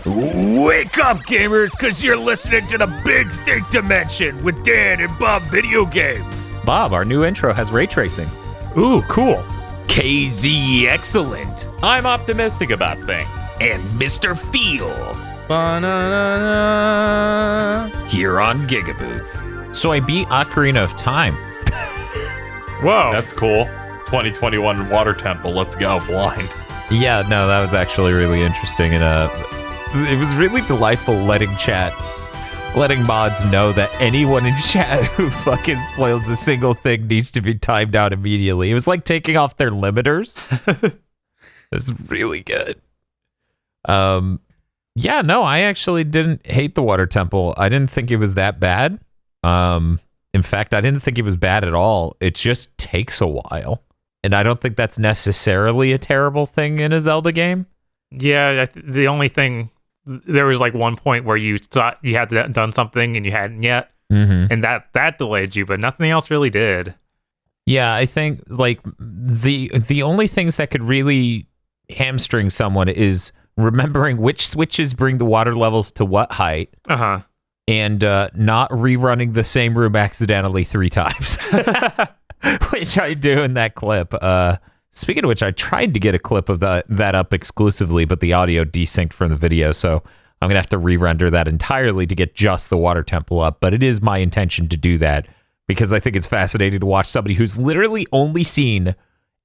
Wake up, gamers, because you're listening to the Big Think Dimension with Dan and Bob Video Games. Bob, our new intro has ray tracing. Ooh, cool. KZ Excellent. I'm optimistic about things. And Mr. Feel. Ba-na-na-na. Here on GigaBoots. So I beat Ocarina of Time. Whoa. That's cool. 2021 Water Temple. Let's go, blind. Yeah, no, that was actually really interesting, and it was really delightful letting mods know that anyone in chat who fucking spoils a single thing needs to be timed out immediately. It was like taking off their limiters. It was really good. Yeah, no, I actually didn't hate the Water Temple. I didn't think it was that bad. In fact, I didn't think it was bad at all. It just takes a while. And I don't think that's necessarily a terrible thing in a Zelda game. Yeah, the only thing, there was like one point where you thought you had done something and you hadn't yet, and that delayed you, but nothing else really did. Yeah, I think like the only things that could really hamstring someone is remembering which switches bring the water levels to what height, and not rerunning the same room accidentally 3 times, which I do in that clip. Speaking of which, I tried to get a clip of that up exclusively, but the audio desynced from the video, so I'm going to have to re-render that entirely to get just the Water Temple up, but it is my intention to do that, because I think it's fascinating to watch somebody who's literally only seen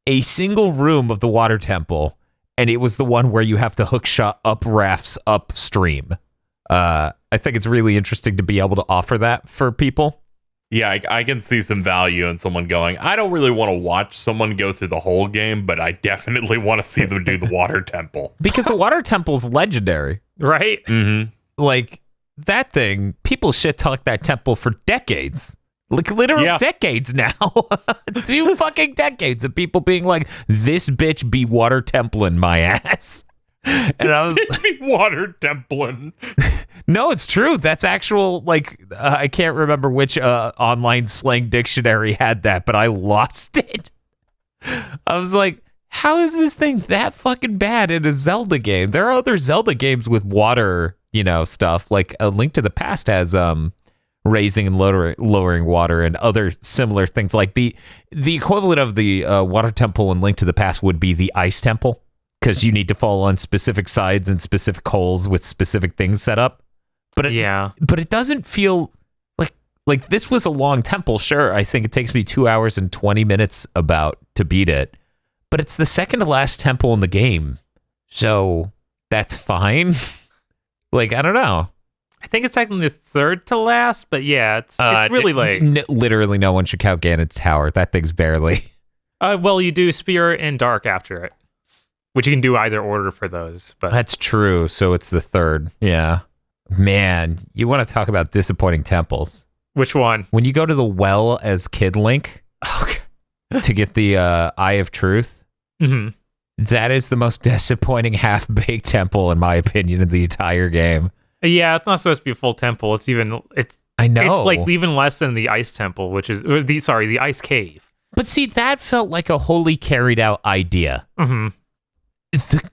a single room of the Water Temple, and it was the one where you have to hook shot up rafts upstream. I think it's really interesting to be able to offer that for people. Yeah, I can see some value in someone going, I don't really want to watch someone go through the whole game, but I definitely want to see them do the Water Temple. Because the Water Temple's legendary. Right? Mm-hmm. Like, that thing, people shit talk that temple for decades. Like, literal decades now. 2 fucking decades of people being like, this bitch be Water Templing my ass. And I was like, Water Templing. No, it's true. That's actual, like, I can't remember which online slang dictionary had that, but I lost it. I was like, how is this thing that fucking bad in a Zelda game? There are other Zelda games with water, stuff. Like, A Link to the Past has raising and lowering water and other similar things. Like, the equivalent of the Water Temple in Link to the Past would be the Ice Temple, because you need to fall on specific sides and specific holes with specific things set up. But it doesn't feel like this was a long temple. Sure, I think it takes me 2 hours and 20 minutes about to beat it, but it's the second to last temple in the game, so that's fine. Like, I don't know. I think it's technically the third to last, but yeah, it's really late. Literally, no one should count Ganon's Tower. That thing's barely. Well, you do Spirit and Dark after it, which you can do either order for those. But that's true. So it's the third. Yeah. Man, you want to talk about disappointing temples. Which one? When you go to the well as Kid Link to get the Eye of Truth, that is the most disappointing half-baked temple, in my opinion, in the entire game. Yeah, it's not supposed to be a full temple. I know. It's like even less than the Ice Temple, which is the Ice Cave. But see, that felt like a wholly carried out idea. Mm-hmm.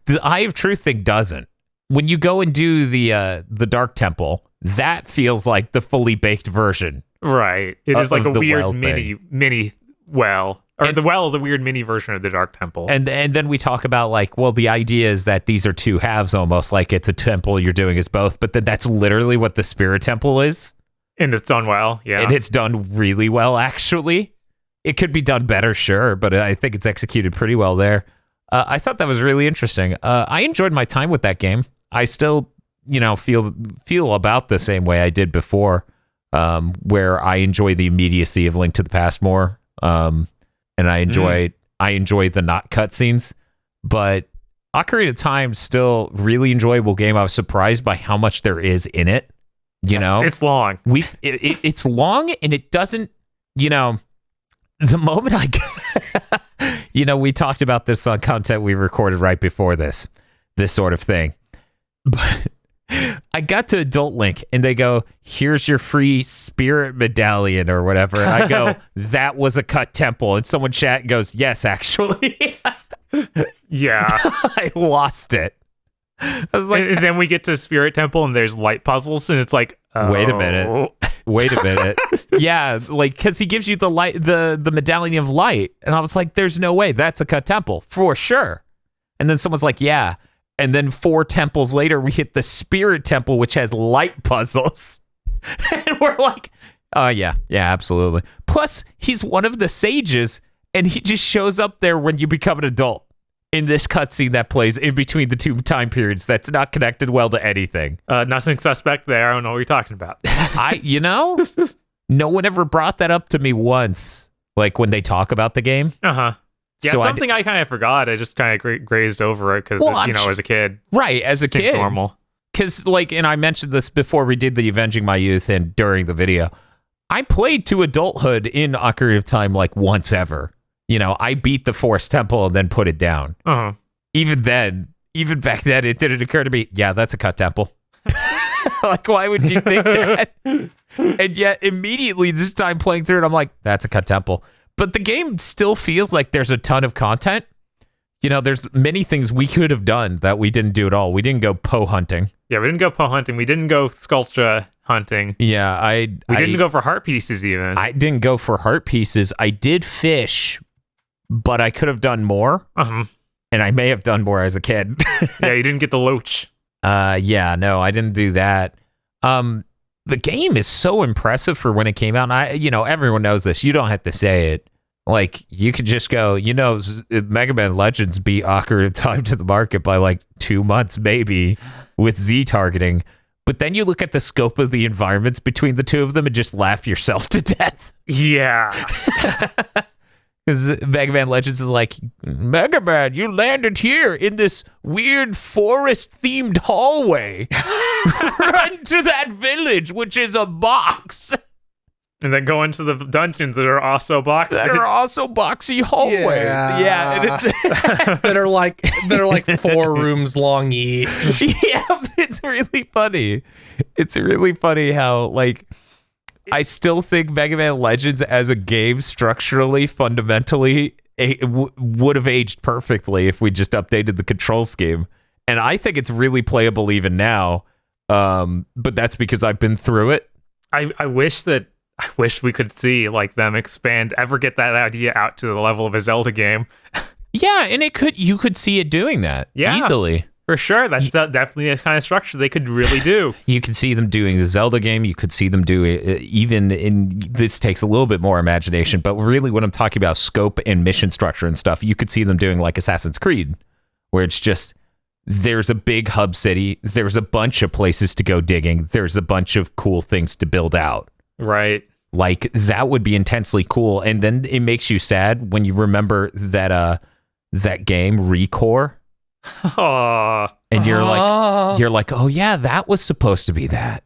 The Eye of Truth thing doesn't. When you go and do the Dark Temple, that feels like the fully baked version. Right. It is like a weird mini well. Or the well is a weird mini version of the Dark Temple. And then we talk about like, well, the idea is that these are 2 halves almost, like it's a temple you're doing as both, but then that's literally what the Spirit Temple is. And it's done well, yeah. And it's done really well, actually. It could be done better, sure, but I think it's executed pretty well there. I thought that was really interesting. I enjoyed my time with that game. I still, feel about the same way I did before, where I enjoy the immediacy of Link to the Past more, and I enjoy the not cutscenes. But Ocarina of Time still really enjoyable game. I was surprised by how much there is in it. It's long. It's long, and it doesn't. The moment we talked about this on content we recorded right before this sort of thing. But I got to Adult Link and they go, here's your free spirit medallion or whatever. And I go, that was a cut temple. And someone chat goes, yes, actually. Yeah. I lost it. I was like, and then we get to Spirit Temple and there's light puzzles, and it's like, wait a minute. Yeah, like, because he gives you the light, the medallion of light, and I was like, there's no way that's a cut temple for sure. And then someone's like, yeah. And then 4 temples later, we hit the Spirit Temple, which has light puzzles, and we're like, oh yeah, absolutely. Plus, he's one of the sages, and he just shows up there when you become an adult. In this cutscene that plays in between the 2 time periods, that's not connected well to anything. Nothing suspect there. I don't know what you're talking about. No one ever brought that up to me once, like when they talk about the game. Yeah, So something I kind of forgot. I just kind of grazed over it because, as a kid. Right, as a kid. Normal. Because, and I mentioned this before we did the Avenging My Youth and during the video, I played to adulthood in Ocarina of Time like once ever. I beat the Forest Temple and then put it down. Even back then, it didn't occur to me, yeah, that's a cut temple. Like, why would you think that? And yet, immediately this time playing through it, I'm like, that's a cut temple. But the game still feels like there's a ton of content. There's many things we could have done that we didn't do at all. We didn't go Poe hunting. Yeah, we didn't go Poe hunting. We didn't go Sculptra hunting. Yeah, we didn't go for heart pieces even. I didn't go for heart pieces. I did fish, but I could have done more. And I may have done more as a kid. Yeah, you didn't get the loach. Yeah, no, I didn't do that. The game is so impressive for when it came out. And everyone knows this. You don't have to say it. Like, you could just go, Mega Man Legends beat Ocarina of Time to the market by like 2 months, maybe, with Z targeting. But then you look at the scope of the environments between the two of them and just laugh yourself to death. Yeah. Because Mega Man Legends is like, Mega Man, you landed here in this weird forest-themed hallway. Run to that village, which is a box. And then go into the dungeons that are also boxes. That are also boxy hallways. Yeah, and it's that are like 4 rooms long each. Yeah, it's really funny. It's really funny how, like, I still think Mega Man Legends as a game structurally, fundamentally, would have aged perfectly if we just updated the control scheme. And I think it's really playable even now. But that's because I've been through it. I wish we could see like them ever get that idea out to the level of a Zelda game. Yeah, and you could see it doing that easily. For sure. That's definitely a kind of structure they could really do. You could see them doing the Zelda game. You could see them doing even in, this takes a little bit more imagination, but really when I'm talking about scope and mission structure and stuff, you could see them doing like Assassin's Creed, where it's just, there's a big hub city, there's a bunch of places to go digging, there's a bunch of cool things to build out. Right. Like, that would be intensely cool. And then it makes you sad when you remember that game, Recore. And you're like, oh yeah, that was supposed to be that.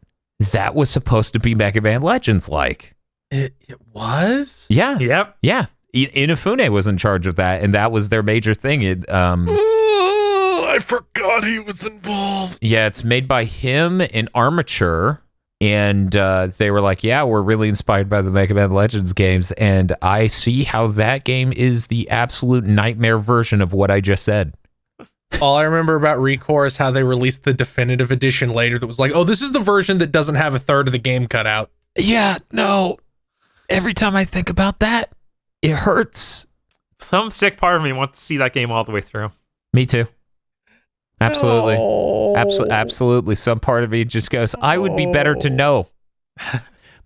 That was supposed to be Mega Man Legends like. It was? Yeah. Yep. Yeah. Inafune was in charge of that, and that was their major thing. I forgot he was involved. Yeah, it's made by him and Armature. And they were like, yeah, we're really inspired by the Mega Man Legends games. And I see how that game is the absolute nightmare version of what I just said. All I remember about Recore is how they released the definitive edition later that was like, oh, this is the version that doesn't have a third of the game cut out. Yeah, no. Every time I think about that, it hurts. Some sick part of me wants to see that game all the way through. Me too. Absolutely. Absolutely. Some part of me just goes, I would be better to know.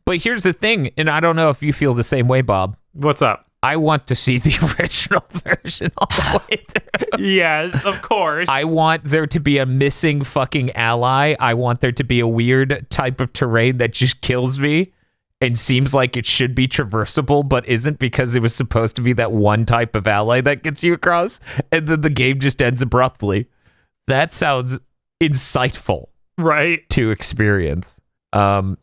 But here's the thing, and I don't know if you feel the same way, Bob. What's up? I want to see the original version all the way through. Yes, of course. I want there to be a missing fucking ally. I want there to be a weird type of terrain that just kills me and seems like it should be traversable, but isn't because it was supposed to be that one type of ally that gets you across, and then the game just ends abruptly. That sounds insightful. Right. To experience.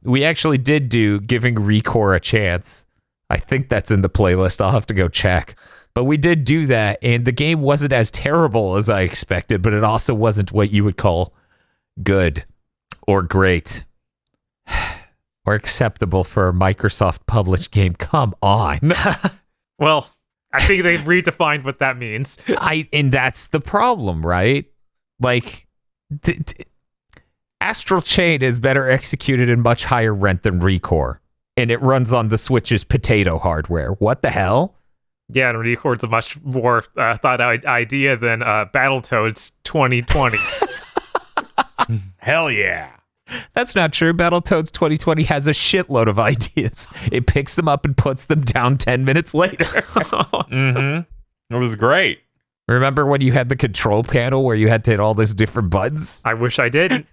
We actually did do Giving Recore a Chance. I think that's in the playlist. I'll have to go check. But we did do that, and the game wasn't as terrible as I expected, but it also wasn't what you would call good or great or acceptable for a Microsoft-published game. Come on. Well, I think they've redefined what that means. And that's the problem, right? Like, Astral Chain is better executed and much higher rent than Recore, and it runs on the Switch's potato hardware. What the hell? Yeah, and Record's a much more thought out idea than Battletoads 2020. Hell yeah. That's not true. Battletoads 2020 has a shitload of ideas. It picks them up and puts them down 10 minutes later. Mm-hmm. It was great. Remember when you had the control panel where you had to hit all these different buttons? I wish I did.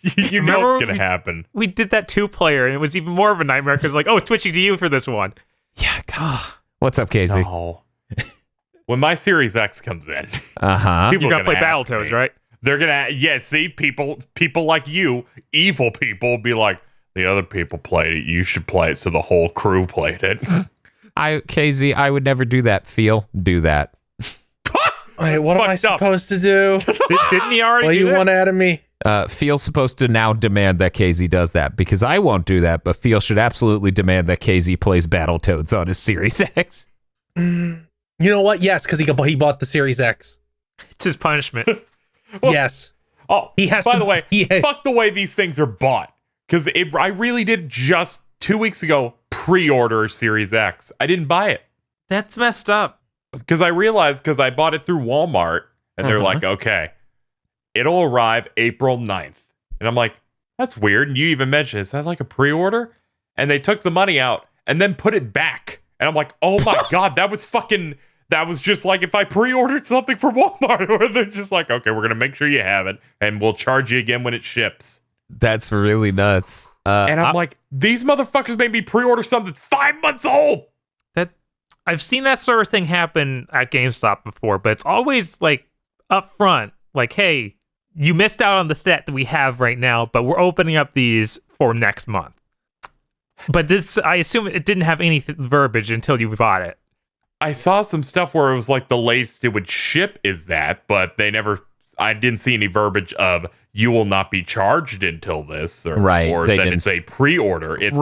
You know what's going to happen. We did that 2-player, and it was even more of a nightmare because, like, oh, it's switching to you for this one. Yeah, God. What's up, Casey? No. When my Series X comes in, Uh-huh. people You're are going to play ask Battletoads, me. right? They're gonna, see, people like you, evil people, be like, the other people played it, you should play it, so the whole crew played it. KZ, I would never do that. Do that. Wait, what am I Fucked up. supposed to do? Didn't he already What do do you that? want out of me? Feel's supposed to now demand that KZ does that because I won't do that, but Feel should absolutely demand that KZ plays Battletoads on his Series X. You know what? Yes, because he bought the Series X. It's his punishment. Well, Yes. Oh, He has by to- the way, he- fuck the way these things are bought. Because I really did just 2 weeks ago pre-order Series X. I didn't buy it. That's messed up. Because I realized, because I bought it through Walmart, and they're like, okay, it'll arrive April 9th. And I'm like, that's weird. And you even mentioned, is that like a pre-order? And they took the money out and then put it back. And I'm like, oh my God, that was just like if I pre-ordered something from Walmart, where they're just like, okay, we're going to make sure you have it, and we'll charge you again when it ships. That's really nuts. And I'm like, these motherfuckers made me pre-order something that's 5 months old. That I've seen that sort of thing happen at GameStop before, but it's always like up front, like, hey, you missed out on the set that we have right now, but we're opening up these for next month. But this, I assume it didn't have any verbiage until you bought it. I saw some stuff where it was like the latest it would ship is that, but I didn't see any verbiage of you will not be charged until this, or they that didn't it's a pre-order. It's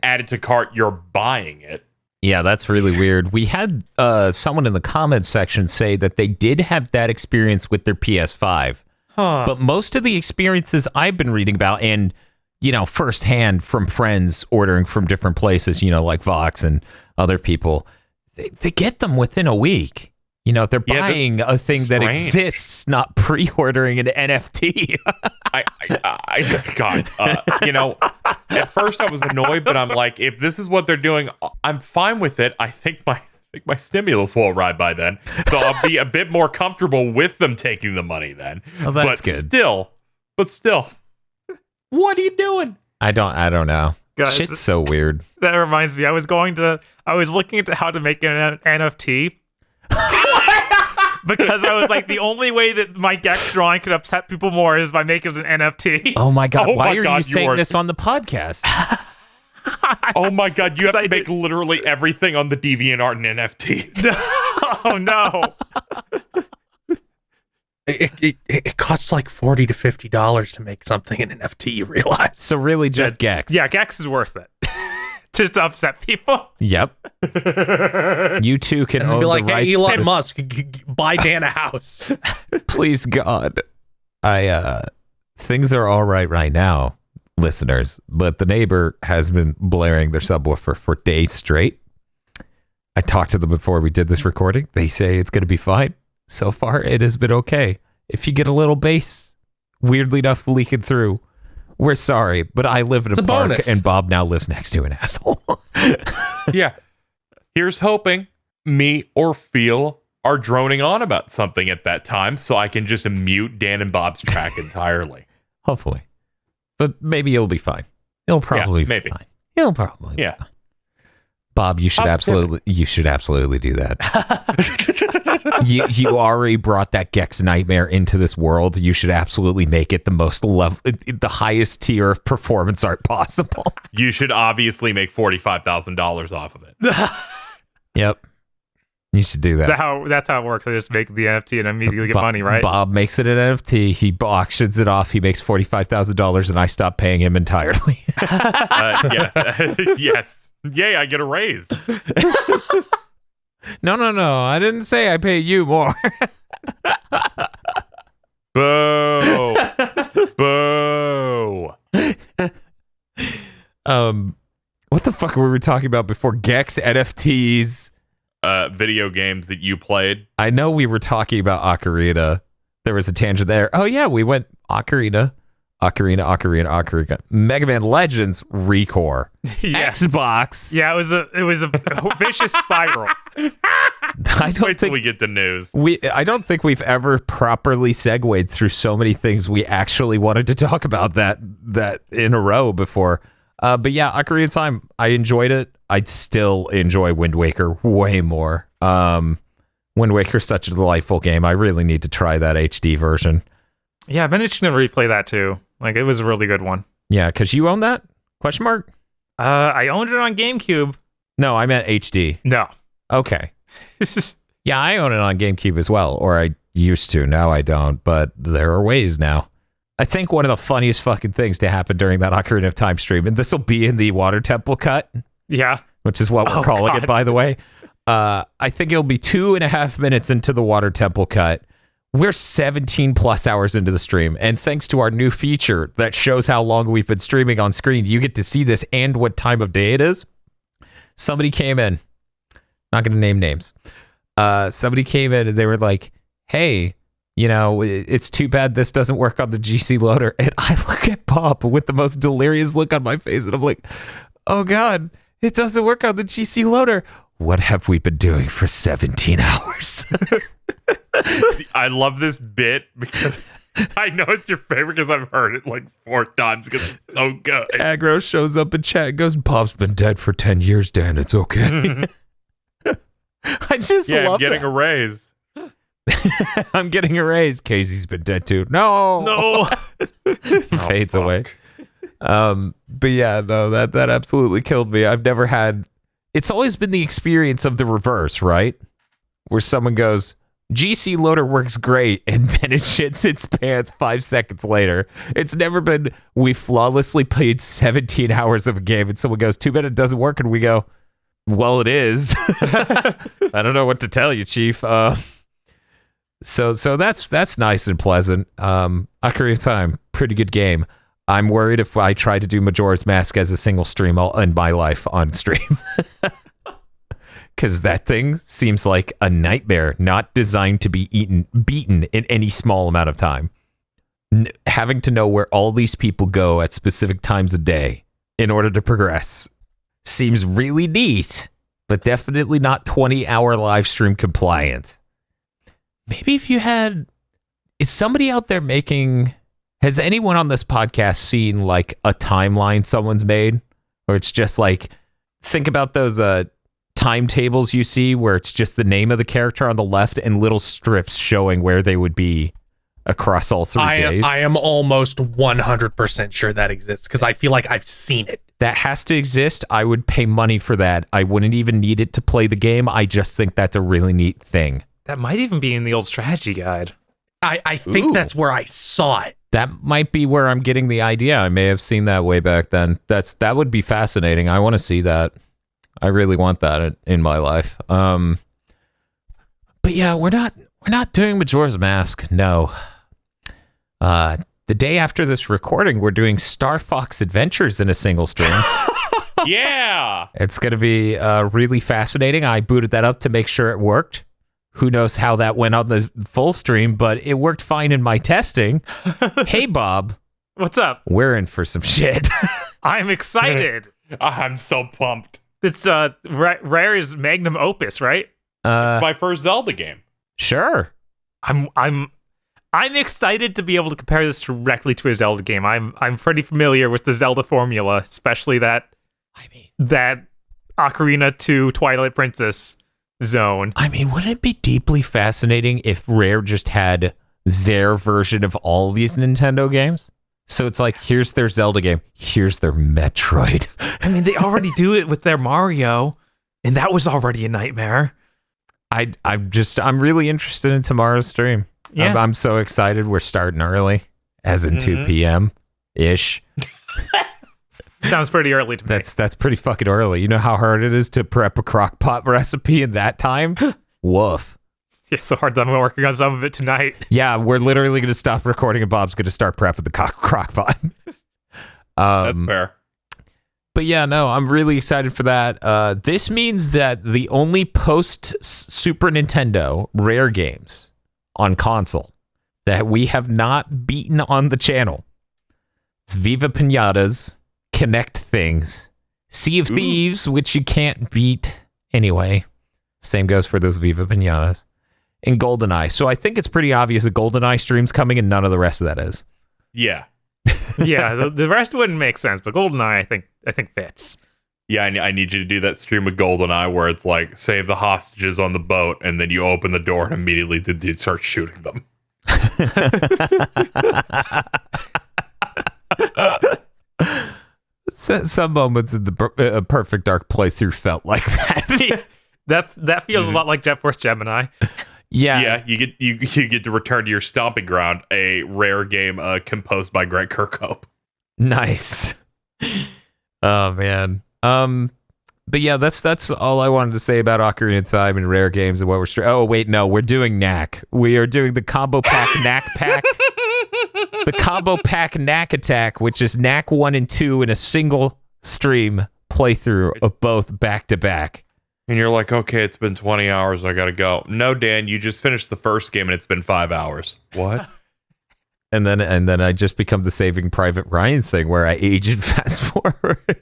added to cart, you're buying it. Yeah, that's really weird. We had someone in the comments section say that they did have that experience with their PS5. Huh. But most of the experiences I've been reading about, and, firsthand from friends ordering from different places, like Vox and other people, they get them within a week. They're buying a thing that exists, not pre-ordering an NFT. At first I was annoyed, but I'm like, if this is what they're doing, I'm fine with it. I think my stimulus will arrive by then, so I'll be a bit more comfortable with them taking the money then. Oh, that's but good. Still, what are you doing? I don't know. Guys, Shit's so weird. That reminds me, I was looking into how to make an NFT. Because I was like, the only way that my Gex drawing could upset people more is by making it an NFT. Oh my God. Oh Why my are God, you saying this on the podcast? Oh my God, you have to make literally everything on the DeviantArt and NFT. Oh no. It costs like $40 to $50 to make something in an NFT, you realize? So really just Gex. Yeah, Gex is worth it. Just to upset people. Yep. You two can own Be like, the rights hey, to Elon this. Musk, buy Dan a house. Please God. Things are all right now, listeners, but the neighbor has been blaring their subwoofer for days straight. I talked to them before we did this recording. They say it's going to be fine. So far, it has been okay. If you get a little bass, weirdly enough, leaking through, we're sorry, but I live in a park, bonus. and Bob now lives next to an asshole. Yeah. Here's hoping me or Feel are droning on about something at that time, so I can just mute Dan and Bob's track entirely. Hopefully. But maybe it'll be fine. It'll probably maybe. be fine. It'll probably be Yeah. fine. Bob, you should absolutely do that. you already brought that Gex nightmare into this world. You should absolutely make it the highest tier of performance art possible. You should obviously make $45,000 off of it. Yep. You should do that. That's how it works. I just make the NFT and immediately get money, right? Bob makes it an NFT. He auctions it off. He makes $45,000, and I stop paying him entirely. Yes. Yes. Yay, I get a raise. No. I didn't say I pay you more. Boo! Boo! What the fuck were we talking about before? Gex, NFTs, Video games that you played. I know we were talking about Ocarina. There was a tangent there. Oh yeah, we went Ocarina. Mega Man Legends, Recore. Yeah. Xbox. Yeah, it was a vicious spiral. I don't Wait till think we get the news. I don't think we've ever properly segued through so many things we actually wanted to talk about that in a row before. But yeah, Ocarina of Time, I enjoyed it. I'd still enjoy Wind Waker way more. Wind Waker's such a delightful game. I really need to try that HD version. Yeah, I've been itching to replay that too. Like, it was a really good one. Yeah, because you own that? Question mark? I owned it on GameCube. No, I meant HD. No. Okay. This is... Yeah, I own it on GameCube as well, or I used to. Now I don't, but there are ways now. I think one of the funniest fucking things to happen during that Ocarina of Time stream, and this will be in the Water Temple cut, Yeah. which is what we're calling it, by the way. I think it'll be 2.5 minutes into the Water Temple cut. We're 17 plus hours into the stream, and thanks to our new feature that shows how long we've been streaming on screen, you get to see this and what time of day it is. Somebody came in, not going to name names. Somebody came in and they were like, hey, you know, it's too bad this doesn't work on the GC loader. And I look at Bob with the most delirious look on my face, and I'm like, oh God, it doesn't work on the GC loader. What have we been doing for 17 hours? I love this bit because I know it's your favorite because I've heard it like 4 times because it's so good. Aggro shows up in chat and goes, Bob's been dead for 10 years, Dan. It's okay. I just love I'm getting that. a raise. I'm getting a raise. Casey's been dead too. No. Fades away. But yeah, no, that absolutely killed me. I've never had... It's always been the experience of the reverse, right? Where someone goes, GC loader works great, and then it shits its pants 5 seconds later. It's never been, we flawlessly played 17 hours of a game, and someone goes, too bad it doesn't work, and we go, well, it is. I don't know what to tell you, Chief. So that's nice and pleasant. Ocarina of Time, pretty good game. I'm worried if I try to do Majora's Mask as a single stream, I'll end my life on stream. Because that thing seems like a nightmare, not designed to be beaten in any small amount of time. Having to know where all these people go at specific times of day in order to progress seems really neat, but definitely not 20-hour live stream compliant. Maybe if you had... Is somebody out there making... Has anyone on this podcast seen like a timeline someone's made? Or it's just like... Think about those timetables you see where it's just the name of the character on the left and little strips showing where they would be across all 3 days. I am almost 100% sure that exists because I feel like I've seen it. That has to exist. I would pay money for that. I wouldn't even need it to play the game. I just think that's a really neat thing. That might even be in the old strategy guide. I think that's where I saw it. That might be where I'm getting the idea. I may have seen that way back then. That would be fascinating. I want to see that. I really want that in my life. But yeah, we're not doing Majora's Mask. No. The day after this recording, we're doing Star Fox Adventures in a single stream. Yeah. It's going to be really fascinating. I booted that up to make sure it worked. Who knows how that went on the full stream, but it worked fine in my testing. Hey, Bob. What's up? We're in for some shit. I'm excited. I'm so pumped. It's Rare's magnum opus, right? My first Zelda game. Sure. I'm excited to be able to compare this directly to a Zelda game. I'm pretty familiar with the Zelda formula, especially that Ocarina to Twilight Princess zone. I mean, wouldn't it be deeply fascinating if Rare just had their version of all these Nintendo games? So it's like, here's their Zelda game, here's their Metroid. I mean, they already do it with their Mario, and that was already a nightmare. I'm really interested in tomorrow's stream. Yeah. I'm so excited. We're starting early, as in 2 p.m. ish. Sounds pretty early to me. That's pretty fucking early. You know how hard it is to prep a crock pot recipe in that time? Woof. It's so hard that I'm working on some of it tonight. Yeah, we're literally going to stop recording and Bob's going to start prepping the crock pot. That's fair. But yeah, no, I'm really excited for that. This means that the only post-Super Nintendo Rare games on console that we have not beaten on the channel is Viva Pinatas, Connect Things, Sea of Thieves, which you can't beat anyway. Same goes for those Viva Pinatas. And GoldenEye. So I think it's pretty obvious that GoldenEye stream's coming and none of the rest of that is. Yeah. Yeah, the rest wouldn't make sense, but GoldenEye I think fits. Yeah, I need you to do that stream with GoldenEye where it's like, save the hostages on the boat, and then you open the door and immediately the dude starts shooting them. Some moments in the Perfect Dark playthrough felt like that. That feels a lot like Jet Force Gemini. Yeah, you get to return to your stomping ground, a rare game composed by Greg Kirkhope. Nice. Oh man. But yeah, that's all I wanted to say about Ocarina of Time and rare games and what we're oh wait, no, we're doing Knack. We are doing the combo pack Knack pack. The combo pack Knack attack, which is Knack 1 and 2 in a single stream playthrough of both back to back. And you're like, okay, it's been 20 hours, I gotta go. No, Dan, you just finished the first game and it's been 5 hours. What? And then I just become the Saving Private Ryan thing where I age and fast forward.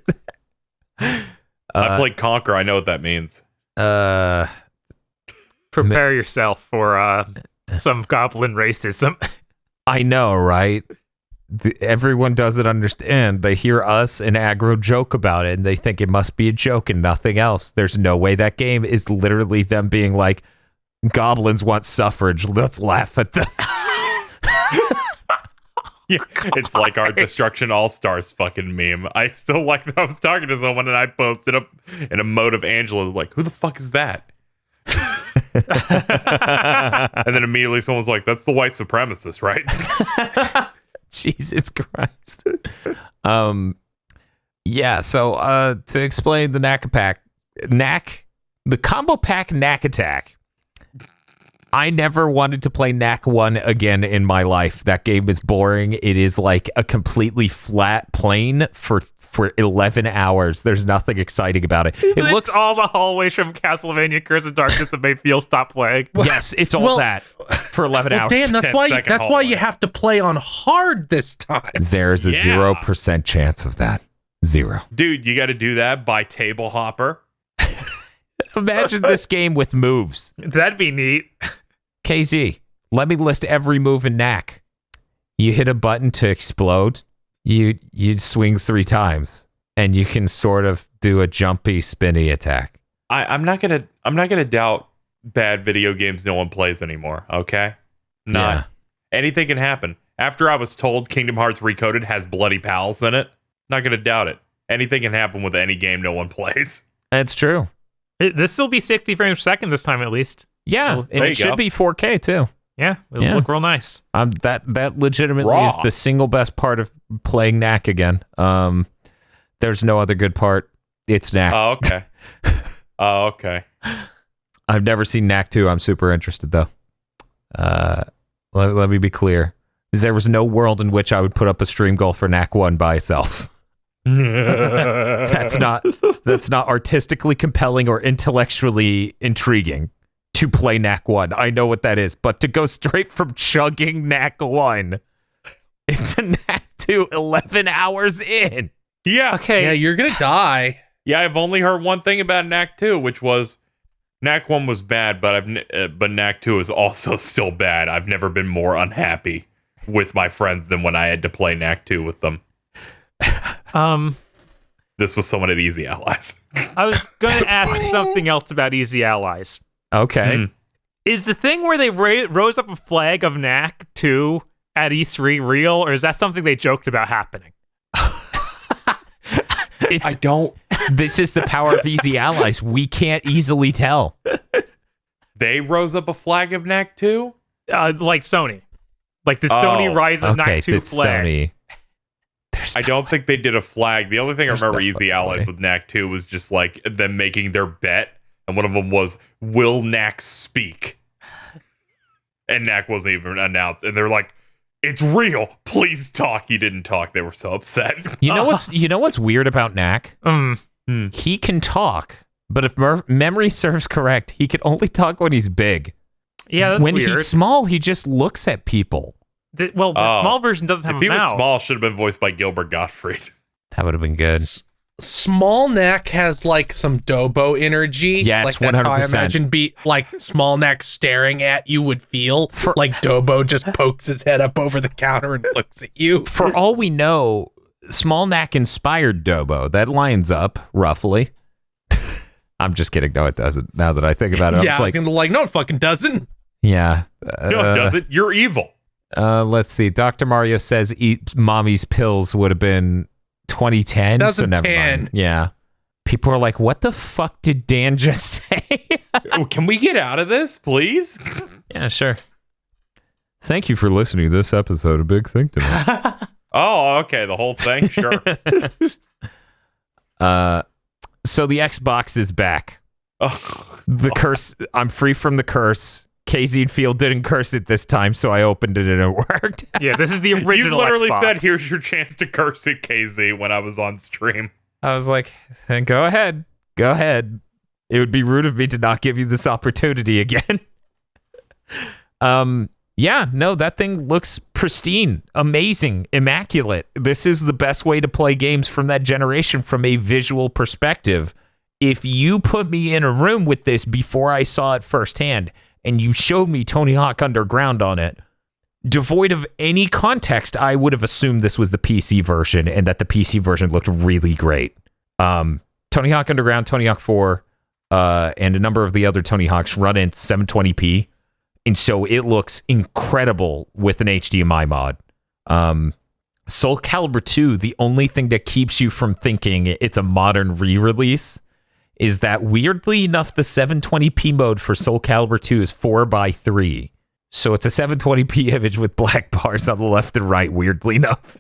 I played Conquer, I know what that means. Prepare yourself for some goblin racism. I know, right? Everyone doesn't understand. They hear us and aggro joke about it, and they think it must be a joke and nothing else. There's no way that game is literally them being like, goblins want suffrage. Let's laugh at them. Yeah, it's like our Destruction All-Stars fucking meme. I still like that. I was talking to someone and I posted up in a mode of Angela, like, who the fuck is that? And then immediately someone's like, that's the white supremacist, right? Jesus Christ. Yeah, so to explain the Knack pack, the combo pack Knack attack. I never wanted to play Knack 1 again in my life. That game is boring. It is like a completely flat plane for 11 hours. There's nothing exciting about it. It looks all the hallways from Castlevania Curse of Darkness that made Phil stop playing. Yes, it's all that for 11 hours. Dan, that's why you have to play on hard this time. There's a 0% chance of that. 0. Dude, you got to do that by Table Hopper. Imagine this game with moves. That'd be neat. KZ, let me list every move in Knack. You hit a button to explode. You'd swing 3 times, and you can sort of do a jumpy, spinny attack. I'm not gonna doubt bad video games no one plays anymore. Okay, none. Yeah. Anything can happen. After I was told Kingdom Hearts Recoded has bloody pals in it, not gonna doubt it. Anything can happen with any game no one plays. That's true. This will be 60 frames per second this time at least. Yeah, Well, and it should be 4K too. Yeah, it'll look real nice. That legitimately Raw. is the single best part of playing Knack again. There's no other good part. It's Knack. Oh, okay. Oh, okay. I've never seen Knack 2. I'm super interested though. Let me be clear. There was no world in which I would put up a stream goal for Knack 1 by itself. That's not artistically compelling or intellectually intriguing to play Knack 1. I know what that is, but to go straight from chugging Knack 1 into Knack 2 11 hours in. Yeah. Okay. Yeah, you're gonna die. Yeah, I've only heard one thing about Knack 2, which was Knack 1 was bad, but Knack 2 is also still bad. I've never been more unhappy with my friends than when I had to play Knack 2 with them. This was someone at Easy Allies. I was going to ask something else about Easy Allies. Okay. Is the thing where they rose up a flag of Knack 2 at E3 real, or is that something they joked about happening? I don't. This is the power of Easy Allies. We can't easily tell. They rose up a flag of Knack 2? Like Sony. Like the Sony Rise of Knack 2 flag. Sony. I don't think they did a flag. The only thing I remember no Easy fucking Allies way. with Knack 2 was just like them making their bet, and one of them was, will Knack speak? and Knack wasn't even announced. And they're like, it's real. Please talk. He didn't talk. They were so upset. You know what's weird about Knack? He can talk, but if memory serves correct, he can only talk when he's big. Yeah, that's when weird. he's small, he just looks at people. The small version doesn't have if a he was mouth. small, should have been voiced by Gilbert Gottfried. That would have been good. Small Knack has like some Dobo energy. Yes, like, that's 100%. how I imagine Small Knack staring at you would feel. Like Dobo just pokes his head up over the counter and looks at you. For all we know, Small Knack inspired Dobo. That lines up roughly. I'm just kidding. No, it doesn't. Now that I think about it, Yeah, I was no, it fucking doesn't. Yeah. No, it doesn't. You're evil. Let's see. Dr. Mario says eat mommy's pills would have been 2010. So never mind. Yeah. People are like, what the fuck did Dan just say? Can we get out of this, please? Yeah, sure. Thank you for listening to this episode of Big Think to Me. Oh, okay. The whole thing? Sure. So the Xbox is back. The curse. I'm free from the curse. KZ Field didn't curse it this time, so I opened it and it worked. Yeah, this is the original You literally Xbox. said, here's your chance to curse it, KZ, when I was on stream. I was like, then go ahead. Go ahead. It would be rude of me to not give you this opportunity again. Yeah, no, that thing looks pristine, amazing, immaculate. This is the best way to play games from that generation from a visual perspective. If you put me in a room with this before I saw it firsthand, and you showed me Tony Hawk Underground on it, devoid of any context, I would have assumed this was the PC version and that the PC version looked really great. Tony Hawk Underground, Tony Hawk 4, and a number of the other Tony Hawks run in 720p, and so it looks incredible with an HDMI mod. Soul Calibur 2, the only thing that keeps you from thinking it's a modern re-release is that, weirdly enough, the 720p mode for Soul Calibur 2 is 4:3. So it's a 720p image with black bars on the left and right, weirdly enough.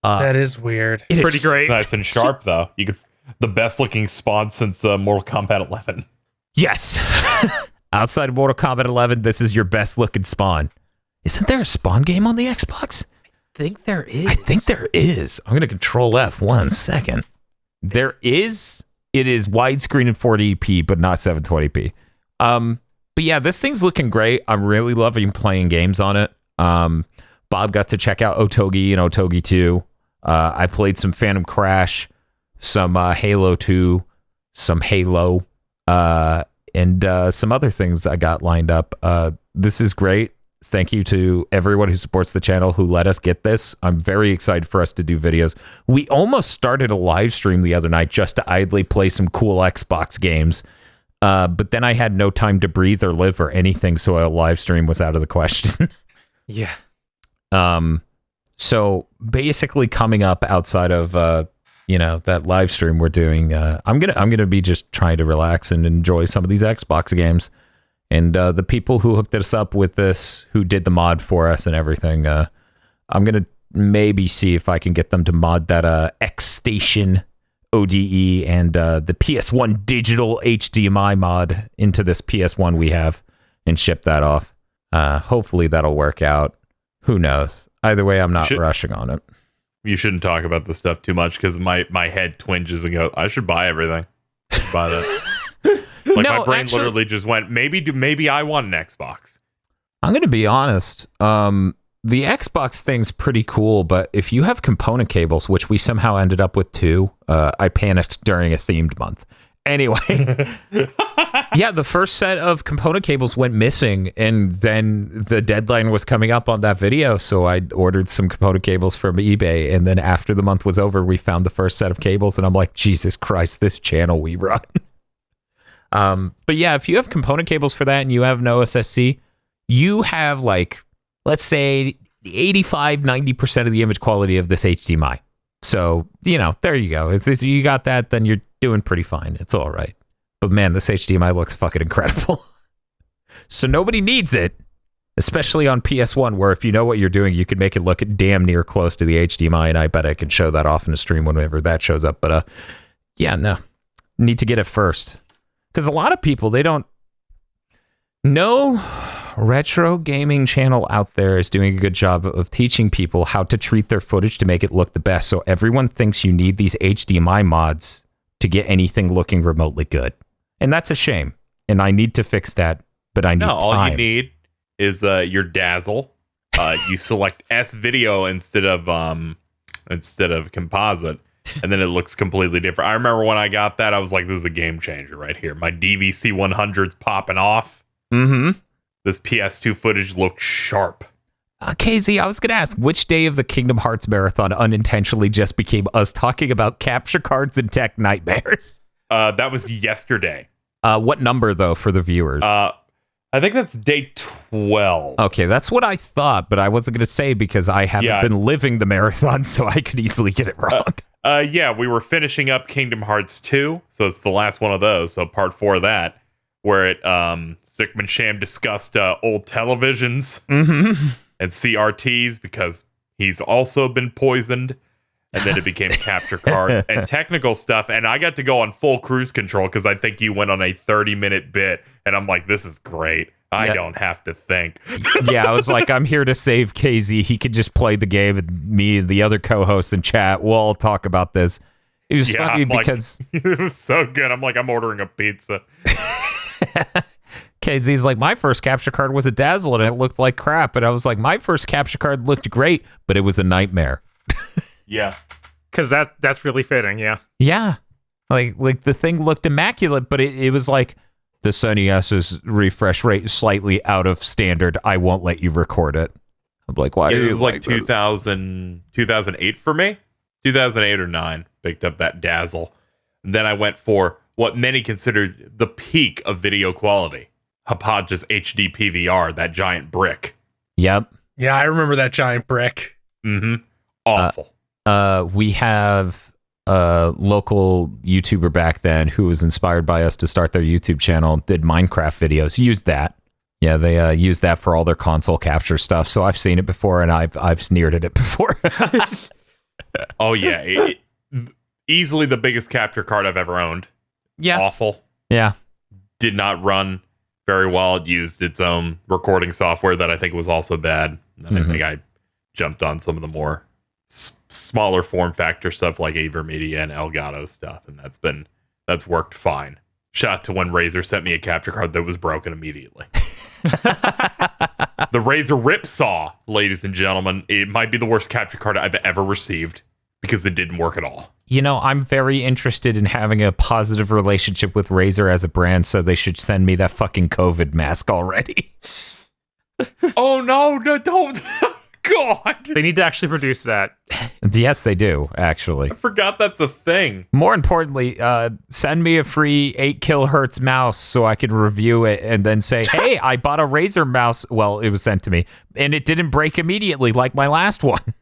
That is weird. It Pretty is great. Nice and sharp, though. You could the best looking spawn since Mortal Kombat 11. Yes. Outside of Mortal Kombat 11, this is your best looking Spawn. Isn't there a Spawn game on the Xbox? I think there is. I think there is. I'm going to control F 1 second. There is. It is widescreen and 40p, but not 720p. But yeah, this thing's looking great. I'm really loving playing games on it. Bob got to check out Otogi and Otogi 2. I played some Phantom Crash, some Halo 2, some Halo, and some other things I got lined up. This is great. Thank you to everyone who supports the channel who let us get this. I'm very excited for us to do videos. We almost started a live stream the other night just to idly play some cool Xbox games. But then I had no time to breathe or live or anything, so a live stream was out of the question. Yeah. So basically coming up outside of that live stream we're doing, I'm gonna be just trying to relax and enjoy some of these Xbox games. And the people who hooked us up with this, who did the mod for us and everything, I'm going to maybe see if I can get them to mod that X Station ODE and the PS1 digital HDMI mod into this PS1 we have and ship that off. Hopefully that'll work out. Who knows? Either way, I'm not rushing on it. You shouldn't talk about this stuff too much because my head twinges and goes, I should buy everything. Buy that. Like No, my brain actually, literally just went, maybe I want an Xbox. I'm going to be honest. The Xbox thing's pretty cool, but if you have component cables, which we somehow ended up with too, I panicked during a themed month. Anyway, yeah, the first set of component cables went missing, and then the deadline was coming up on that video, so I ordered some component cables from eBay, and then after the month was over, we found the first set of cables, and I'm like, Jesus Christ, this channel we run. But yeah, if you have component cables for that and you have no OSSC, you have let's say 85-90% of the image quality of this HDMI. So, there you go. If you got that, then you're doing pretty fine. It's all right. But man, this HDMI looks fucking incredible. So nobody needs it, especially on PS1, where if you know what you're doing, you can make it look damn near close to the HDMI, and I bet I can show that off in a stream whenever that shows up. But yeah, no. Need to get it first. Because a lot of people, they don't know retro gaming channel out there is doing a good job of teaching people how to treat their footage to make it look the best. So everyone thinks you need these HDMI mods to get anything looking remotely good. And that's a shame. And I need to fix that, but I need time. All you need is your Dazzle. You select S video instead of composite, and then it looks completely different. I remember when I got that, I was like, this is a game changer right here. My DVC 100's popping off. Mm-hmm. This PS2 footage looks sharp. KZ, I was going to ask, which day of the Kingdom Hearts marathon unintentionally just became us talking about capture cards and tech nightmares? That was yesterday. What number, though, for the viewers? I think that's day 12. Okay, that's what I thought, but I wasn't going to say because I haven't been living the marathon, so I could easily get it wrong. Yeah, we were finishing up Kingdom Hearts 2, so it's the last one of those, so part 4 of that, where it Stickman Sham discussed old televisions and CRTs because he's also been poisoned, and then it became capture card and technical stuff, and I got to go on full cruise control because I think you went on a 30-minute bit, and I'm like, this is great. I don't have to think. Yeah, I was like, I'm here to save KZ. He could just play the game, and me and the other co-hosts in chat, we'll all talk about this. It was funny because... it was so good. I'm like, I'm ordering a pizza. KZ's like, my first capture card was a Dazzle, and it looked like crap. And I was like, my first capture card looked great, but it was a nightmare. Yeah. Because that's really fitting, yeah. Yeah. Like the thing looked immaculate, but it was like, the Sony S's refresh rate is slightly out of standard. I won't let you record it. I'm like, why? It was like 2008 for me. 2008 or 9 picked up that Dazzle. And then I went for what many considered the peak of video quality. Hapaj's HD PVR, that giant brick. Yep. Yeah, I remember that giant brick. Mm-hmm. Awful. We have a local YouTuber back then who was inspired by us to start their YouTube channel, did Minecraft videos, used that. Yeah, they used that for all their console capture stuff. So I've seen it before, and I've sneered at it before. Oh yeah, easily the biggest capture card I've ever owned. Yeah, awful. Yeah, did not run very well. It used its own recording software that I think was also bad. And I think I jumped on some of the more smaller form factor stuff like Avermedia and Elgato stuff, and that's worked fine. Shout out to when Razer sent me a capture card that was broken immediately. The Razer Ripsaw, ladies and gentlemen, it might be the worst capture card I've ever received because it didn't work at all. You know, I'm very interested in having a positive relationship with Razer as a brand, so they should send me that fucking COVID mask already. Oh no, don't. God. They need to actually produce that. Yes, they do, actually. I forgot that's a thing. More importantly, send me a free 8 kilohertz mouse so I can review it and then say, hey, I bought a Razer mouse. Well, it was sent to me, and it didn't break immediately like my last one.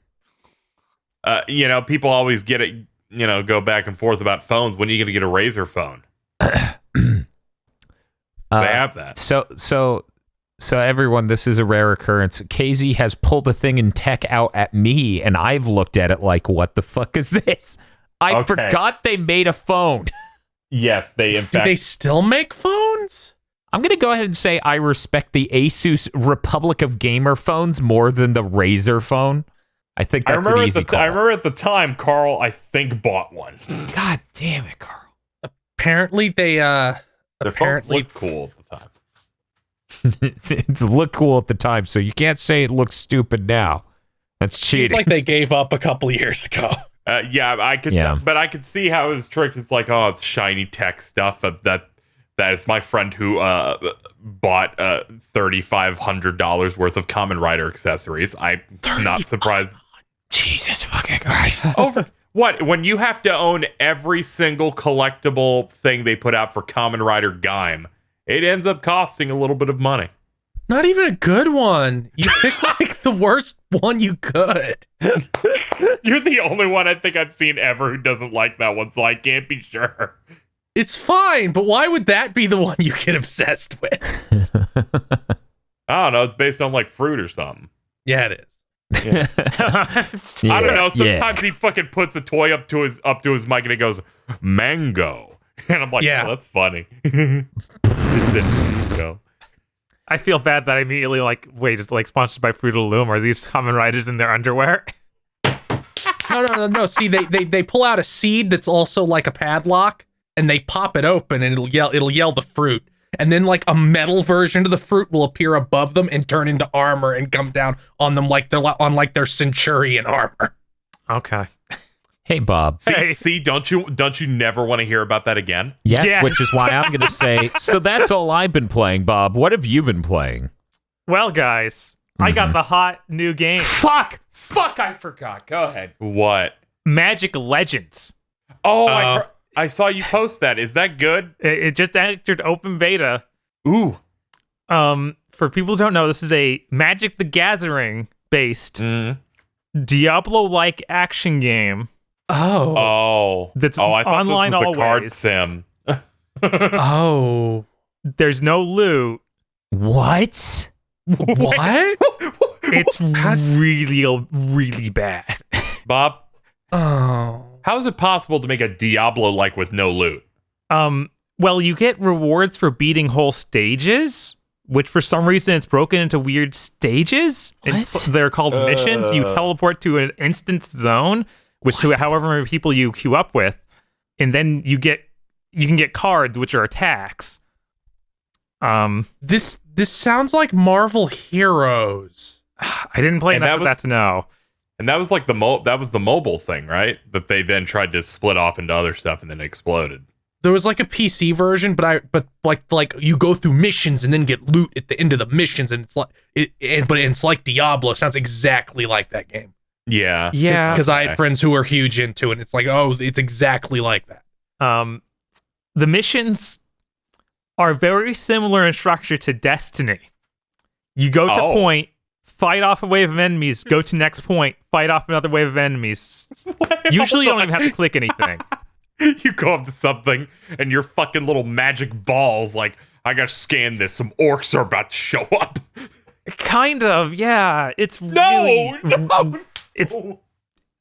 People always get it, go back and forth about phones. When are you going to get a Razer phone? They have that. So everyone, this is a rare occurrence. KZ has pulled a thing in tech out at me, and I've looked at it like, what the fuck is this? I forgot they made a phone. Yes, in fact... Do they still make phones? I'm going to go ahead and say I respect the Asus Republic of Gamer phones more than the Razer phone. I think that's an easy call. I remember at the time, Carl, I think, bought one. God damn it, Carl. Apparently, Their phones looked cool at the time. It looked cool at the time, so you can't say it looks stupid now. That's cheating. It's like they gave up a couple years ago. But I could see how it was tricked. It's like, oh, it's shiny tech stuff. That is my friend who bought $3,500 worth of Kamen Rider accessories. I'm not surprised. Jesus fucking Christ. Over what? When you have to own every single collectible thing they put out for Kamen Rider Gaim, it ends up costing a little bit of money. Not even a good one. You picked like the worst one you could. You're the only one I think I've seen ever who doesn't like that one, so I can't be sure. It's fine, but why would that be the one you get obsessed with? I don't know. It's based on like fruit or something. Yeah, it is. Yeah. I don't know. Sometimes he fucking puts a toy up to his mic and it goes mango, and I'm like, yeah, oh, that's funny. It's mango. I feel bad that I immediately wait, is sponsored by Fruit of the Loom? Are these Kamen Riders in their underwear? No. See, they pull out a seed that's also like a padlock, and they pop it open, and it'll yell the fruit. And then a metal version of the fruit will appear above them and turn into armor and come down on them like they're on their centurion armor. Okay. Hey, Bob. See, don't you never want to hear about that again? Yes, which is why I'm going to say, so that's all I've been playing, Bob. What have you been playing? Well, guys, I got the hot new game. Fuck, I forgot. Go ahead. What? Magic Legends. Oh, I saw you post that. Is that good? It just entered open beta. Ooh. For people who don't know, this is a Magic the Gathering based Diablo-like action game. That's I thought online this was always. a card sim. There's no loot. What? It's really bad. Bob, Oh. how is it possible to make a Diablo like with no loot? Well, you get rewards for beating whole stages, which for some reason it's broken into weird stages. They're called missions. You teleport to an instance zone, which however many people you queue up with, and then you can get cards, which are attacks. This sounds like Marvel Heroes. I didn't play enough of that to know. And that was the mobile thing, right? That they then tried to split off into other stuff and then exploded. There was a PC version, but you go through missions and then get loot at the end of the missions, and it's like Diablo. It sounds exactly like that game. Yeah. Because I had friends who were huge into it. And it's it's exactly like that. The missions are very similar in structure to Destiny. You go to point, fight off a wave of enemies, go to next point, fight off another wave of enemies. Usually you don't even have to click anything. You go up to something and your fucking little magic balls I gotta scan this. Some orcs are about to show up. Kind of, yeah. It's No. It's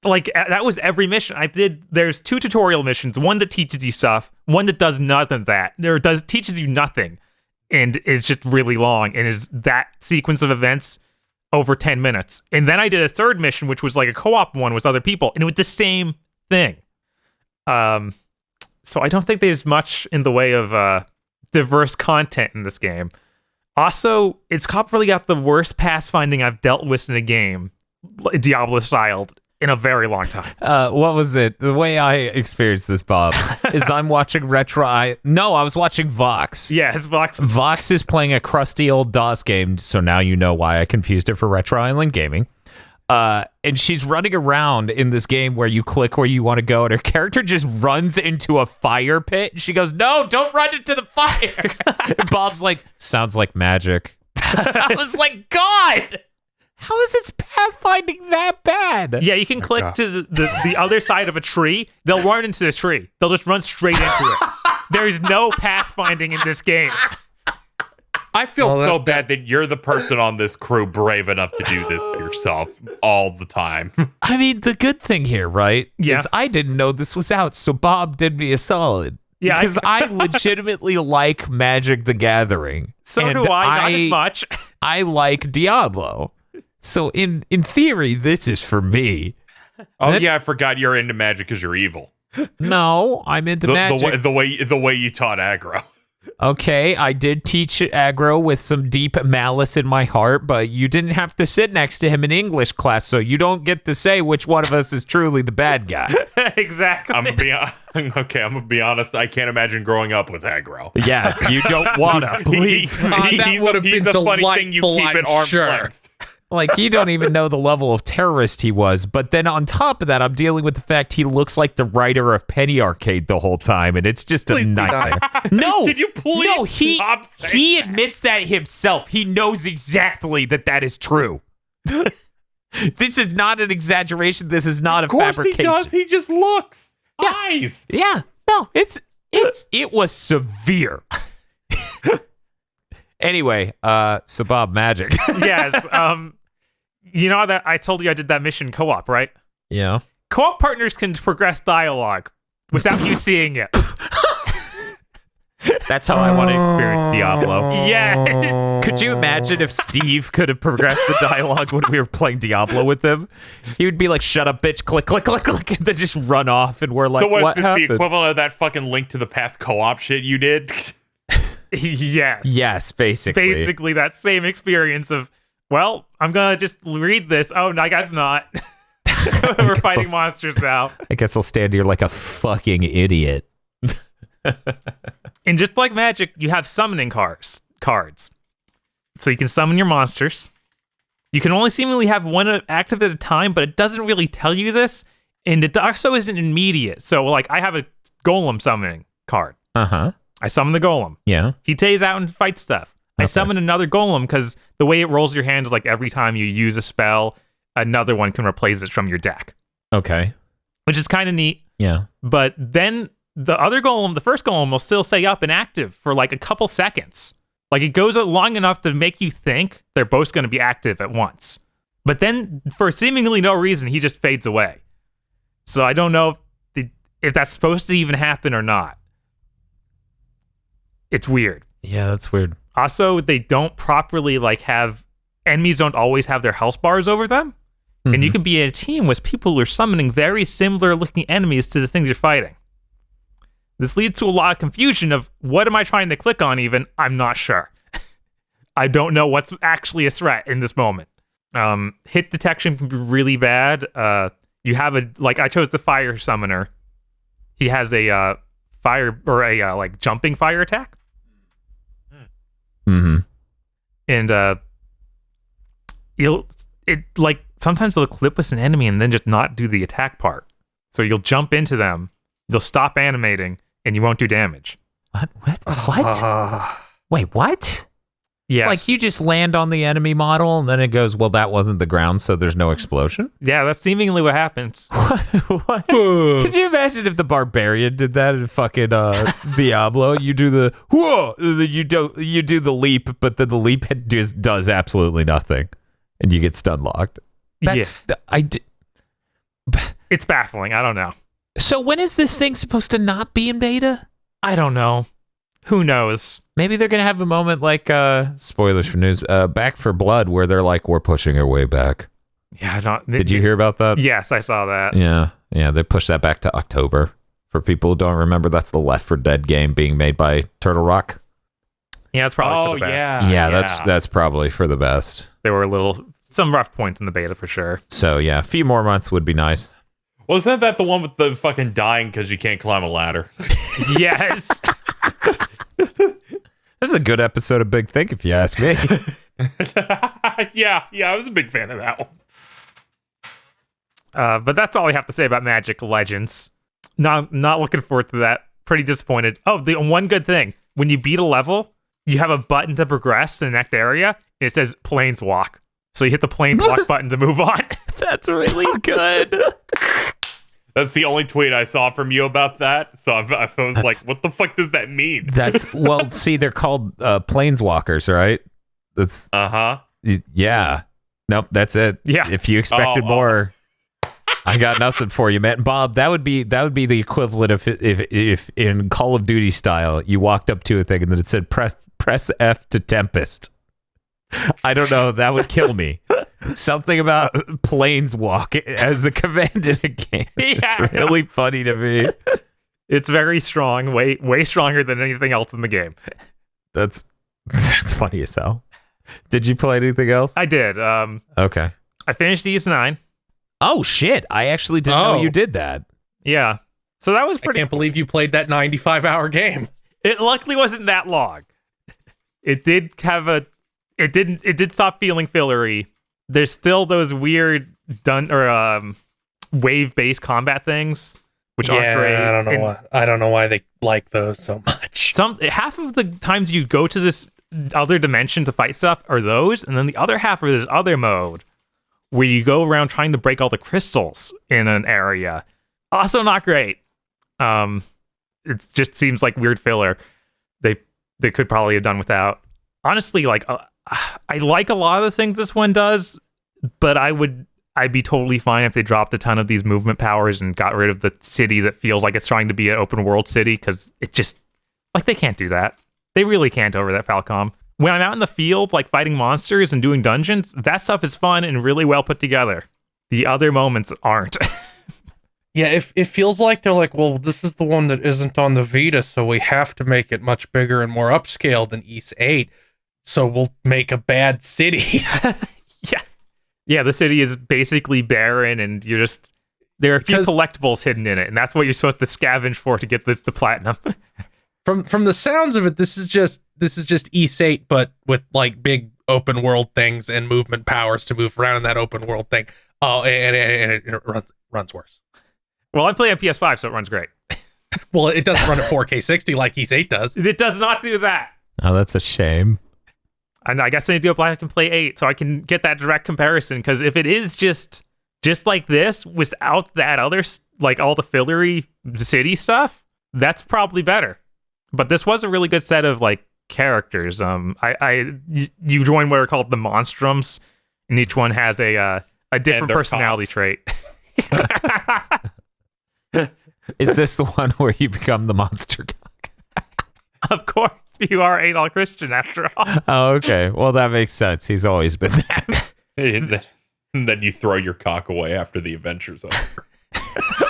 that was every mission I did. There's 2 tutorial missions, one that teaches you stuff, one that does nothing teaches you nothing and is just really long and is that sequence of events over 10 minutes. And then I did a third mission, which was a co-op one with other people, and it was the same thing. So I don't think there's much in the way of diverse content in this game. Also, it's probably got the worst pathfinding I've dealt with in a game, Diablo styled, in a very long time. What was it? The way I experienced this, Bob, is I'm watching I was watching Vox. Yes, Vox. Vox is playing a crusty old DOS game, so now you know why I confused it for Retro Island Gaming. And she's running around in this game where you click where you want to go, and her character just runs into a fire pit. And she goes, "No, don't run into the fire." And Bob's like, "Sounds like magic." I was like, God, how is its pathfinding that bad? Yeah, you can click to the other side of a tree. They'll run into the tree. They'll just run straight into it. There is no pathfinding in this game. I feel so bad that you're the person on this crew brave enough to do this to yourself all the time. I mean, the good thing here, right, is I didn't know this was out, so Bob did me a solid. Yeah, because I legitimately like Magic the Gathering. So do I, not as much. I like Diablo. So in theory, this is for me. Oh, yeah, I forgot you're into magic because you're evil. No, I'm into magic. The way you taught aggro. Okay, I did teach aggro with some deep malice in my heart, but you didn't have to sit next to him in English class, so you don't get to say which one of us is truly the bad guy. Exactly. I'm gonna be honest. I can't imagine growing up with aggro. Yeah, you don't wanna. Believe that would have been the funny thing you keep at arm's length. Like, you don't even know the level of terrorist he was. But then on top of that, I'm dealing with the fact he looks like the writer of Penny Arcade the whole time, and it's just a nightmare. No, did you please? No, he admits that himself. He knows exactly that is true. This is not an exaggeration. This is not a fabrication. Of course he does. He just looks. Eyes. Yeah. No, it was severe. Anyway, so Bob, magic. Yes. You know that I told you I did that mission co-op, right? Yeah. Co-op partners can progress dialogue without you seeing it. That's how I want to experience Diablo. Yes. Could you imagine if Steve could have progressed the dialogue when we were playing Diablo with him? He would be like, "Shut up, bitch! Click, click, click, click," and then just run off, and we're like, So "What is happened?" the equivalent of that fucking Link to the Past co-op shit you did? Yes. Yes, basically. Basically, that same experience of, well, I'm gonna just read this. Oh, no, I guess not. We're fighting monsters now. I guess I'll stand here like a fucking idiot. And just like Magic, you have summoning cards. So you can summon your monsters. You can only seemingly have one active at a time, but it doesn't really tell you this. And it also isn't immediate. So, like, I have a golem summoning card. Uh-huh. I summon the golem. Yeah. He takes out and fights stuff. I summon another golem because the way it rolls your hand is like every time you use a spell, another one can replace it from your deck. Okay. Which is kind of neat. Yeah. But then the other golem, the first golem, will still stay up and active for like a couple seconds. Like it goes long enough to make you think they're both going to be active at once. But then for seemingly no reason, he just fades away. So I don't know if that's supposed to even happen or not. It's weird. Yeah, that's weird. Also, they don't properly enemies don't always have their health bars over them. Mm-hmm. And you can be in a team with people who are summoning very similar looking enemies to the things you're fighting. This leads to a lot of confusion of what am I trying to click on even? I'm not sure. I don't know what's actually a threat in this moment. Hit detection can be really bad. You have I chose the fire summoner. He has a fire or a jumping fire attack. Mm-hmm. And sometimes they'll clip with an enemy and then just not do the attack part. So you'll jump into them, they'll stop animating, and you won't do damage. What? Wait, what? Yes. Like you just land on the enemy model and then it goes, well, that wasn't the ground, so there's no explosion? Yeah, that's seemingly what happens. What? Could you imagine if the barbarian did that in fucking Diablo? You do the whoa, you do the leap, but then the leap just does absolutely nothing, and you get stun locked. That's It's baffling. I don't know. So when is this thing supposed to not be in beta? I don't know. Who knows? Maybe they're gonna have a moment like spoilers for news, Back for Blood, where they're like, we're pushing our way back. Yeah, I don't. Did you hear about that? Yes, I saw that. Yeah, they pushed that back to October. For people who don't remember, that's the Left 4 Dead game being made by Turtle Rock. Yeah, it's probably for the best. Yeah, that's probably for the best. There were some rough points in the beta for sure. So yeah, a few more months would be nice. Well, isn't that the one with the fucking dying because you can't climb a ladder? Yes. This is a good episode of Big Think, if you ask me. Yeah, I was a big fan of that one. But that's all I have to say about Magic Legends. Not looking forward to that. Pretty disappointed. Oh, the one good thing. When you beat a level, you have a button to progress to the next area. And it says Planeswalk. So you hit the Planeswalk button to move on. That's really good. That's the only tweet I saw from you about that. So I was like, what the fuck does that mean? Well, see, they're called planeswalkers, right? That's yeah. Nope, that's it. Yeah. If you expected more, I got nothing for you, man. Bob, that would be the equivalent of if in Call of Duty style, you walked up to a thing and then it said press F to Tempest. I don't know. That would kill me. Something about planeswalk as a command in a game. It's really funny to me. It's very strong, way stronger than anything else in the game. That's funny as hell. Did you play anything else? I did. Okay. I finished DS9. Oh shit! I actually didn't know you did that. Yeah. So that was pretty. I can't believe you played that 95-hour game. It luckily wasn't that long. It did have It did stop feeling fillery. There's still those weird wave-based combat things, which aren't great. I don't know why they like those so much. Half of the times you go to this other dimension to fight stuff are those, and then the other half are this other mode where you go around trying to break all the crystals in an area. Also not great. It just seems like weird filler. They could probably have done without. Honestly, I like a lot of the things this one does, but I'd be totally fine if they dropped a ton of these movement powers and got rid of the city that feels like it's trying to be an open world city, because it just, they can't do that. They really can't over that Falcom. when I'm out in the field, like fighting monsters and doing dungeons, that stuff is fun and really well put together. The other moments aren't. Yeah, it feels like they're like, well, this is the one that isn't on the Vita, so we have to make it much bigger and more upscale than Ys 8. So we'll make a bad city. Yeah, the city is basically barren, and there are a few collectibles hidden in it, and that's what you're supposed to scavenge for to get the platinum. From the sounds of it, this is just Ys 8, but with like big open world things and movement powers to move around in that open world thing. Oh, and it runs worse. Well, I play on PS5, so it runs great. Well, it doesn't run at 4K 60 like Ys 8 does. It does not do that. Oh, that's a shame. And I guess I need to go back and play 8 so I can get that direct comparison. Because if it is just like this without that other, like all the fillery city stuff, that's probably better. But this was a really good set of like characters. You join what are called the monstrums, and each one has a different personality trait. Is this the one where you become the monster cock? Of course, you are Adolf Christian after all. Oh, okay. Well, that makes sense. He's always been that. And then you throw your cock away after the adventure's over.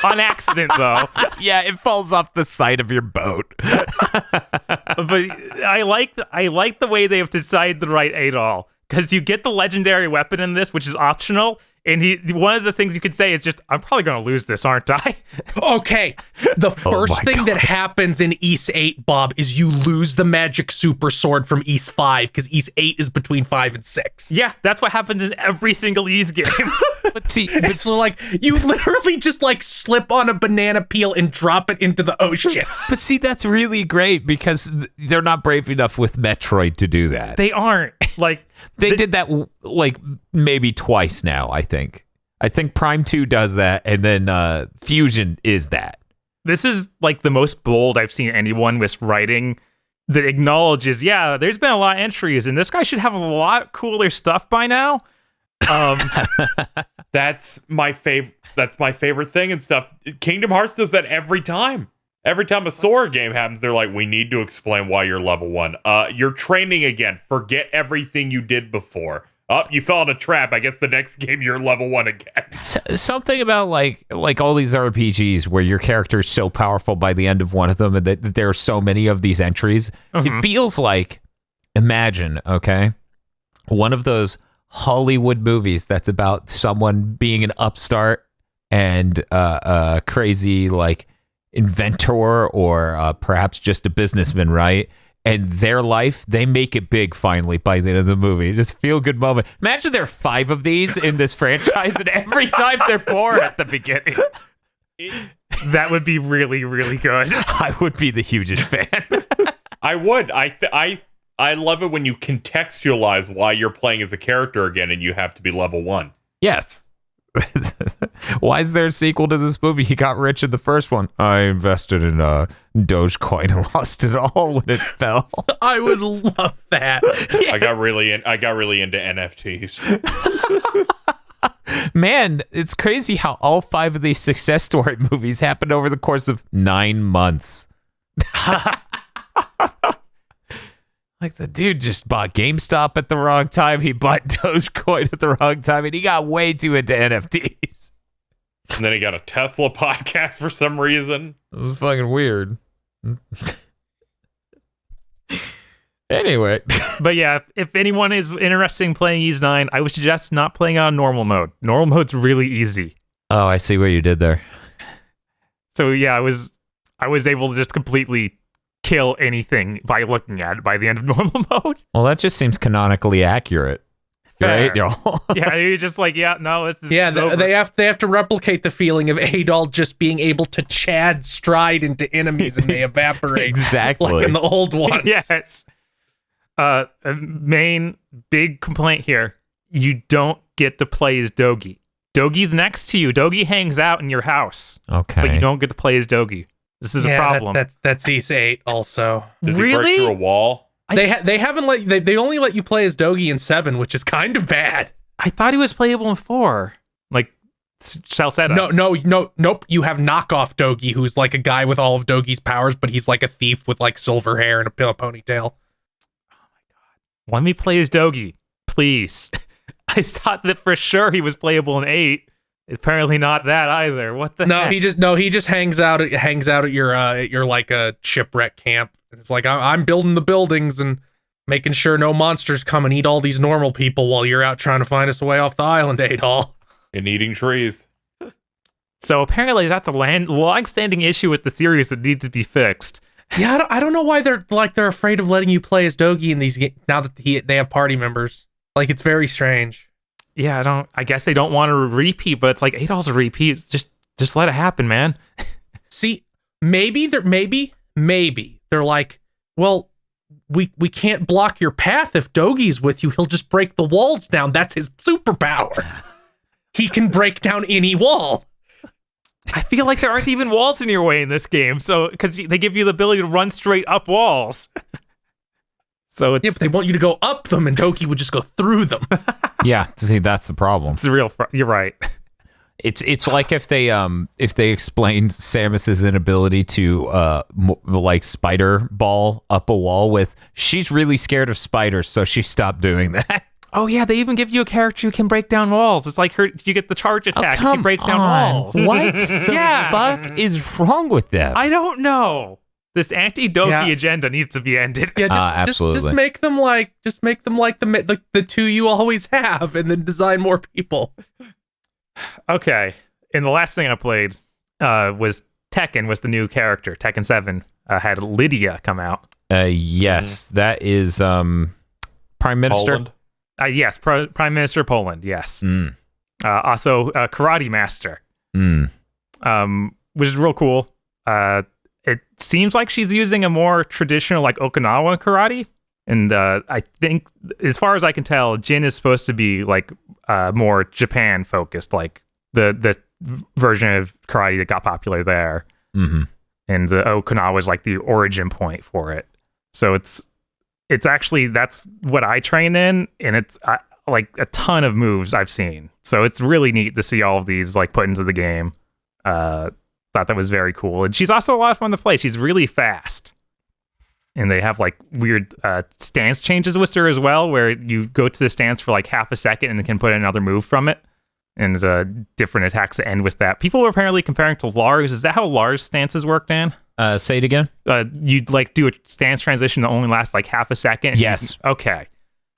On accident, though. Yeah, it falls off the side of your boat. But I like the way they have decided to write Adol, because you get the legendary weapon in this, which is optional. And one of the things you could say is just, I'm probably going to lose this, aren't I? Okay. The first thing that happens in Ys 8, Bob, is you lose the magic super sword from Ys 5, because Ys 8 is between 5 and 6. Yeah, that's what happens in every single Ys game. But see, It's like, you literally just like slip on a banana peel and drop it into the ocean. but see, that's really great because they're not brave enough with Metroid to do that. They aren't. Like, They did that like maybe twice now, I think. I think Prime 2 does that, and then Fusion is that. This is like the most bold I've seen anyone with writing that acknowledges, yeah, there's been a lot of entries, and this guy should have a lot cooler stuff by now. That's my favorite thing and stuff. Kingdom Hearts does that every time. Every time a Sora game happens, they're like, we need to explain why you're level 1. You're training again. Forget everything you did before. Oh, you fell in a trap. I guess the next game you're level 1 again. Something about like all these RPGs where your character is so powerful by the end of one of them, and that there are so many of these entries. It feels like, imagine, okay, one of those Hollywood movies that's about someone being an upstart and a crazy like inventor or perhaps just a businessman, right? And their life, they make it big finally by the end of the movie. Just feel good moment. Imagine there are 5 of these in this franchise, and every time they're born at the beginning. That would be really, really good. I would be the hugest fan. I would. I love it when you contextualize why you're playing as a character again and you have to be level 1. Yes. Why is there a sequel to this movie? He got rich in the first one. I invested in Dogecoin and lost it all when it fell. I would love that. Yeah. I got really into NFTs. Man, it's crazy how all 5 of these success story movies happened over the course of 9 months. Like, the dude just bought GameStop at the wrong time. He bought Dogecoin at the wrong time, and he got way too into NFTs. And then he got a Tesla podcast for some reason. It was fucking weird. Anyway. But yeah, if anyone is interested in playing Ys 9, I would suggest not playing on normal mode. Normal mode's really easy. Oh, I see what you did there. So yeah, I was able to just completely kill anything by looking at it by the end of normal mode. Well, that just seems canonically accurate. Right? Yeah, you're just like, yeah, no, this is over. They have to replicate the feeling of Adol just being able to chad stride into enemies and they evaporate. Exactly. Like in the old ones. Yes. Main big complaint here. You don't get to play as Dogi. Dogi's next to you. Dogi hangs out in your house. Okay. But you don't get to play as Dogi. This is a problem. That's Ys 8 also. Does he break through a wall? They haven't they only let you play as Dogi in 7, which is kind of bad. I thought he was playable in 4. Like Salsetta. Nope. You have knockoff Dogi, who's like a guy with all of Dogi's powers, but he's like a thief with like silver hair and a ponytail. let me play as Dogi, please. I thought that for sure he was playable in 8. Apparently not that either. What the heck? He just hangs out at your like a shipwreck camp. And it's like I'm building the buildings and making sure no monsters come and eat all these normal people while you're out trying to find us a way off the island, Adol. And eating trees. So apparently that's a long-standing issue with the series that needs to be fixed. Yeah, I don't know why they're afraid of letting you play as Dogi in these games now that they have party members. Like, it's very strange. Yeah, I guess they don't want to repeat, but it's like Adol's a repeat. Just let it happen, man. See, maybe they're like, well, we can't block your path if Dogi's with you. He'll just break the walls down. That's his superpower. He can break down any wall. I feel like there aren't even walls in your way in this game, so because they give you the ability to run straight up walls. So it's, yeah, but they want you to go up them, and Dogi would just go through them. Yeah, see, that's the problem. It's real. You're right. It's like if they explained Samus's inability to like spider ball up a wall with she's really scared of spiders, so she stopped doing that. Oh yeah, they even give you a character who can break down walls. It's like you get the charge attack if she breaks down walls. What the fuck is wrong with them? I don't know. This anti-Doki agenda needs to be ended. Yeah, absolutely. Just make them like the two you always have, and then design more people. Okay, and the last thing I played was Tekken. Was the new character Tekken 7 had Lydia come out? Yes, that is Prime Minister. Poland? Yes, Prime Minister Poland. Yes. Also, Karate Master. Which is real cool. It seems like she's using a more traditional, like Okinawa karate, and I think, as far as I can tell, Jin is supposed to be like more Japan focused, like the version of karate that got popular there, and the Okinawa is like the origin point for it. So it's actually, that's what I train in, and it's like a ton of moves I've seen. So it's really neat to see all of these like put into the game. Thought that was very cool. And she's also a lot of fun to play. She's really fast. And they have like weird stance changes with her as well, where you go to the stance for like half a second and then can put in another move from it. And different attacks that end with that. People are apparently comparing to Lars. Is that how Lars stances work, Dan? Say it again. You'd like do a stance transition that only lasts like half a second. Yes. Okay.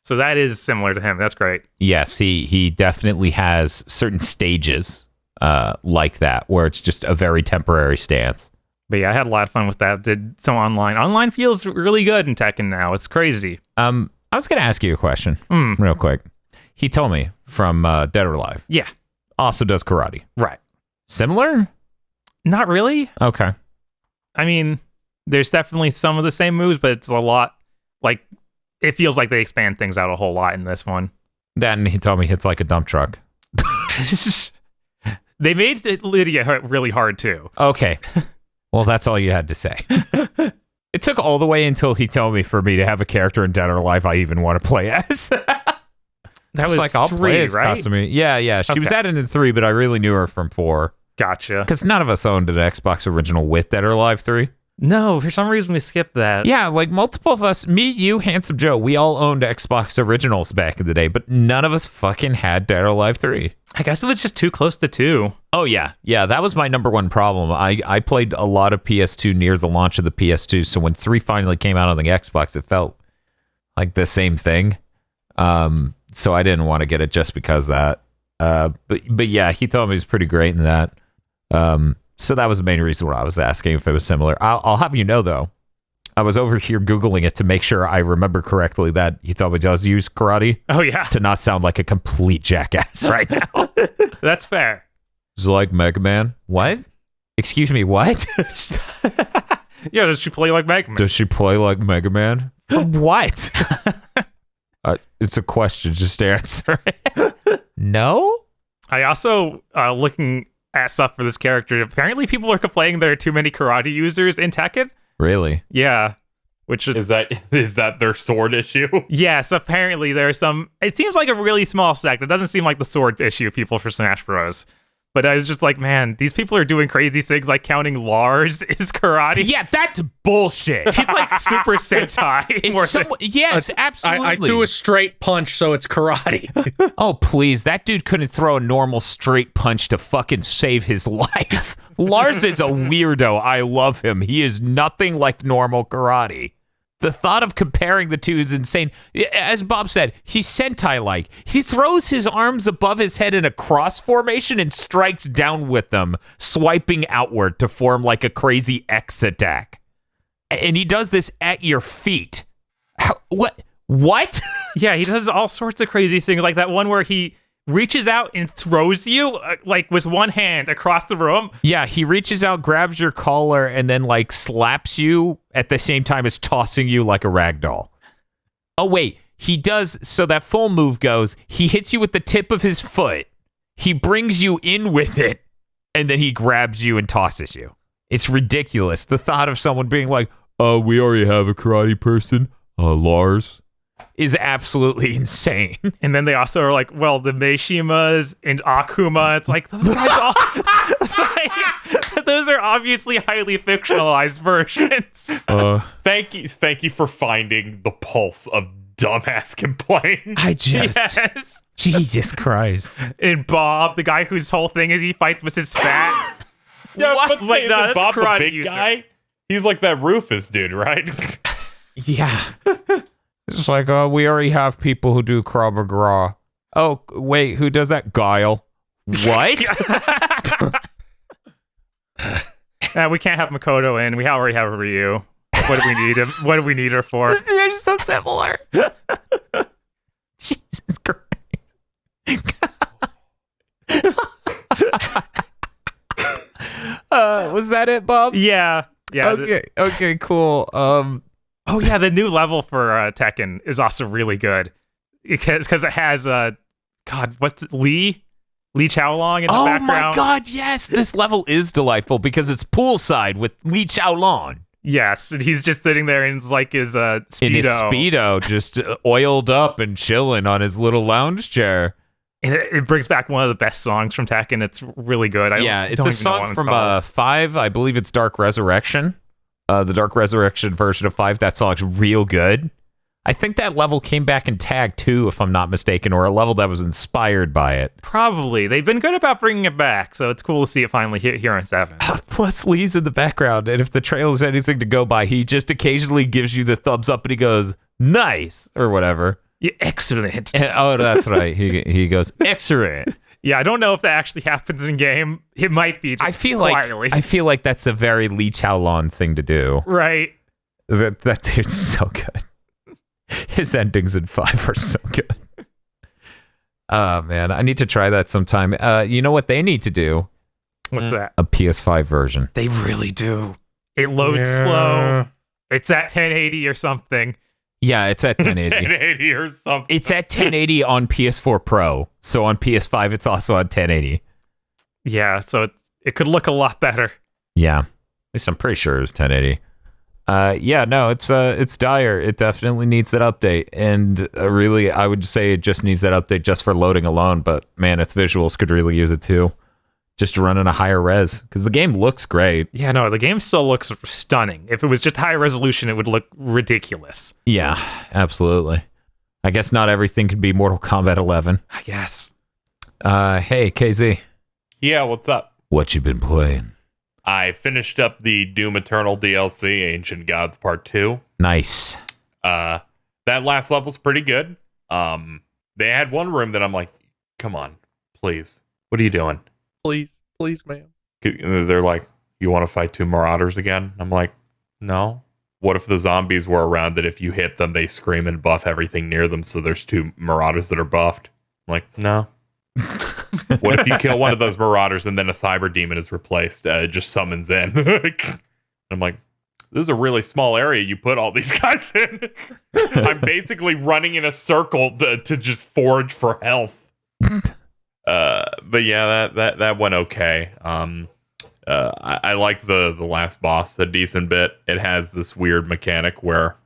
So that is similar to him. That's great. Yes, he definitely has certain stages like that, where it's just a very temporary stance. But yeah, I had a lot of fun with that. Did some online. Online feels really good in Tekken now. It's crazy. I was going to ask you a question real quick. He told me from Dead or Alive. Yeah. Also does karate. Right. Similar? Not really. Okay. I mean, there's definitely some of the same moves, but it's a lot, like, it feels like they expand things out a whole lot in this one. Then he told me it's like a dump truck. They made Lydia really hard too. Okay. Well, that's all you had to say. It took all the way until he told me for me to have a character in Dead or Alive I even want to play as. That was like, I'll 3, play as right? Kasumi. Yeah. She was added in 3, but I really knew her from 4. Gotcha. Because none of us owned an Xbox original with Dead or Alive 3. No, for some reason we skipped that. Yeah, like multiple of us, me, you, Handsome Joe, we all owned Xbox originals back in the day, but none of us fucking had Dead or Alive 3. I guess it was just too close to 2. Oh, yeah. Yeah, that was my number one problem. I played a lot of PS2 near the launch of the PS2, so when 3 finally came out on the Xbox, it felt like the same thing. So I didn't want to get it just because of that. But yeah, he told me it was pretty great in that. So that was the main reason why I was asking if it was similar. I'll have you know, though, I was over here Googling it to make sure I remember correctly that he told me does use karate. Oh, yeah. To not sound like a complete jackass right now. That's fair. It's like Mega Man. What? Excuse me, what? Yeah, does she play like Mega Man? Does she play like Mega Man? What? It's a question, just answer it. No? I also, looking at stuff for this character, apparently people are complaining there are too many karate users in Tekken. Really? Yeah. Which Is that their sword issue? Yes, apparently there's some. It seems like a really small sect. It doesn't seem like the sword issue of people for Smash Bros. But I was just like, man, these people are doing crazy things like counting Lars is karate. Yeah, that's bullshit. He's like Super Sentai. Yes, absolutely. I threw a straight punch, so it's karate. Oh, please. That dude couldn't throw a normal straight punch to fucking save his life. Lars is a weirdo. I love him. He is nothing like normal karate. The thought of comparing the two is insane. As Bob said, he's Sentai-like. He throws his arms above his head in a cross formation and strikes down with them, swiping outward to form like a crazy X attack. And he does this at your feet. What? Yeah, he does all sorts of crazy things, like that one where he reaches out and throws you like with one hand across the room. Yeah, he reaches out, grabs your collar, and then like slaps you at the same time as tossing you like a rag doll. Oh wait, he does, so that full move goes, he hits you with the tip of his foot, he brings you in with it, and then he grabs you and tosses you. It's ridiculous. The thought of someone being like, we already have a karate person, Lars, is absolutely insane. And then they also are like, well, the Meishimas and Akuma, it's like, those guys all, it's like, those are obviously highly fictionalized versions. Thank you for finding the pulse of dumbass complaint. I just, Yes. Jesus Christ. And Bob, the guy whose whole thing is he fights with his spat. Yeah, What? but Like, say, no, isn't Bob the karate big user. guy? He's like that Rufus dude, right? Yeah. It's like, we already have people who do Krav Maga. Oh, wait, who does that? Guile. What? We can't have Makoto in. We already have Ryu. What do we need him? What do we need her for? They're so similar. Jesus Christ. Was that it, Bob? Yeah. Okay, cool. Oh yeah, the new level for Tekken is also really good because it has God, what's it, Lee Chaolong in the background. Oh my God, yes, this level is delightful because it's poolside with Lee Chaolong. Yes, and he's just sitting there in his Speedo. In his Speedo, just oiled up and chilling on his little lounge chair. And it brings back one of the best songs from Tekken. It's really good. It's don't a even know song what it's from called. 5. I believe it's Dark Resurrection. The Dark Resurrection version of 5. That song's real good. I think that level came back in Tag 2, if I'm not mistaken, or a level that was inspired by it. Probably. They've been good about bringing it back, so it's cool to see it finally here on 7. Plus, Lee's in the background, and if the trailer's anything to go by, he just occasionally gives you the thumbs up and he goes, nice, or whatever. Yeah, excellent. Oh, that's right. He goes, excellent. Yeah, I don't know if that actually happens in game. It might be. Just I feel quietly. like that's a very Lee Chaolong thing to do. Right. That dude's so good. His endings in 5 are so good. Oh man, I need to try that sometime. You know what they need to do? What's that? A PS5 version. They really do. It loads slow. It's at 1080 or something. Yeah, it's at 1080. 1080 or something. It's at 1080 on PS4 Pro. So on PS5, it's also at 1080. Yeah, so it could look a lot better. Yeah, at least I'm pretty sure it's 1080. Yeah, no, it's dire. It definitely needs that update, and really, I would say it just needs that update just for loading alone. But man, its visuals could really use it too, just to run in a higher res because the game looks great. Yeah, no, the game still looks stunning. If it was just high resolution, it would look ridiculous. Yeah, absolutely. I guess not everything could be Mortal Kombat 11. I guess. Hey, KZ. Yeah, what's up? What you been playing? I finished up the Doom Eternal DLC, Ancient Gods Part 2. Nice. That last level's pretty good. They had one room that I'm like, come on, please. What are you doing? Please, ma'am. They're like, you want to fight 2 Marauders again? I'm like, no. What if the zombies were around that if you hit them, they scream and buff everything near them, so there's 2 Marauders that are buffed? I'm like, no. What if you kill one of those Marauders and then a Cyber Demon is replaced? It just summons in. I'm like, this is a really small area you put all these guys in. I'm basically running in a circle to just forage for health. But yeah, that went okay. I like the last boss a decent bit. It has this weird mechanic where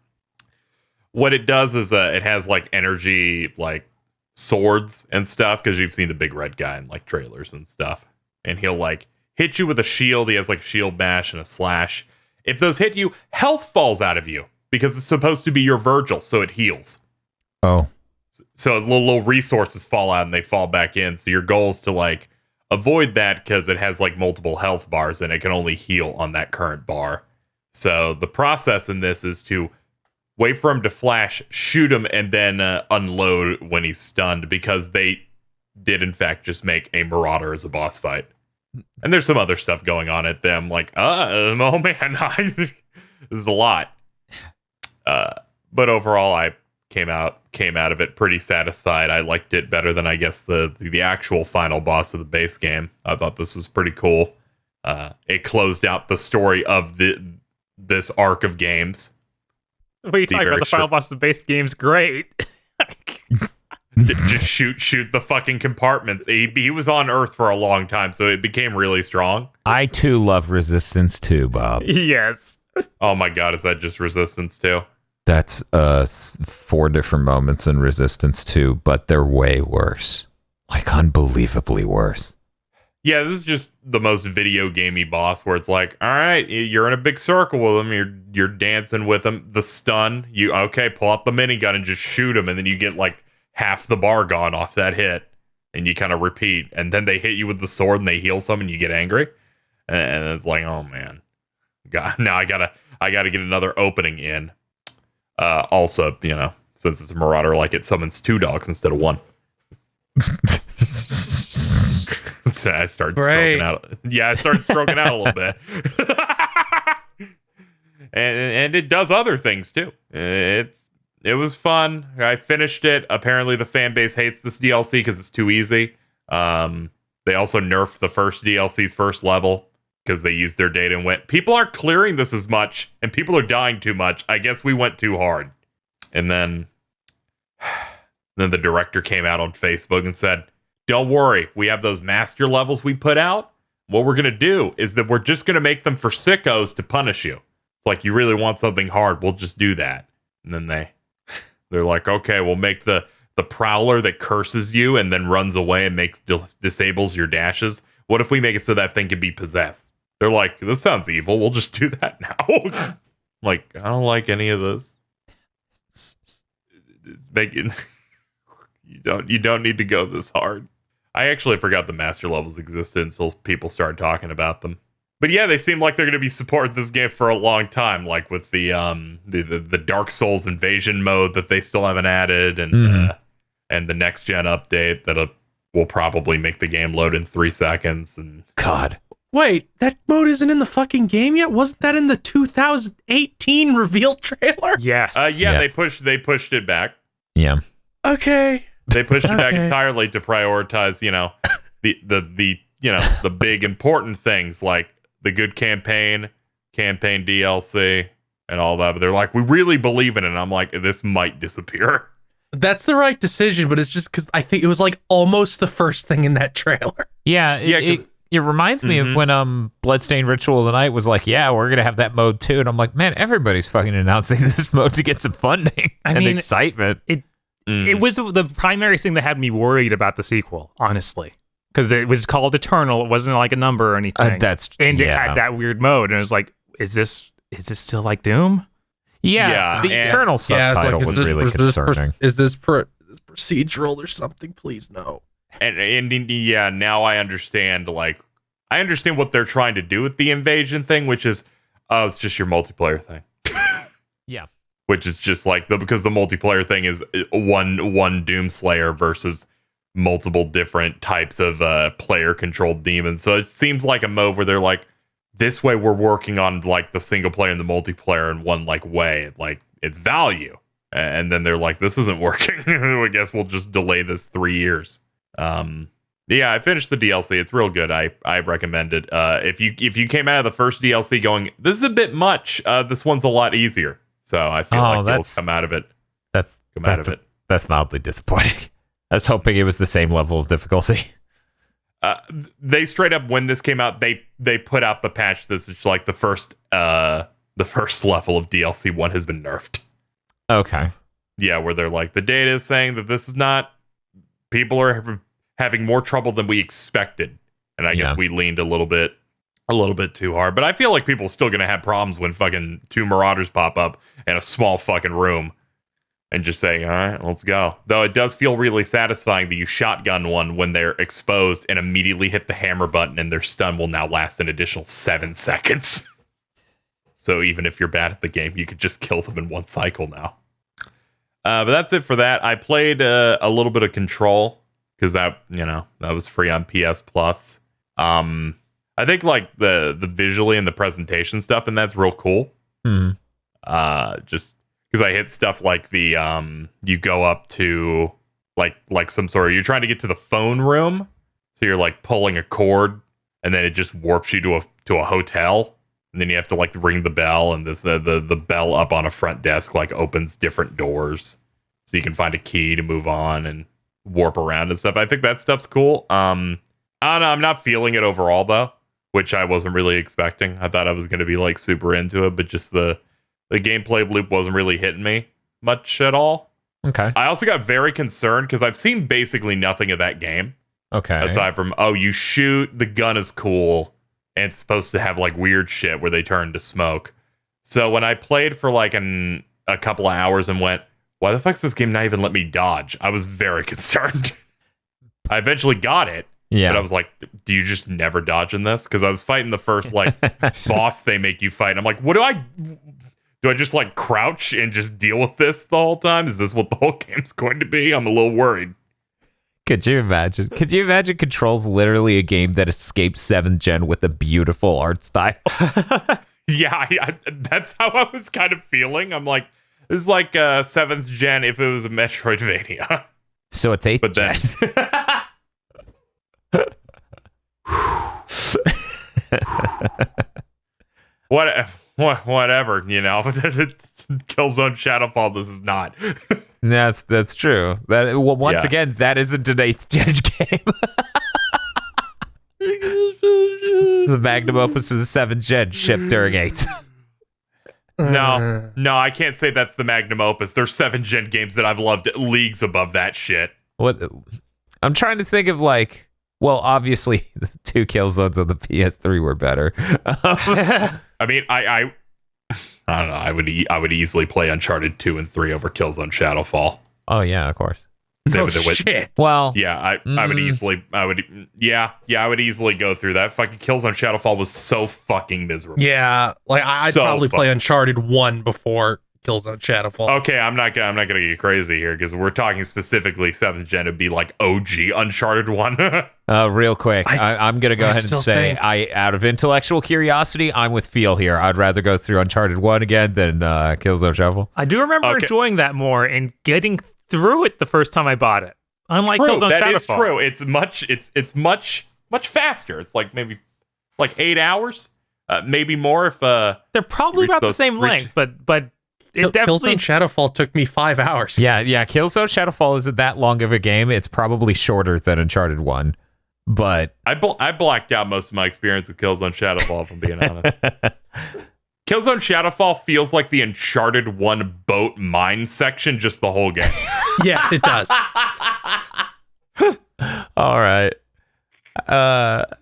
what it does is it has like energy like swords and stuff, because you've seen the big red guy in like trailers and stuff. and he'll like hit you with a shield. He has like a shield bash and a slash. If those hit you, health falls out of you because it's supposed to be your Virgil, so it heals. Oh. So little resources fall out and they fall back in. So your goal is to like avoid that because it has like multiple health bars and it can only heal on that current bar. So the process in this is to wait for him to flash, shoot him, and then unload when he's stunned, because they did in fact just make a Marauder as a boss fight. And there's some other stuff going on at them, like, oh man, this is a lot. But overall, I came out of it pretty satisfied. I liked it better than, I guess, the actual final boss of the base game. I thought this was pretty cool. It closed out the story of this arc of games. What are you talking about? The final boss of the base game's great. Just shoot the fucking compartments. He was on Earth for a long time, so it became really strong. I too love Resistance 2, Bob. Yes. Oh my god, is that just Resistance 2? That's 4 different moments in Resistance 2, but they're way worse. Like, unbelievably worse. Yeah, this is just the most video gamey boss, where it's like, all right, you're in a big circle with him, you're dancing with him, the stun, pull out the minigun and just shoot him, and then you get like half the bar gone off that hit, and you kind of repeat, and then they hit you with the sword and they heal some and you get angry, and it's like, oh man, God, now I gotta get another opening in. Also, since it's a Marauder, like, it summons 2 dogs instead of 1. So I started stroking out. Yeah, I started stroking out a little bit. and it does other things too. It was fun. I finished it. Apparently the fan base hates this DLC because it's too easy. They also nerfed the first DLC's first level because they used their data and went, people aren't clearing this as much and people are dying too much. I guess we went too hard. And then the director came out on Facebook and said, don't worry, we have those master levels we put out. What we're going to do is that we're just going to make them for sickos to punish you. It's like, you really want something hard, we'll just do that. And then they're like, okay, we'll make the prowler that curses you and then runs away and disables your dashes. What if we make it so that thing can be possessed? They're like, this sounds evil, we'll just do that now. Like, I don't like any of this. It's making you don't need to go this hard. I actually forgot the master levels existed until people started talking about them. But yeah, they seem like they're going to be supporting this game for a long time, like with the Dark Souls invasion mode that they still haven't added, and the next gen update that will probably make the game load in 3 seconds. And God, wait, that mode isn't in the fucking game yet? Wasn't that in the 2018 reveal trailer? Yes. Yes. They pushed it back. Yeah. Okay. They pushed it back entirely to prioritize, the big important things like the good campaign DLC, and all that. But they're like, we really believe in it. And I'm like, this might disappear. That's the right decision, but it's just because I think it was like almost the first thing in that trailer. Yeah, it reminds me of when Bloodstained Ritual of the Night was like, yeah, we're going to have that mode too. And I'm like, man, everybody's fucking announcing this mode to get some funding and excitement. It was the primary thing that had me worried about the sequel, honestly, because it was called Eternal. It wasn't like a number or anything. It had that weird mode, and it was like, is this still like Doom? Yeah, the Eternal subtitle was really concerning. Is this procedural or something? Please no. And yeah, now I understand. Like, I understand what they're trying to do with the invasion thing, which is, it's just your multiplayer thing. Yeah. Which is just like because the multiplayer thing is one Doomslayer versus multiple different types of player controlled demons. So it seems like a mode where they're like, this way we're working on like the single player and the multiplayer in one like way, like it's value. And then they're like, this isn't working. I guess we'll just delay this 3 years. Yeah, I finished the DLC. It's real good. I recommend it. If you came out of the first DLC going, this is a bit much, this one's a lot easier. So I feel like you'll come out of it. That's mildly disappointing. I was hoping it was the same level of difficulty. They straight up, when this came out, they put out the patch that's just like the first level of DLC 1 has been nerfed. Okay. Yeah, where they're like, the data is saying that this is not, people are having more trouble than we expected. And I guess we leaned a little bit too hard. But I feel like people are still gonna have problems when fucking 2 Marauders pop up in a small fucking room and just say, all right, let's go. Though it does feel really satisfying that you shotgun one when they're exposed and immediately hit the hammer button, and their stun will now last an additional 7 seconds. So even if you're bad at the game, you could just kill them in 1 cycle now. But that's it for that. I played a little bit of Control because that was free on PS Plus. I think like the visually and the presentation stuff, and that's real cool. Just because I hit stuff like the you go up to like some sort of, you're trying to get to the phone room, so you're like pulling a cord, and then it just warps you to a hotel, and then you have to like ring the bell, and the bell up on a front desk like opens different doors, so you can find a key to move on and warp around and stuff. I think that stuff's cool. I don't know, I'm not feeling it overall though, which I wasn't really expecting. I thought I was going to be like super into it, but just the gameplay loop wasn't really hitting me much at all. Okay. I also got very concerned because I've seen basically nothing of that game. Okay. Aside from, you shoot, the gun is cool, and it's supposed to have like weird shit where they turn to smoke. So when I played for like a couple of hours and went, why the fuck's this game not even let me dodge? I was very concerned. I eventually got it. Yeah. But I was like, do you just never dodge in this? Because I was fighting the first like boss they make you fight. I'm like, what do I just like crouch and just deal with this the whole time? Is this what the whole game's going to be? I'm a little worried. Could you imagine? Control's literally a game that escapes 7th gen with a beautiful art style? Yeah, that's how I was kind of feeling. I'm like, this is like 7th gen if it was a Metroidvania. So it's 8th but then, whatever, Killzone Shadowfall, this is not. That's true. Once again, that isn't an 8th gen game. The magnum opus is a 7th gen shipped during 8th. No, I can't say that's the magnum opus. There's 7th gen games that I've loved leagues above that shit. What? I'm trying to think of like, well, obviously the 2 Killzones on the PS3 were better. I mean, I don't know. I would easily play Uncharted 2 and 3 over Killzone Shadowfall. Oh yeah, of course. Shit. Well, yeah, I would easily go through that. Fucking Killzone Shadowfall was so fucking miserable. Yeah, like I'd probably play Uncharted 1 before Killzone Shadowfall. Okay, I'm not gonna get crazy here because we're talking specifically 7th gen. It'd be like OG Uncharted 1. Real quick, I'm gonna go ahead and say, out of intellectual curiosity, I'm with Feel here. I'd rather go through Uncharted 1 again than Killzone Shadowfall. I do remember enjoying that more and getting through it the first time I bought it. Unlike Killzone Shadowfall. That is true. It's much much faster. It's like maybe like 8 hours, maybe more if they're probably about the same length, but it definitely. Killzone Shadowfall took me 5 hours. Yeah. Killzone Shadowfall isn't that long of a game. It's probably shorter than Uncharted 1. But I blacked out most of my experience with Killzone Shadowfall, if I'm being honest. Killzone Shadowfall feels like the Uncharted 1 boat mine section, just the whole game. Yes, it does. all right. But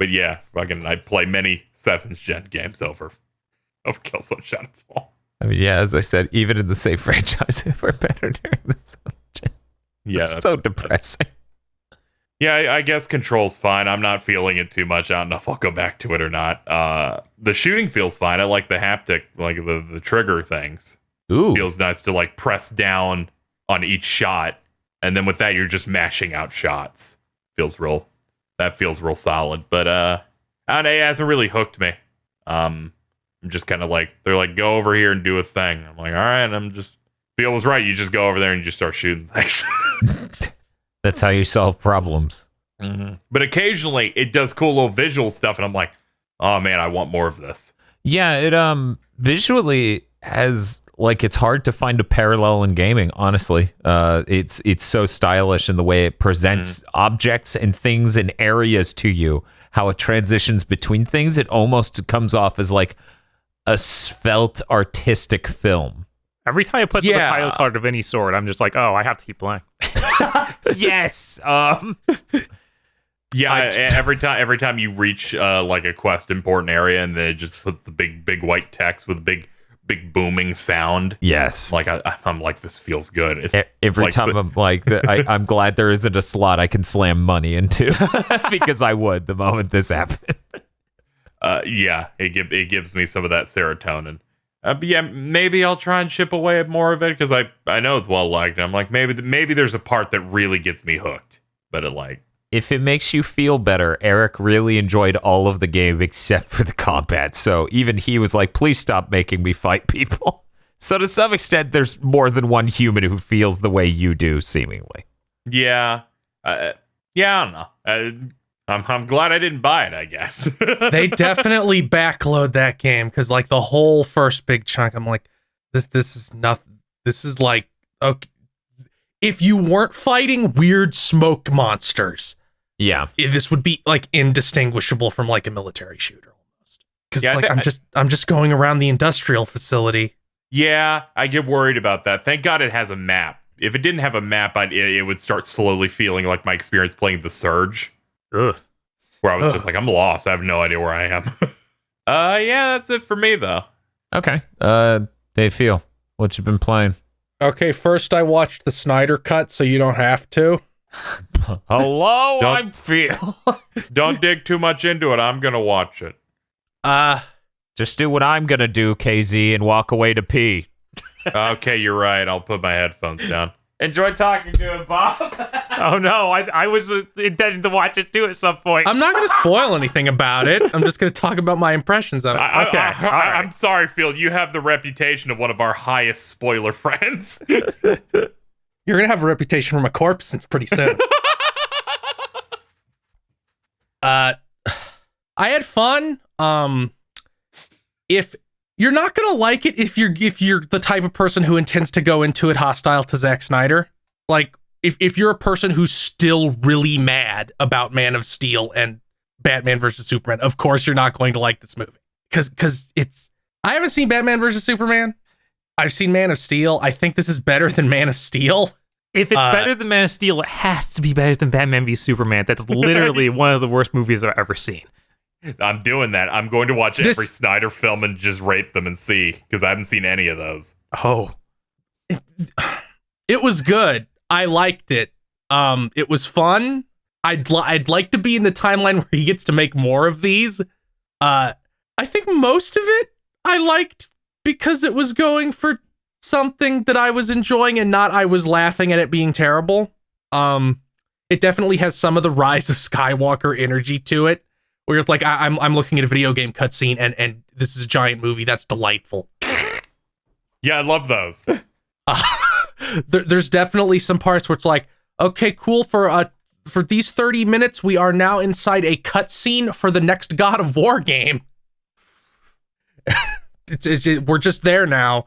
yeah, I play many 7th gen games over Killzone Shadowfall. I mean, yeah, as I said, even in the same franchise, we're better during the 7th gen. Yeah, that's so depressing. Yeah, I guess Control's fine. I'm not feeling it too much. I don't know if I'll go back to it or not. The shooting feels fine. I like the haptic, like the trigger things. Ooh. Feels nice to like press down on each shot, and then with that you're just mashing out shots. That feels real solid. But and it hasn't really hooked me. I'm just kind of like, they're like, go over here and do a thing. I'm like, all right. Feel was right. You just go over there and you just start shooting things. That's how you solve problems. Mm-hmm. But occasionally it does cool little visual stuff, and I'm like, oh man, I want more of this. Yeah, it visually has, like, it's hard to find a parallel in gaming, honestly. It's so stylish in the way it presents objects and things and areas to you, how it transitions between things. It almost comes off as like a svelte artistic film. Every time I put the title card of any sort, I'm just like, oh, I have to keep playing. Yes. Every time you reach like a quest important area, and then it just puts the big white text with big booming sound. Yes. Like I'm like, this feels good. Every time I'm like, I'm glad there isn't a slot I can slam money into because I would the moment this happened. It gives me some of that serotonin. But yeah, maybe I'll try and chip away at more of it because I know it's well liked. I'm like, maybe there's a part that really gets me hooked. But if it makes you feel better, Eric really enjoyed all of the game except for the combat. So even he was like, please stop making me fight people. So to some extent, there's more than one human who feels the way you do, seemingly. Yeah. I don't know. I'm glad I didn't buy it, I guess. They definitely backload that game because like the whole first big chunk, I'm like, this is nothing. This is like, okay, if you weren't fighting weird smoke monsters, this would be like indistinguishable from like a military shooter almost. Because I'm just going around the industrial facility. Yeah, I get worried about that. Thank God it has a map. If it didn't have a map, it would start slowly feeling like my experience playing The Surge. Ugh. Where I was just like, I'm lost. I have no idea where I am. That's it for me, though. Okay. Dave Feel, what you been playing? Okay, first I watched the Snyder Cut, so you don't have to. Hello, I'm Feel. Don't dig too much into it. I'm going to watch it. Just do what I'm going to do, KZ, and walk away to pee. Okay, you're right. I'll put my headphones down. Enjoy talking to him, Bob. Oh no, I was intending to watch it too at some point. I'm not going to spoil anything about it. I'm just going to talk about my impressions of it. I'm sorry, Phil. You have the reputation of one of our highest spoiler friends. You're going to have a reputation from a corpse pretty soon. I had fun. If you're not gonna like it, if you're the type of person who intends to go into it hostile to Zack Snyder, like if you're a person who's still really mad about Man of Steel and Batman vs Superman, of course you're not going to like this movie because I haven't seen Batman vs Superman. I've seen Man of Steel. I think this is better than Man of Steel. If it's better than Man of Steel, it has to be better than Batman v Superman. That's literally one of the worst movies I've ever seen. I'm doing that. I'm going to watch every Snyder film and just rate them and see, because I haven't seen any of those. Oh. It was good. I liked it. It was fun. I'd like to be in the timeline where he gets to make more of these. I think most of it I liked because it was going for something that I was enjoying and not I was laughing at it being terrible. It definitely has some of the Rise of Skywalker energy to it. Where you're like, I'm looking at a video game cutscene and this is a giant movie. That's delightful. Yeah, I love those. There's definitely some parts where it's like, okay, cool. For these 30 minutes, we are now inside a cutscene for the next God of War game. We're just there now.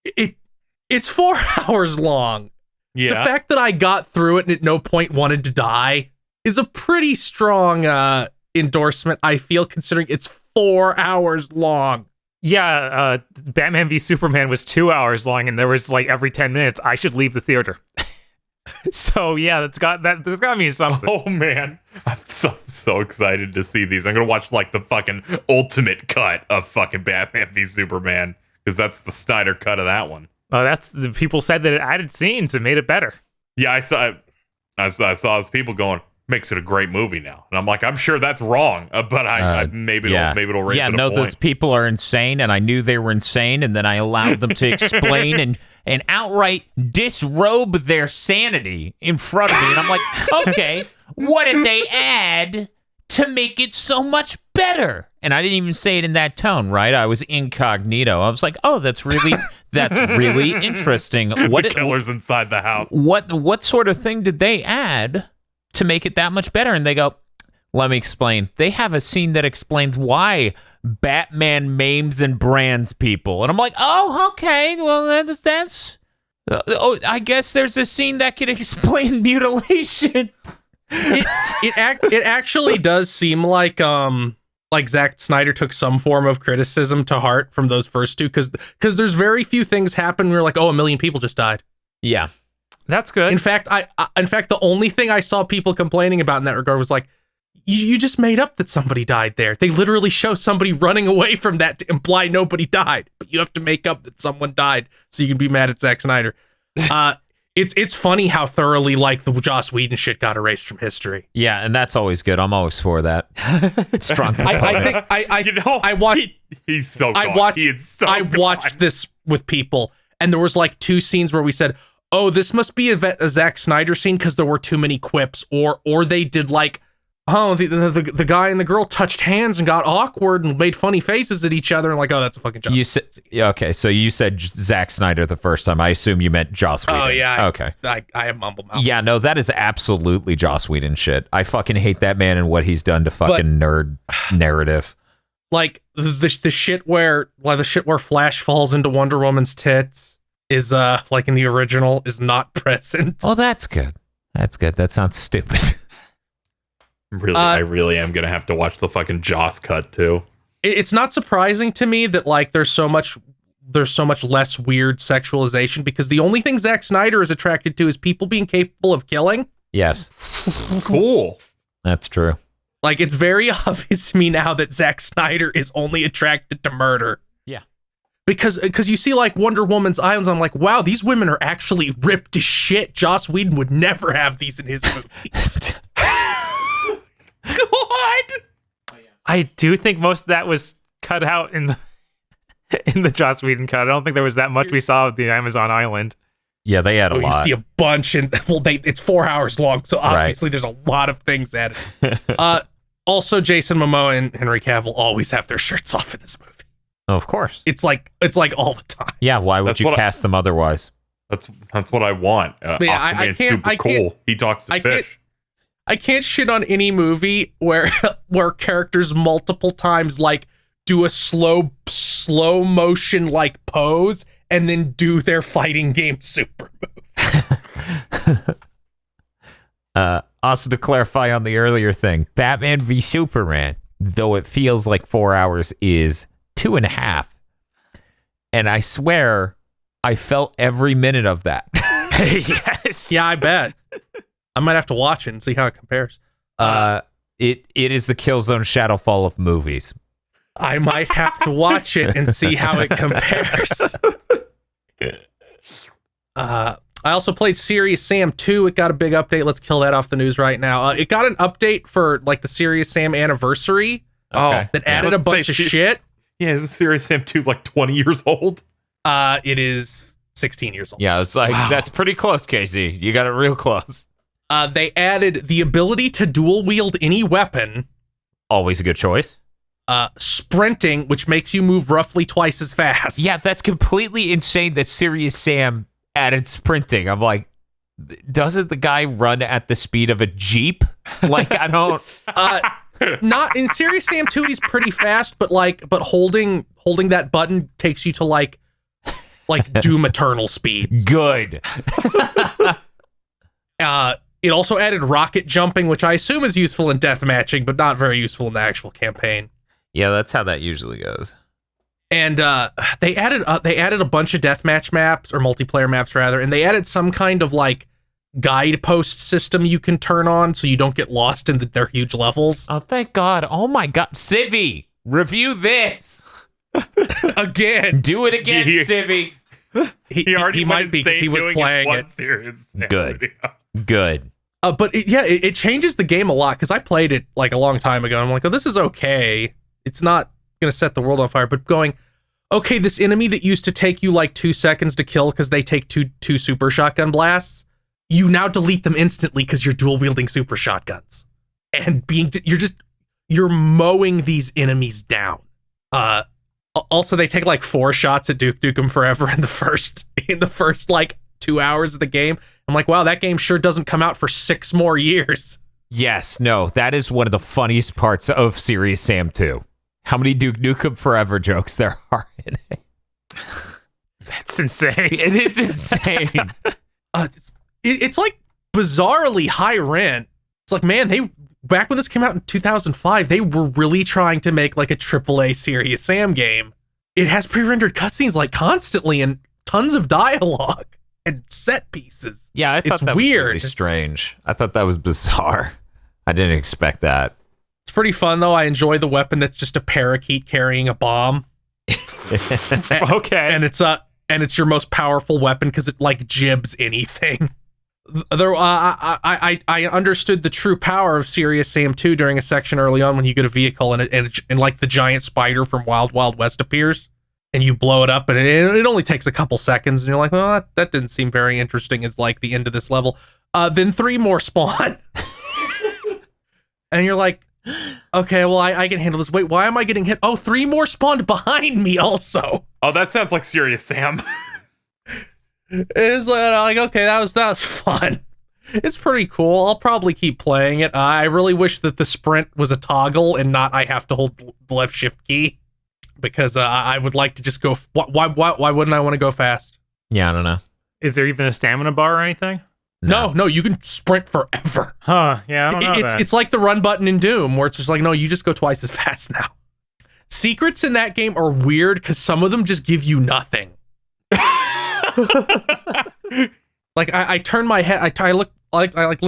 It's 4 hours long. Yeah. The fact that I got through it and at no point wanted to die is a pretty strong endorsement, I feel, considering it's 4 hours long. Yeah, Batman v Superman was 2 hours long, and there was like every 10 minutes I should leave the theater. So yeah, that's got me something. Oh man, I'm so excited to see these. I'm gonna watch like the fucking ultimate cut of fucking Batman v Superman, because that's the Snyder cut of that one. That's the people said that it added scenes and made it better. Yeah, I saw those people going, makes it a great movie now, and I'm like, I'm sure that's wrong, but maybe it'll raise it a point. Those people are insane, and I knew they were insane, and then I allowed them to explain and outright disrobe their sanity in front of me, and I'm like, okay, what did they add to make it so much better? And I didn't even say it in that tone, right? I was incognito. I was like, oh, that's really interesting. What the killer's inside the house? What sort of thing did they add to make it that much better? And they go, let me explain. They have a scene that explains why Batman maims and brands people. And I'm like, oh, okay. Well, that's I guess there's a scene that can explain mutilation. It actually does seem like like Zack Snyder took some form of criticism to heart from those first two, because there's very few things happen where you're like, oh, 1 million people just died. Yeah. That's good. In fact, the only thing I saw people complaining about in that regard was like, you just made up that somebody died there. They literally show somebody running away from that to imply nobody died, but you have to make up that someone died so you can be mad at Zack Snyder. It's funny how thoroughly like the Joss Whedon shit got erased from history. Yeah, and that's always good. I'm always for that. Strong. I watched. He's so. I gone. watched. He is so I watched gone. this with people, and there was like 2 scenes where we said, "Oh, this must be a Zack Snyder scene," because there were too many quips, or they did like, "Oh, the guy and the girl touched hands and got awkward and made funny faces at each other," and like, "Oh, that's a fucking job." You said, okay, so you said Zack Snyder the first time. I assume you meant Joss Whedon. Oh yeah. Okay. I have mumble mouth. Yeah, no, that is absolutely Joss Whedon shit. I fucking hate that man and what he's done to fucking nerd narrative. Like the shit where Flash falls into Wonder Woman's tits is like in the original is not present. Oh, that's good. That's good. That sounds stupid. Really, I really am gonna have to watch the fucking Joss cut too. It's not surprising to me that like there's so much less weird sexualization, because the only thing Zack Snyder is attracted to is people being capable of killing. Yes. Cool. That's true. Like, it's very obvious to me now that Zack Snyder is only attracted to murder. Yeah. Because you see like Wonder Woman's Islands, I'm like, wow, these women are actually ripped to shit. Joss Whedon would never have these in his movie. God. I do think most of that was cut out in the Joss Whedon cut. I don't think there was that much we saw of the Amazon island. Yeah, they had a lot. You see a bunch, and it's 4 hours long, so obviously there's a lot of things added. Also, Jason Momoa and Henry Cavill always have their shirts off in this movie. Oh, of course. It's like all the time. Yeah, why would That's you what cast them otherwise? That's what I want. Yeah, Aquaman's super cool. He talks to fish. I can't shit on any movie where characters multiple times like do a slow motion like pose and then do their fighting game super move. Also, to clarify on the earlier thing, Batman v Superman, though it feels like 4 hours, is 2.5. And I swear, I felt every minute of that. Yes. Yeah, I bet. I might have to watch it and see how it compares. It is the Killzone Shadowfall of movies. I might have to watch it and see how it compares. I also played Serious Sam 2. It got a big update. Let's kill that off the news right now. It got an update for like the Serious Sam anniversary that added a bunch of shit. Yeah, is Serious Sam 2 like 20 years old? It is 16 years old. Yeah, it's like, that's pretty close, Casey. You got it real close. They added the ability to dual wield any weapon. Always a good choice. Sprinting, which makes you move roughly twice as fast. Yeah, that's completely insane that Serious Sam added sprinting. I'm like, doesn't the guy run at the speed of a Jeep? Like, I don't... Not in Serious Sam 2, he's pretty fast, but holding that button takes you to like Doom Eternal speeds. Good. It also added rocket jumping, which I assume is useful in deathmatching, but not very useful in the actual campaign. Yeah, that's how that usually goes. And they added a bunch of deathmatch maps, or multiplayer maps rather, and they added some kind of like guidepost system you can turn on so you don't get lost in their huge levels. Oh, thank God. Oh my God. Civvy, review this. Again. Do it again, Civvy. He might be because he was playing it. Good. But it changes the game a lot, because I played it like a long time ago. And I'm like, oh, this is okay. It's not going to set the world on fire. But going, okay, this enemy that used to take you like 2 seconds to kill because they take two super shotgun blasts, you now delete them instantly because you're dual wielding super shotguns. And you're mowing these enemies down. Also, they take like 4 shots at Duke Nukem Forever in the first like 2 hours of the game. I'm like, wow, that game sure doesn't come out for 6 more years. Yes, no, that is one of the funniest parts of Serious Sam 2. How many Duke Nukem Forever jokes there are in it. That's insane. It is insane. It's like bizarrely high rent. It's like, man, back when this came out in 2005, they were really trying to make like a AAA Serious Sam game. It has pre-rendered cutscenes like constantly and tons of dialogue and set pieces. Yeah, I thought It's that weird. was really strange. I thought that was bizarre. I didn't expect that. It's pretty fun though. I enjoy the weapon that's just a parakeet carrying a bomb. Okay. And it's your most powerful weapon because it like jibs anything. I understood the true power of Serious Sam 2 during a section early on when you get a vehicle and like the giant spider from Wild Wild West appears and you blow it up and it only takes a couple seconds and you're like, well, that didn't seem very interesting as like the end of this level. Then 3 more spawn. And you're like, okay, well, I can handle this. Wait, why am I getting hit? Oh, 3 more spawned behind me also. Oh, that sounds like Serious Sam. It's like, okay, that was fun. It's pretty cool. I'll probably keep playing it. I really wish that the sprint was a toggle and not I have to hold the left shift key because I would like to just go. Why wouldn't I want to go fast? Yeah, I don't know. Is there even a stamina bar or anything? No, you can sprint forever. Huh, yeah, I don't know that. It's like the run button in Doom where it's just like, no, you just go twice as fast now. Secrets in that game are weird because some of them just give you nothing. Like I turn my head, I look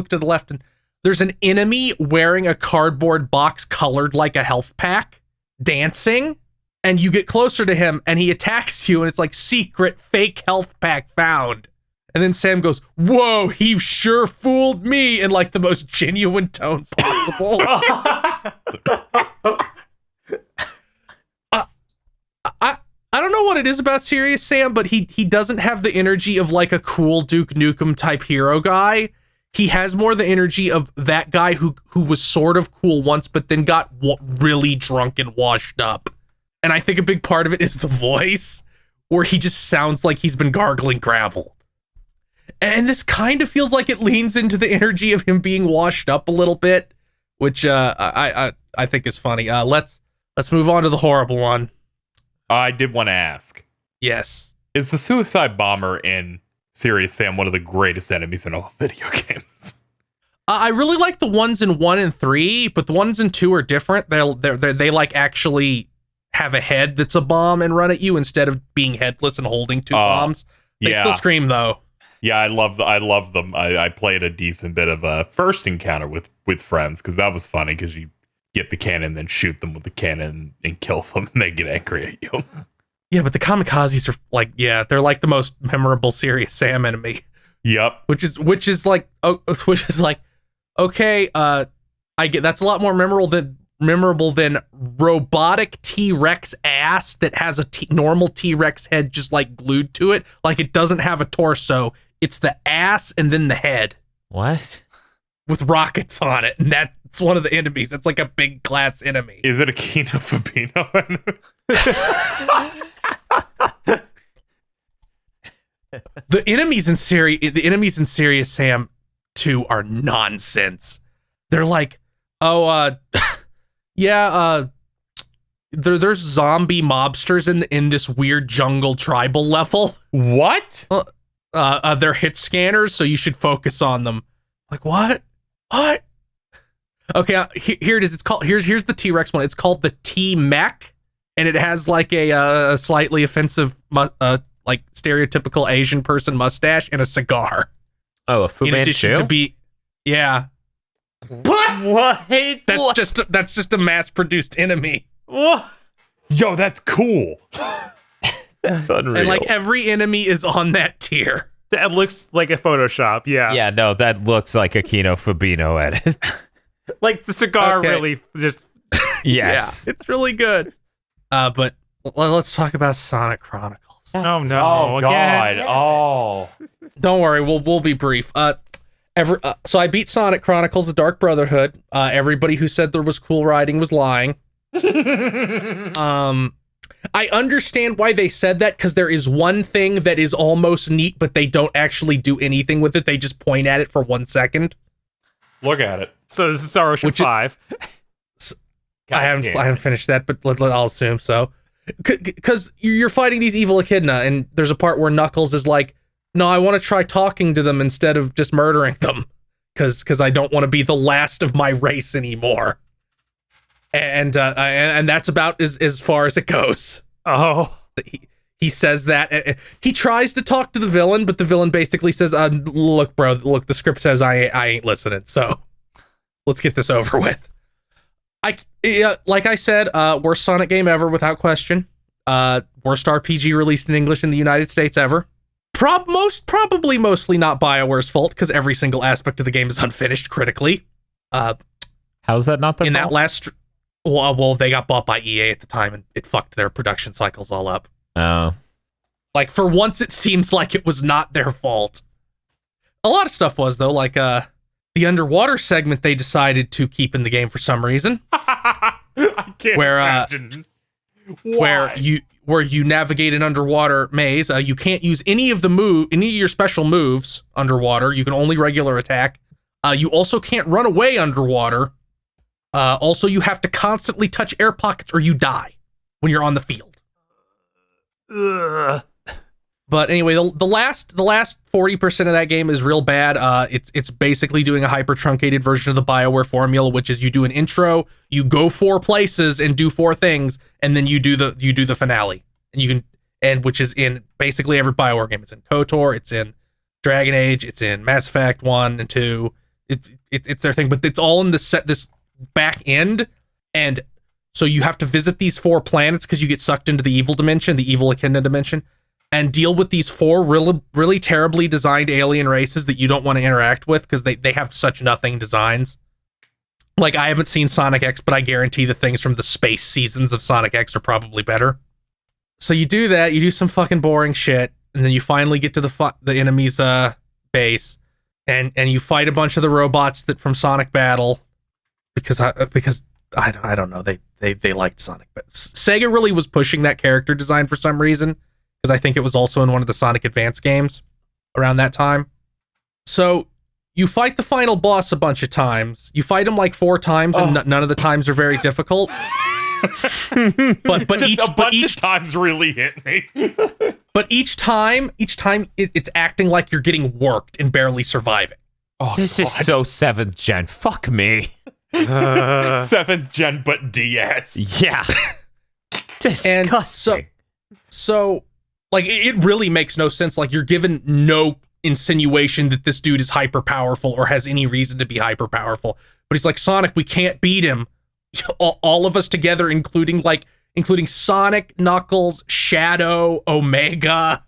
to the left and there's an enemy wearing a cardboard box colored like a health pack dancing and you get closer to him and he attacks you and it's like secret fake health pack found. And then Sam goes, whoa, he sure fooled me in like the most genuine tone possible. I don't know what it is about Serious Sam, but he doesn't have the energy of like a cool Duke Nukem type hero guy. He has more the energy of that guy who was sort of cool once, but then got really drunk and washed up. And I think a big part of it is the voice, where he just sounds like he's been gargling gravel. And this kind of feels like it leans into the energy of him being washed up a little bit, which I think is funny. Let's move on to the horrible one. I did want to ask. Yes. Is the suicide bomber in Serious Sam one of the greatest enemies in all video games? I really like the ones in 1 and 3, but the ones in 2 are different. They like actually have a head that's a bomb and run at you instead of being headless and holding 2 bombs. They still scream though. Yeah, I love them. I played a decent bit of a first encounter with friends because that was funny because you get the cannon, then shoot them with the cannon and kill them, and they get angry at you. Yeah, but the kamikazes are like, they're like the most memorable Serious Sam enemy. Yep. Which is like, okay, I get that's a lot more memorable than robotic T-Rex ass that has a normal T-Rex head just like glued to it, like it doesn't have a torso. It's the ass and then the head. What? With rockets on it, and that's one of the enemies. It's like a big class enemy. Is it a Kino Fabino enemy? The enemies in Serious Sam 2 are nonsense. They're like, there's zombie mobsters in this weird jungle tribal level. What? They're hit scanners, so you should focus on them. Like what? What? Okay, here it is. It's called here's the T-Rex one. It's called the T-Mech, and it has like a slightly offensive, like stereotypical Asian person mustache and a cigar. Oh, a Fu in addition Manchu? to yeah. What? That's just a mass-produced enemy. What? Yo, that's cool. That's unreal. And like every enemy is on that tier. That looks like a Photoshop, yeah. Yeah, no, that looks like a Kino Fabino edit. Like the cigar Okay. really just... Yes. Yeah, it's really good. But let's talk about Sonic Chronicles. Oh no. Oh God. Again? Oh. Don't worry, we'll be brief. So I beat Sonic Chronicles: The Dark Brotherhood. Everybody who said there was cool riding was lying. I understand why they said that, because there is one thing that is almost neat, but they don't actually do anything with it. They just point at it for 1 second. Look at it. So this is Star Ocean 5. I haven't finished that, but I'll assume so. Because you're fighting these evil echidna, and there's a part where Knuckles is like, no, I want to try talking to them instead of just murdering them. because I don't want to be the last of my race anymore. And that's about as far as it goes. Oh. He says that. He tries to talk to the villain, but the villain basically says, look, bro, look, the script says I ain't listening, so let's get this over with. Like I said, worst Sonic game ever, without question. Worst RPG released in English in the United States ever. Probably mostly not BioWare's fault, because every single aspect of the game is unfinished critically. How's that not their in fault? that last... Well, they got bought by EA at the time, and it fucked their production cycles all up. Oh. Like, for once, it seems like it was not their fault. A lot of stuff was, though, like, the underwater segment they decided to keep in the game for some reason. I can't imagine. Where you navigate an underwater maze. You can't use any of your special moves underwater. You can only regular attack. You also can't run away underwater. Also, you have to constantly touch air pockets or you die when you're on the field. Ugh. But anyway, the last 40% of that game is real bad. It's basically doing a hyper truncated version of the BioWare formula, which is you do an intro, you go 4 places and do 4 things, and then you do the finale. And which is in basically every BioWare game. It's in KOTOR, it's in Dragon Age, it's in Mass Effect 1 and 2. It's their thing, but it's all in this back end, and so you have to visit these 4 planets because you get sucked into the evil dimension, the evil Echidna dimension, and deal with these 4 really terribly designed alien races that you don't want to interact with because they have such nothing designs. Like, I haven't seen Sonic X, but I guarantee the things from the space seasons of Sonic X are probably better. So you do that, you do some fucking boring shit, and then you finally get to the enemy's base, and you fight a bunch of the robots that from Sonic Battle. Because I don't know, they liked Sonic, but Sega really was pushing that character design for some reason, because I think it was also in one of the Sonic Advance games around that time. So you fight the final boss a bunch of times. You fight him like 4 times, and none of the times are very difficult. but each times really hit me. But each time it's acting like you're getting worked and barely surviving. Oh, This is so 7th gen. Fuck me. 7th gen, but DS. Yeah. Disgusting. And so like, it really makes no sense. Like, you're given no insinuation that this dude is hyper powerful or has any reason to be hyper powerful. But he's like, Sonic, we can't beat him. All of us together, including Sonic, Knuckles, Shadow, Omega,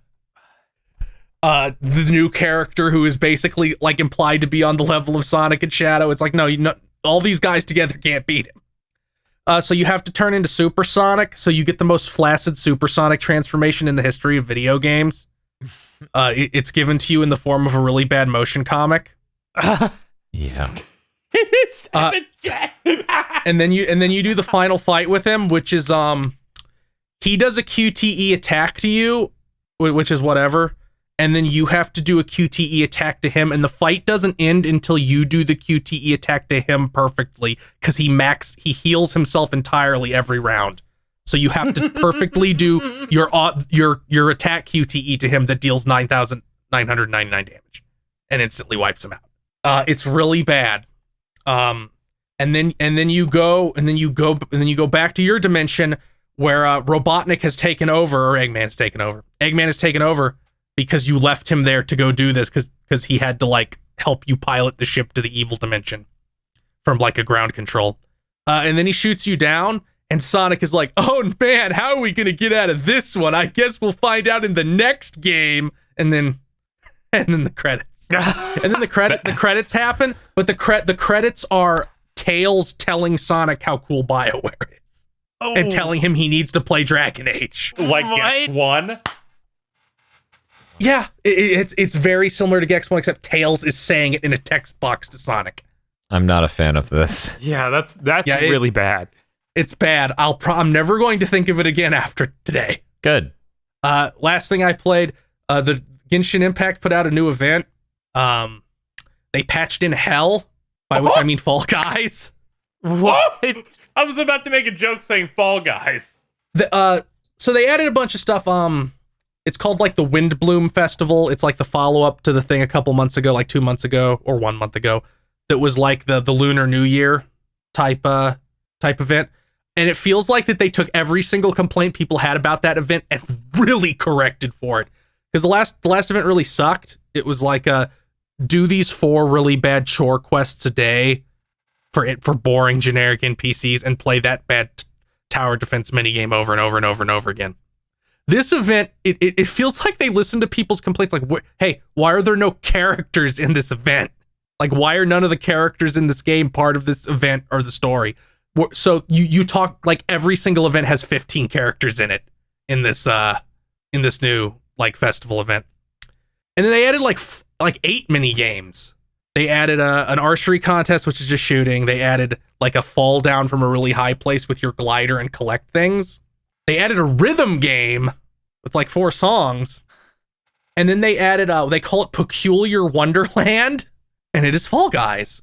the new character who is basically like implied to be on the level of Sonic and Shadow. It's like, no, all these guys together can't beat him. So you have to turn into Supersonic, so you get the most flaccid Supersonic transformation in the history of video games. It's given to you in the form of a really bad motion comic. Yeah. It is 7th gen. And then you do the final fight with him, which is he does a QTE attack to you, which is whatever. And then you have to do a QTE attack to him, and the fight doesn't end until you do the QTE attack to him perfectly, because he heals himself entirely every round. So you have to perfectly do your attack QTE to him that deals 9,999 damage and instantly wipes him out. It's really bad. And then you go back to your dimension where Robotnik has taken over, or Eggman has taken over. Eggman has taken over because you left him there to go do this because he had to like help you pilot the ship to the evil dimension from like a ground control. And then he shoots you down, and Sonic is like, "Oh man, how are we gonna get out of this one? I guess we'll find out in the next game." And then the credits. And then the credits happen, but the credits are Tails telling Sonic how cool BioWare is. And telling him he needs to play Dragon Age. Like, Gex 1? Yeah, it's very similar to Gex 1, except Tails is saying it in a text box to Sonic. I'm not a fan of this. Yeah, that's really bad. It's bad. I'm never going to think of it again after today. Good. Last thing I played, the Genshin Impact put out a new event. They patched in Hell, by which I mean Fall Guys. What? I was about to make a joke saying Fall Guys. So they added a bunch of stuff. It's called like the Windbloom Festival. It's like the follow-up to the thing a couple months ago, like 2 months ago or 1 month ago, that was like the Lunar New Year type event. And it feels like that they took every single complaint people had about that event and really corrected for it. Because the last event really sucked. It was like do these 4 really bad chore quests a day for boring generic NPCs and play that bad tower defense minigame over and over and over and over again. This event, it feels like they listened to people's complaints like, hey, why are there no characters in this event? Like, why are none of the characters in this game part of this event or the story? So you talk like every single event has 15 characters in it in this new like festival event. And then they added like 8 mini games. They added an archery contest, which is just shooting. They added like a fall down from a really high place with your glider and collect things. They added a rhythm game with like 4 songs. And then they added they call it Peculiar Wonderland, and it is Fall Guys.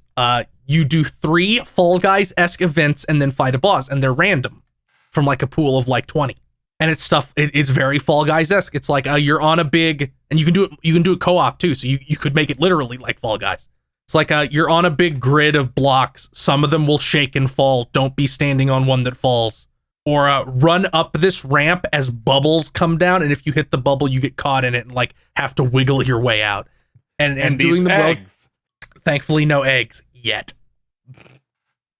You do 3 Fall Guys-esque events and then fight a boss, and they're random from like a pool of like 20. And it's stuff. It's very Fall Guys-esque. It's like you're on a big, and you can do it co-op too. So you could make it literally like Fall Guys. It's like you're on a big grid of blocks. Some of them will shake and fall. Don't be standing on one that falls. Or run up this ramp as bubbles come down, and if you hit the bubble, you get caught in it and like have to wiggle your way out. And doing the eggs. Thankfully, no eggs yet.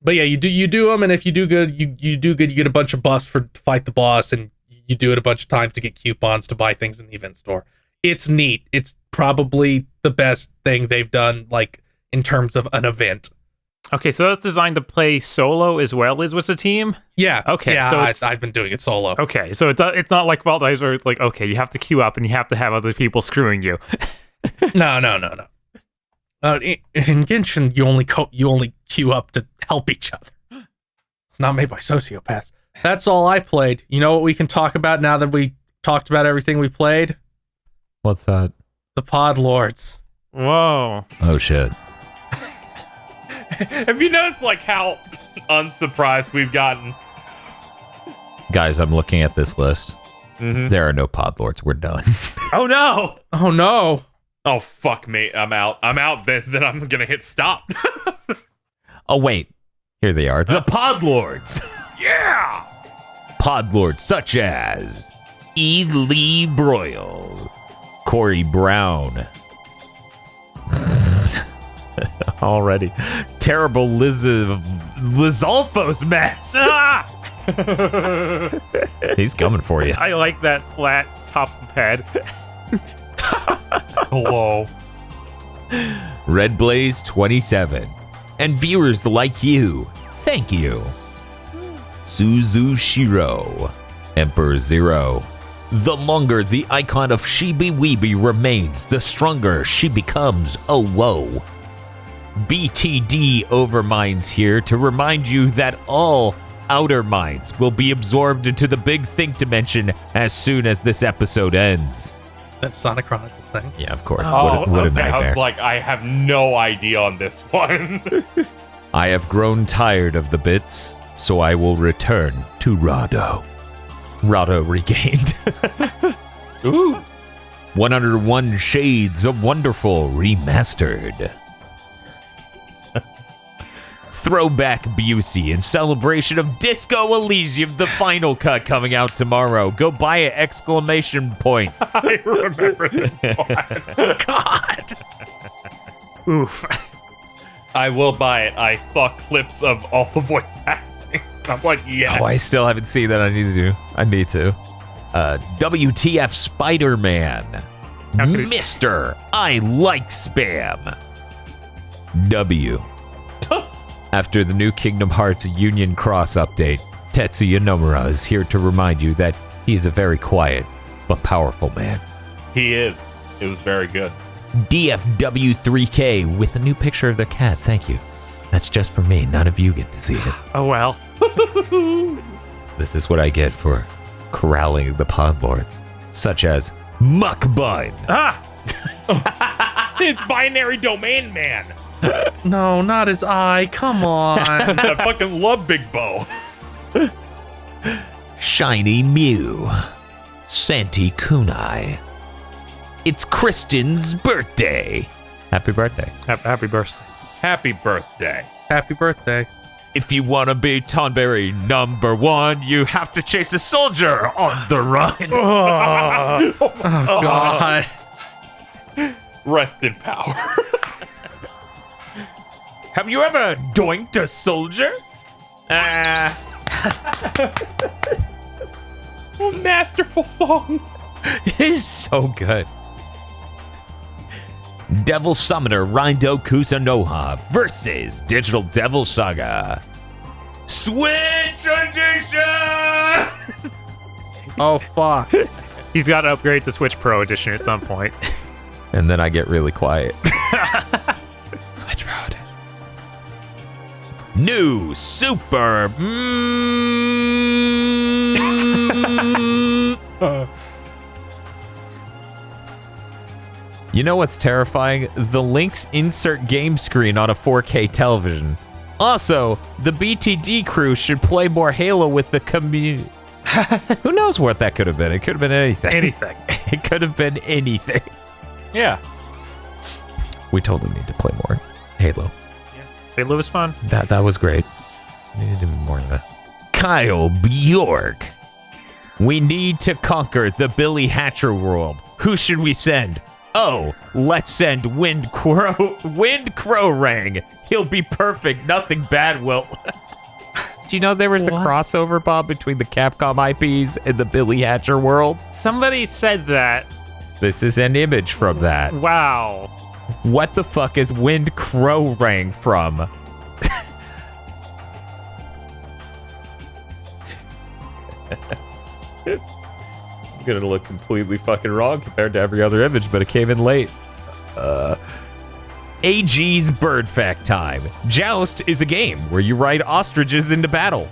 But yeah, you do them, and if you do good, you do good. You get a bunch of buffs to fight the boss, and you do it a bunch of times to get coupons to buy things in the event store. It's neat. It's probably the best thing they've done, like in terms of an event. Okay, so that's designed to play solo as well as with a team? Yeah. Okay. Yeah, so I've been doing it solo. Okay, so it's not like Fall Guys where it's like, okay, you have to queue up and you have to have other people screwing you. No. In Genshin, you only queue up to help each other. It's not made by sociopaths. That's all I played. You know what we can talk about now that we talked about everything we played? What's that? The Pod Lords. Whoa. Oh, shit. Have you noticed like how unsurprised we've gotten? Guys, I'm looking at this list. Mm-hmm. There are no pod lords. We're done. Oh no! Oh no! Oh fuck me! I'm out. Then I'm gonna hit stop. Oh, wait. Here they are. The pod lords. Yeah! Pod lords such as E. Lee Broyle, Corey Brown. Already. Terrible Lizalfos mess. Ah! He's coming for you. I like that flat top of the head. Hello. Red Blaze 27. And viewers like you, thank you. Suzu Shiro. Emperor Zero. The longer the icon of Shibi Weeby remains, the stronger she becomes. Oh, whoa. BTD Overminds here to remind you that all outer minds will be absorbed into the big think dimension as soon as this episode ends. That's Sonic Chronicles thing. Yeah, of course. Oh, what a okay. I nightmare. was like, I have no idea on this one. I have grown tired of the bits, so I will return to Rado. Rado regained. Ooh. 101 Shades of Wonderful remastered. Throwback Busey in celebration of Disco Elysium, the final cut coming out tomorrow. Go buy it! ! I remember this one. God. Oof. I will buy it. I saw clips of all the voice acting. I'm like, yeah. Oh, I still haven't seen that. I need to. WTF Spider-Man. Mr. I like spam. W. After the new Kingdom Hearts Union Cross update, Tetsuya Nomura is here to remind you that he is a very quiet but powerful man. He is. It was very good. DFW3K with a new picture of their cat. Thank you. That's just for me. None of you get to see it. Oh well. This is what I get for corralling the pod lords, such as Muckbun. Ah! It's binary domain man. No, not his eye. Come on. I fucking love Big Bo. Shiny Mew. Santi Kunai. It's Kristen's birthday. Happy birthday. Happy birthday. Happy birthday. Happy birthday. If you want to be Tonberry #1, you have to chase a soldier on the run. Oh, God. Rest in power. Have you ever doinked a soldier? Masterful song. It is so good. Devil Summoner Rindo Kusunoha versus Digital Devil Saga. Switch Edition! Oh, fuck. He's got to upgrade to Switch Pro Edition at some point. And then I get really quiet. Switch Pro Edition. New Super. You know what's terrifying? The Link's insert game screen on a 4K television. Also, the BTD crew should play more Halo with the community. Who knows what that could have been? It could have been anything. Anything. It could have been anything. Yeah. We totally need to play more Halo. Halo was fun. That was great. We need to do more of that. Kyle Bjork. We need to conquer the Billy Hatcher world. Who should we send? Oh, let's send Wind Crowrang. He'll be perfect. Nothing bad will. Do you know there was a crossover, Bob, between the Capcom IPs and the Billy Hatcher world? Somebody said that. This is an image from that. Wow. What the fuck is Wind Crowrang from? I'm gonna look completely fucking wrong compared to every other image, but it came in late. AG's Bird Fact Time. Joust is a game where you ride ostriches into battle.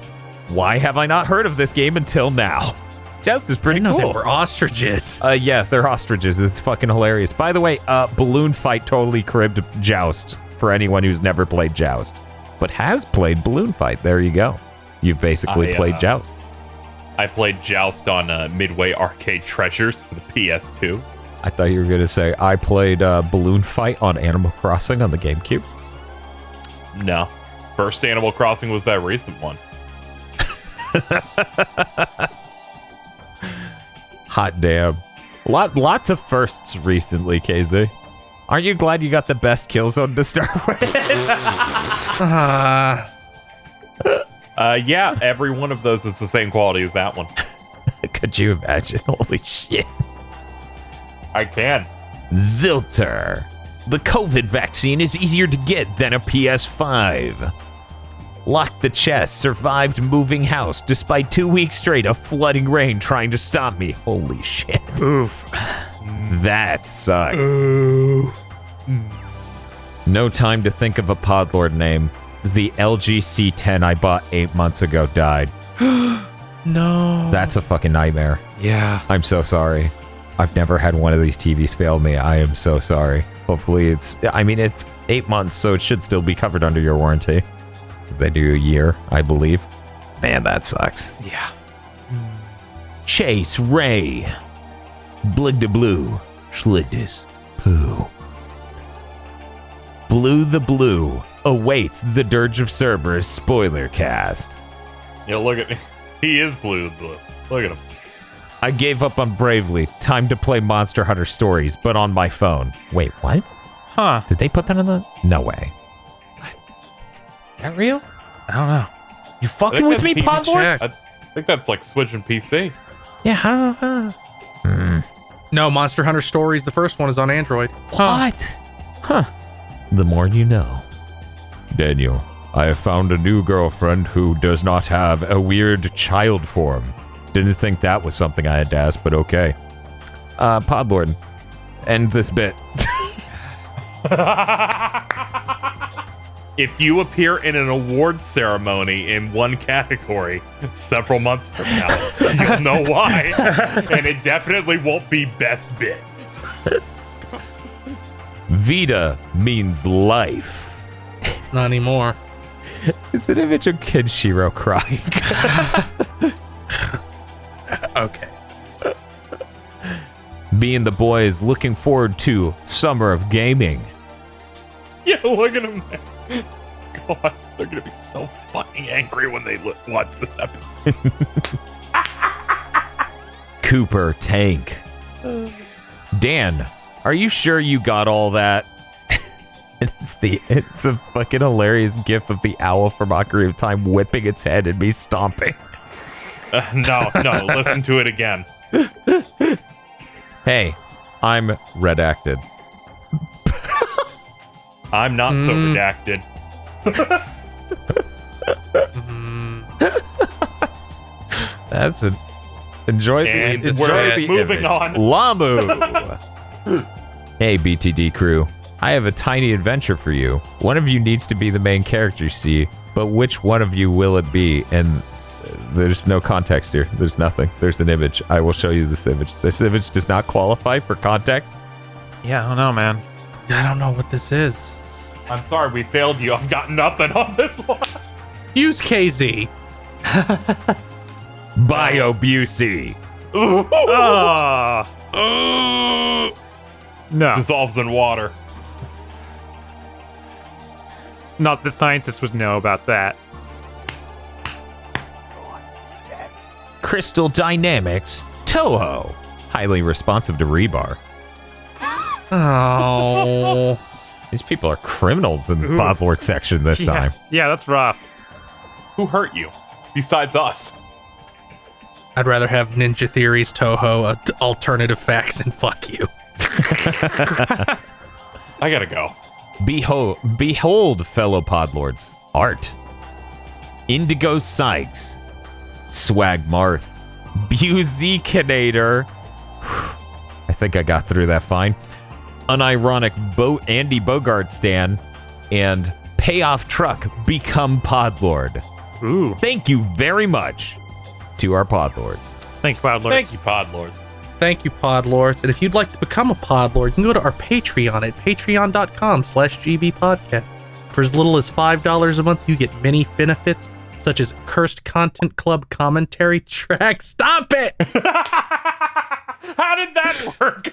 Why have I not heard of this game until now? Joust is pretty cool. They were ostriches. Yeah, they're ostriches. It's fucking hilarious. By the way, Balloon Fight totally cribbed Joust for anyone who's never played Joust, but has played Balloon Fight. There you go. You've basically played Joust. I played Joust on Midway Arcade Treasures for the PS2. I thought you were going to say, I played Balloon Fight on Animal Crossing on the GameCube. No. First Animal Crossing was that recent one. Hot damn. Lots of firsts recently, KZ. Aren't you glad you got the best Killzone to start with? Yeah, every one of those is the same quality as that one. Could you imagine? Holy shit. I can. Zilter. The COVID vaccine is easier to get than a PS5. Locked the chest, survived moving house despite 2 weeks straight of flooding rain trying to stop me. Holy shit. Oof. That sucked. Ooh. No time to think of a Podlord name. The LG C10 I bought 8 months ago died. No. That's a fucking nightmare. Yeah. I'm so sorry. I've never had one of these TVs fail me. I am so sorry. Hopefully it's 8 months, so it should still be covered under your warranty. Because they do a year, I believe. Man, that sucks. Yeah. Chase Ray. Blig de Blue. Schligdis. Pooh. Blue the Blue awaits the Dirge of Cerberus spoiler cast. Yeah, look at me. He is blue. Look at him. I gave up on Bravely. Time to play Monster Hunter Stories, but on my phone. Wait, what? Huh. Did they put that on the... No way. That real? I don't know. You fucking with me, that's Podlords? I think that's like Switch and PC. Yeah, I don't know. No, Monster Hunter Stories, the first one is on Android. What? Huh. The more you know. Daniel, I have found a new girlfriend who does not have a weird child form. Didn't think that was something I had to ask, but okay. Podlord, end this bit. If you appear in an award ceremony in one category several months from now, you'll know why. And it definitely won't be best bit. Vita means life. Not anymore. It's an image of Kenshiro crying. Okay. Me and the boys looking forward to Summer of Gaming. Yeah, look at them. God, they're gonna be so fucking angry when they watch this episode. Cooper Tank. Dan, are you sure you got all that? It's a fucking hilarious gif of the owl from Ocarina of Time whipping its head and me stomping. No, listen to it again. Hey, I'm redacted. I'm not so redacted. That's it. Enjoy And the we're moving image. on. Lamu. Hey, BTD crew. I have a tiny adventure for you. One of you needs to be the main character, you see, but which one of you will it be? And there's no context here. There's nothing. There's an image. I will show you this image. This image does not qualify for context. Yeah, I don't know, man. I don't know what this is. I'm sorry, we failed you. I've got nothing on this one. Use KZ. Bio-Busey. No, Dissolves in water. not the scientists would know about that. Crystal Dynamics. Toho. Highly responsive to rebar. Oh. These people are criminals in the Podlord section this time. Yeah, that's rough. Who hurt you? Besides us. I'd rather have Ninja Theories, Toho, alternative facts, and fuck you. I gotta go. Behold, fellow Podlords. Art. Indigo Sykes. Swag Marth. Buzikinator. I think I got through that fine. Unironic Andy Bogart stan. And Payoff Truck Become Podlord. Ooh. Thank you very much to our Podlords. Thank you, Podlord. Thank you, Podlord. Thank you, Podlords. And if you'd like to become a Podlord, you can go to our Patreon at patreon.com/gbpodcast. For as little as $5 a month, you get many benefits, such as Cursed Content Club commentary track. Stop it! How did that work?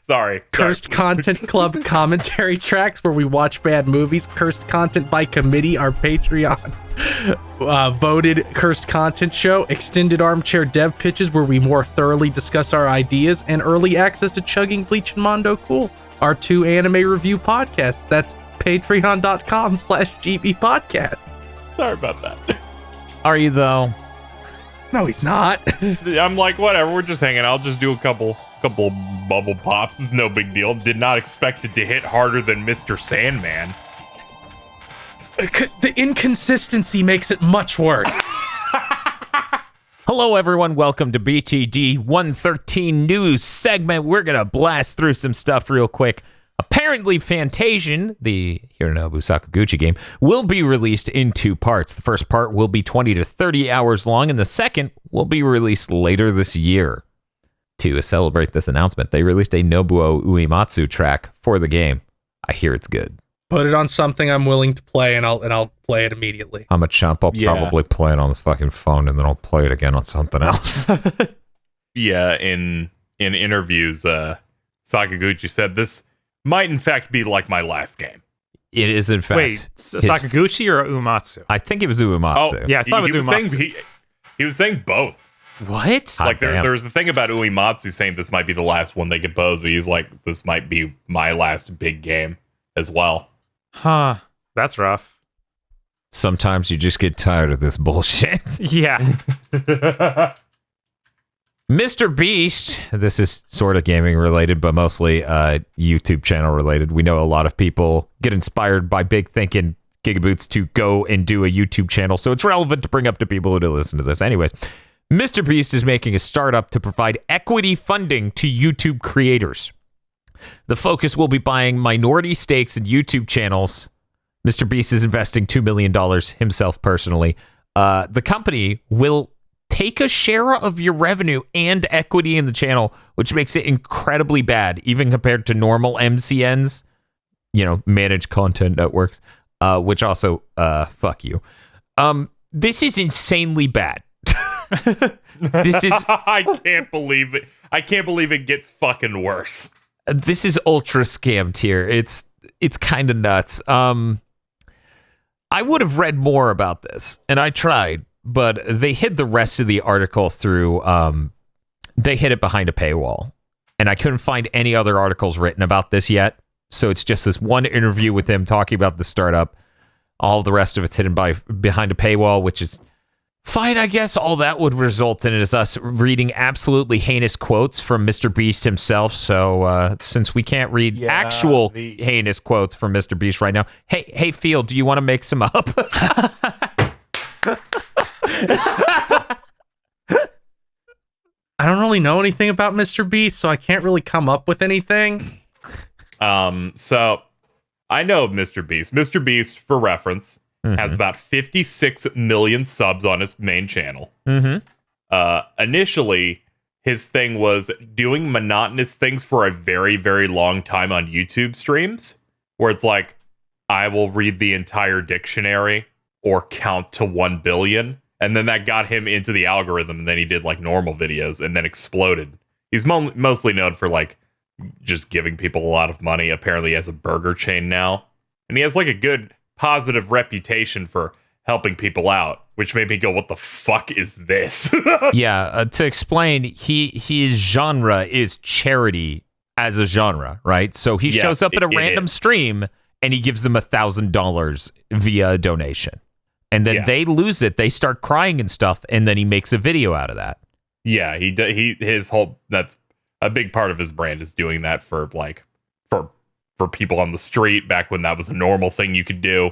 Sorry. Cursed Content Club commentary tracks where we watch bad movies. Cursed Content by Committee, our Patreon voted Cursed Content show. Extended Armchair Dev Pitches where we more thoroughly discuss our ideas. And early access to Chugging Bleach and Mondo Cool, our 2 anime review podcasts. That's patreon.com/gbpodcast. Sorry about that. Are you, though? No, he's not. I'm like, whatever. We're just hanging out. I'll just do a couple bubble pops. It's no big deal. Did not expect it to hit harder than Mr. Sandman. The inconsistency makes it much worse. Hello, everyone. Welcome to BTD 113 news segment. We're going to blast through some stuff real quick. Apparently, Fantasian, the Hironobu Sakaguchi game, will be released in 2 parts. The first part will be 20 to 30 hours long, and the second will be released later this year. To celebrate this announcement, they released a Nobuo Uematsu track for the game. I hear it's good. Put it on something I'm willing to play, and I'll play it immediately. I'm a chump. I'll probably play it on the fucking phone, and then I'll play it again on something else. Yeah, in interviews, Sakaguchi said this might in fact be like my last game. It is, in fact. Wait, Sakaguchi or Uematsu? I think it was Uematsu. Yeah, I thought it was Uematsu. He was saying both. What? Like damn. there's the thing about Uematsu saying this might be the last one they compose, but he's like, this might be my last big game as well. Huh. That's rough. Sometimes you just get tired of this bullshit. Yeah. Mr. Beast, this is sort of gaming related, but mostly YouTube channel related. We know a lot of people get inspired by big thinking GigaBoots to go and do a YouTube channel, so it's relevant to bring up to people who do listen to this. Anyways, Mr. Beast is making a startup to provide equity funding to YouTube creators. The focus will be buying minority stakes in YouTube channels. Mr. Beast is investing $2 million himself personally. The company will take a share of your revenue and equity in the channel, which makes it incredibly bad, even compared to normal MCNs, managed content networks, which also, fuck you. This is insanely bad. This is I can't believe it. I can't believe it gets fucking worse. this is ultra scam tier. It's kind of nuts. I would have read more about this, and I tried, but they hid the rest of the article through. They hid it behind a paywall, and I couldn't find any other articles written about this yet. So it's just this one interview with them talking about the startup. All the rest of it's hidden behind a paywall, which is fine, I guess. All that would result in is us reading absolutely heinous quotes from Mr. Beast himself. So since we can't read actual heinous quotes from Mr. Beast right now, hey, Field, do you want to make some up? I don't really know anything about Mr. Beast, so I can't really come up with anything. So I know of Mr. Beast. Mr. Beast, for reference, has about 56 million subs on his main channel. Initially, his thing was doing monotonous things for a very, very long time on YouTube streams, where it's like, I will read the entire dictionary or count to 1 billion. And then that got him into the algorithm, and then he did like normal videos and then exploded. He's mostly known for like just giving people a lot of money. Apparently he has a burger chain now, and he has like a good positive reputation for helping people out, which made me go, what the fuck is this? Yeah, to explain, his genre is charity as a genre, right? So he shows up at a random stream and he gives them $1,000 via a donation. And then they lose it, they start crying and stuff, and then he makes a video out of that. Yeah, his whole, that's a big part of his brand, is doing that for like for people on the street back when that was a normal thing you could do,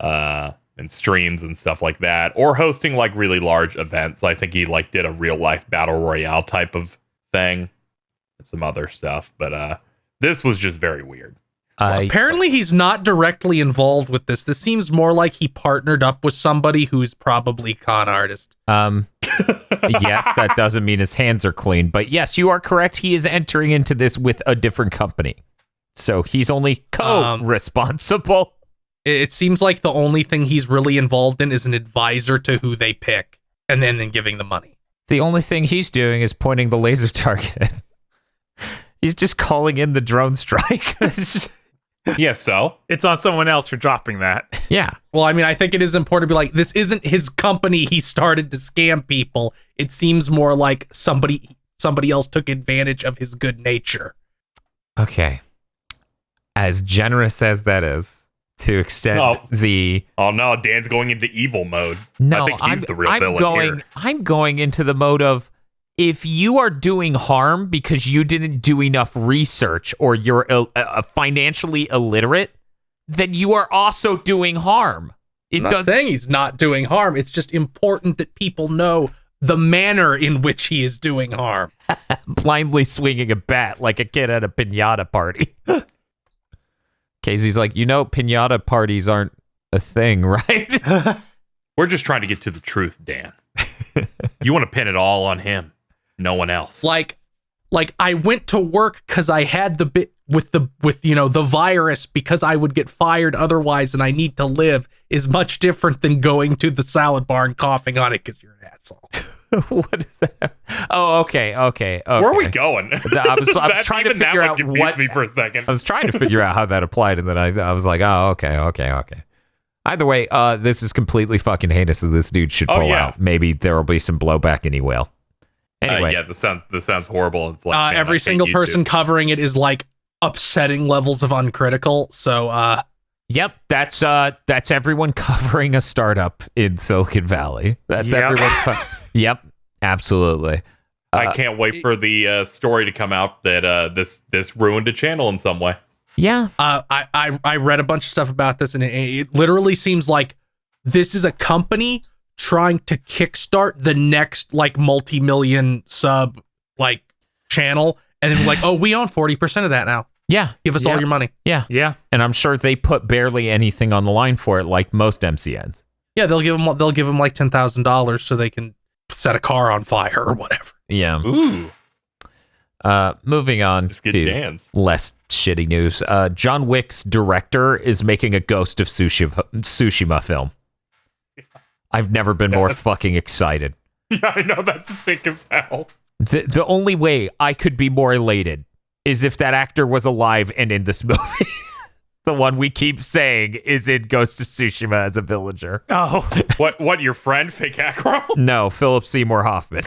and streams and stuff like that, or hosting like really large events. I think he like did a real life battle royale type of thing, some other stuff, but this was just very weird. Apparently he's not directly involved with this. This seems more like he partnered up with somebody who's probably con artist. Yes, that doesn't mean his hands are clean, but yes, you are correct. He is entering into this with a different company. So he's only co-responsible. It seems like the only thing he's really involved in is an advisor to who they pick, and then giving the money. The only thing he's doing is pointing the laser target. He's just calling in the drone strike. Yeah, so It's on someone else for dropping that. Yeah. Well, I mean, I think it is important to be like, this isn't his company. He started to scam people. It seems more like somebody else took advantage of his good nature. Okay. As generous as that is, to extend the... Oh no, Dan's going into evil mode. No, I think he's the real villain here. I'm going into the mode of, if you are doing harm because you didn't do enough research or you're financially illiterate, then you are also doing harm. I'm not saying he's not doing harm. It's just important that people know the manner in which he is doing harm. Blindly swinging a bat like a kid at a piñata party. Casey's like, piñata parties aren't a thing, right? We're just trying to get to the truth, Dan. You want to pin it all on him, no one else. Like I went to work because I had the bit with the virus because I would get fired otherwise, and I need to live is much different than going to the salad bar and coughing on it because you're an asshole. What is that? Oh, okay. Where are we going? I was trying to figure out what. Me for a second. I was trying to figure out how that applied, and then I was like, oh, okay. Either way, this is completely fucking heinous, and this dude should pull out. Maybe there will be some blowback, and he will. Anyway, this sounds horrible. It's like, every single person covering it is like upsetting levels of uncritical. So, yep, that's everyone covering a startup in Silicon Valley. That's everyone. Yep, absolutely. I can't wait for the story to come out that this ruined a channel in some way. Yeah. I read a bunch of stuff about this, and it literally seems like this is a company trying to kickstart the next like multi-million sub like channel, and then like, oh, we own 40% of that now. Yeah. Give us all your money. Yeah. Yeah. And I'm sure they put barely anything on the line for it, like most MCNs. Yeah, they'll give them like $10,000 so they can set a car on fire or whatever. Yeah. Ooh. Moving on to Dan's. Less shitty news. John Wick's director is making a Ghost of Tsushima film. I've never been more fucking excited. Yeah, I know, that's sick as hell. The only way I could be more elated is if that actor was alive and in this movie. The one we keep saying is in Ghost of Tsushima as a villager. Oh, What, your friend, Fake Acro? No, Philip Seymour Hoffman.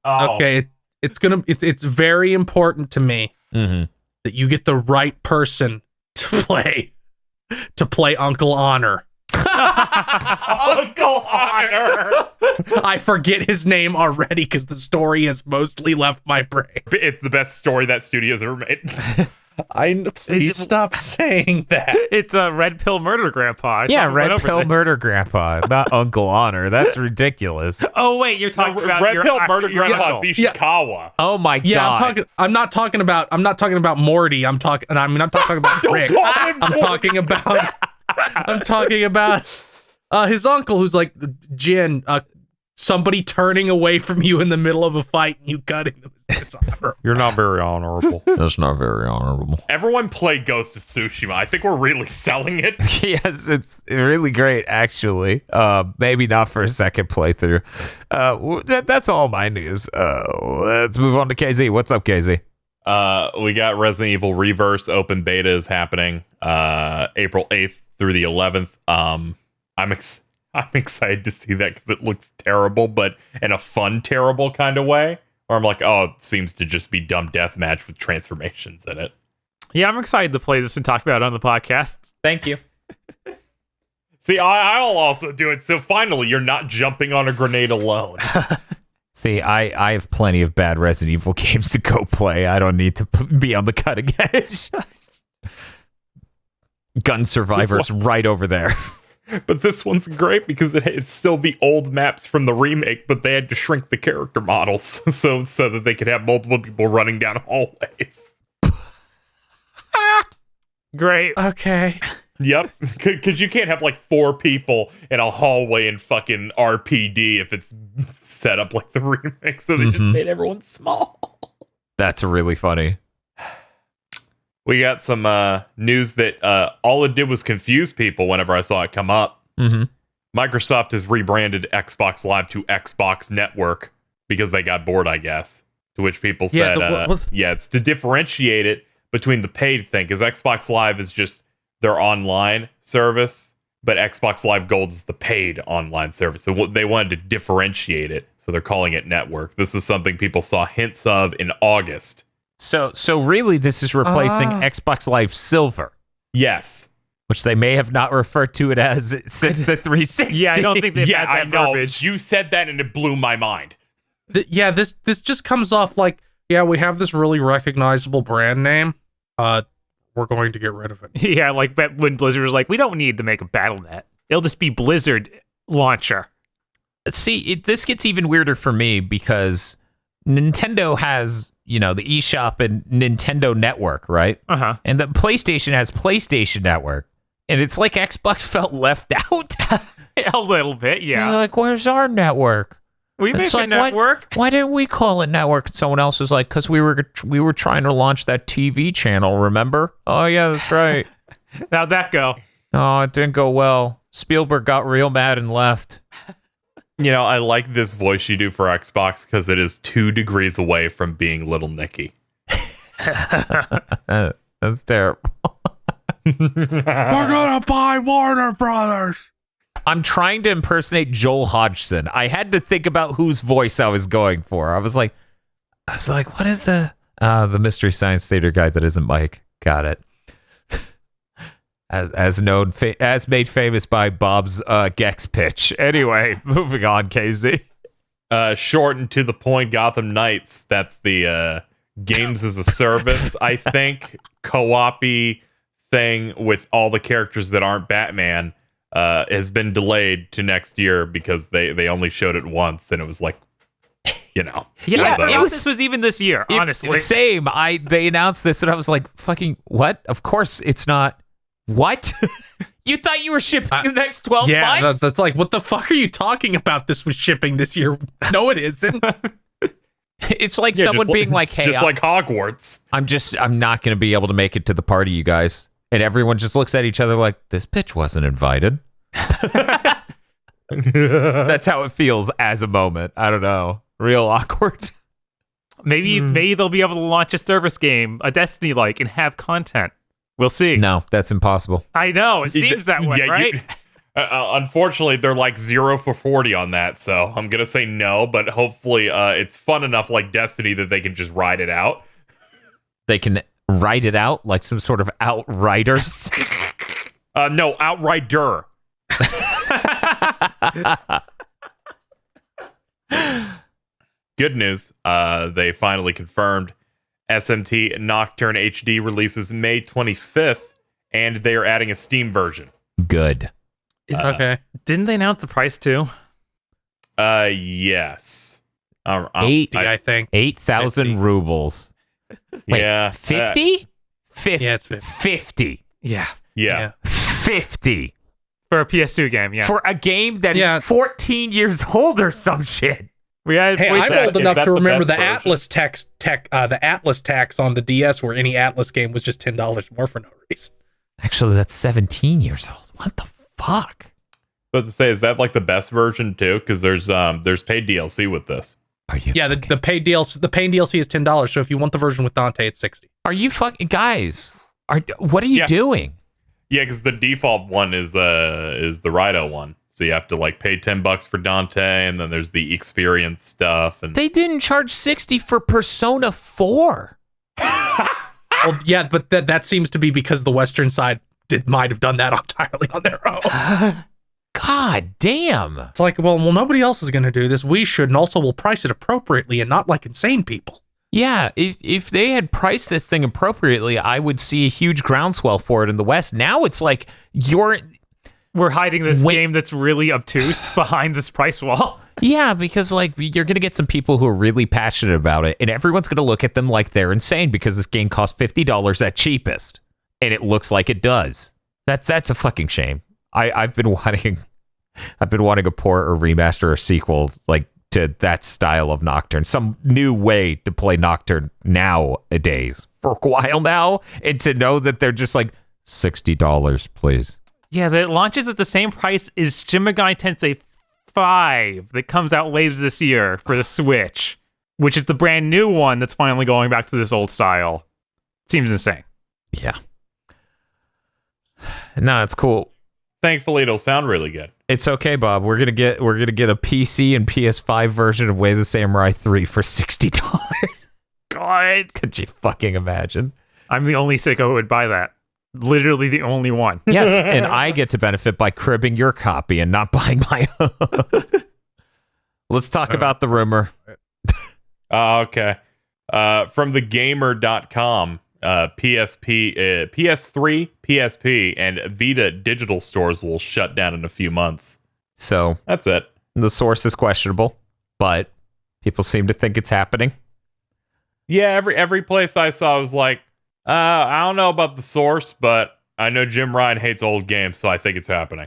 Oh. Okay, it's very important to me that you get the right person to play Uncle Honor. Uncle Honor! I forget his name already because the story has mostly left my brain. It's the best story that studio's ever made. Please stop saying that. it's a Red Pill Murder Grandpa. Yeah, Red Pill Murder Grandpa, not Uncle Honor. That's ridiculous. Oh wait, you're talking about Red Pill Murder your Grandpa uncle. Ishikawa. Oh my Yeah, god. I'm not talking about Morty. I'm talking about Rick. I'm talking about his uncle, who's like Jin. Somebody turning away from you in the middle of a fight and you cutting them is dishonorable. You're not very honorable. That's not very honorable. Everyone play Ghost of Tsushima. I think we're really selling it. Yes, it's really great, actually. Maybe not for a second playthrough. That's all my news. Let's move on to KZ. What's up, KZ? We got Resident Evil Reverse open beta is happening April 8th through the 11th. I'm excited to see that because it looks terrible, but in a fun, terrible kind of way. Or I'm like, oh, it seems to just be dumb deathmatch with transformations in it. Yeah, I'm excited to play this and talk about it on the podcast. Thank you. See, I'll also do it. So finally, you're not jumping on a grenade alone. See, I have plenty of bad Resident Evil games to go play. I don't need to be on the cutting edge. Gun Survivor's right over there. But this one's great because it's still the old maps from the remake, but they had to shrink the character models so that they could have multiple people running down hallways. Great. Okay. Yep, because you can't have like 4 people in a hallway in fucking RPD if it's set up like the remake, so they just made everyone small. That's really funny. We got some news that all it did was confuse people whenever I saw it come up. Microsoft has rebranded Xbox Live to Xbox Network because they got bored, I guess. To which people said, it's to differentiate it between the paid thing, because Xbox Live is just their online service, but Xbox Live Gold is the paid online service. So they wanted to differentiate it, so they're calling it Network. This is something people saw hints of in August. So really, this is replacing Xbox Live Silver. Yes. Which they may have not referred to it as since the 360. Yeah, I don't think they've had that I know. verbiage. You said that and it blew my mind. This just comes off like, yeah, we have this really recognizable brand name. We're going to get rid of it. Yeah, like when Blizzard was like, we don't need to make a Battle.net. It'll just be Blizzard launcher. See, this gets even weirder for me because Nintendo has, the eShop and Nintendo Network, right? And the PlayStation has PlayStation Network. And it's like Xbox felt left out. A little bit, yeah. And they're like, where's our network? We make a network. Why didn't we call it network? And someone else is like, because we were trying to launch that TV channel, remember? Oh, yeah, that's right. How'd that go? Oh, it didn't go well. Spielberg got real mad and left. I like this voice you do for Xbox because it is 2 degrees away from being Little Nicky. That's terrible. We're gonna buy Warner Brothers. I'm trying to impersonate Joel Hodgson. I had to think about whose voice I was going for. I was like, what is the Mystery Science Theater guy that isn't Mike? Got it. As made famous by Bob's Gex pitch. Anyway, moving on, KZ. Short and to the point, Gotham Knights. That's the games as a service, I think, co-op-y thing with all the characters that aren't Batman has been delayed to next year because they only showed it once, and it was like, Yeah, this was even this year, honestly. Same. They announced this, and I was like, fucking, what? Of course it's not. What? You thought you were shipping the next 12 months? Yeah, that's like, what the fuck are you talking about? This was shipping this year. No, it isn't. It's like someone being like, hey, just like Hogwarts. I'm not going to be able to make it to the party, you guys. And everyone just looks at each other like, this bitch wasn't invited. That's how it feels as a moment. I don't know. Real awkward. Maybe they'll be able to launch a service game, a Destiny-like, and have content. We'll see. No, that's impossible. I know. It seems that way, right? Unfortunately, they're like 0 for 40 on that, so I'm gonna say no. But hopefully, it's fun enough, like Destiny, that they can just ride it out. They can ride it out like some sort of Outriders. No, Outrider. Good news. They finally confirmed SMT Nocturne HD releases May 25th, and they are adding a Steam version. Good. Okay. Didn't they announce the price too? Yes. I think 8,000 rubles. Wait, yeah. 50? 50. Yeah, it's 50. 50. Yeah. 50. For a PS2 game, yeah. For a game that is 14 years old or some shit. We had Hey, voice I'm act- old enough that's to the remember best the version. the Atlas tax on the DS, where any Atlas game was just $10 more for no reason. Actually, that's 17 years old. What the fuck? But to say, is that like the best version too? Because there's paid DLC with this. Are you? Yeah, the paid DLC. The paid DLC is $10. So if you want the version with Dante, it's $60. Are you fucking guys? What are you doing? Yeah, because the default one is the Rido one. So you have to like pay $10 for Dante, and then there's the experience stuff. And They didn't charge 60 for Persona 4. Well, yeah, but that seems to be because the Western side might have done that entirely on their own. God damn. It's like, well, nobody else is going to do this. We should, and also we'll price it appropriately and not like insane people. Yeah, if they had priced this thing appropriately, I would see a huge groundswell for it in the West. Now it's like we're hiding this game that's really obtuse behind this price wall. Yeah, because like you're going to get some people who are really passionate about it, and everyone's going to look at them like they're insane because this game costs $50 at cheapest, and it looks like it does. That's a fucking shame. I've been wanting a port or remaster or sequel like to that style of Nocturne, some new way to play Nocturne nowadays for a while now, and to know that they're just like $60, please. Yeah, that launches at the same price as Shin Megami Tensei 5 that comes out later this year for the Switch, which is the brand new one that's finally going back to this old style. Seems insane. Yeah. No, it's cool. thankfully, it'll sound really good. It's okay, Bob. We're gonna get a PC and PS5 version of Way of the Samurai 3 for $60. God, Could you fucking imagine? I'm the only sicko who would buy that. Literally the only one. Yes, and I get to benefit by cribbing your copy and not buying my own. Let's talk about the rumor. Okay. From thegamer.com, PS3, PSP, and Vita digital stores will shut down in a few months. So That's it. the source is questionable, but people seem to think it's happening. Yeah, every place I saw was like, I don't know about the source, but I know Jim Ryan hates old games, so I think it's happening.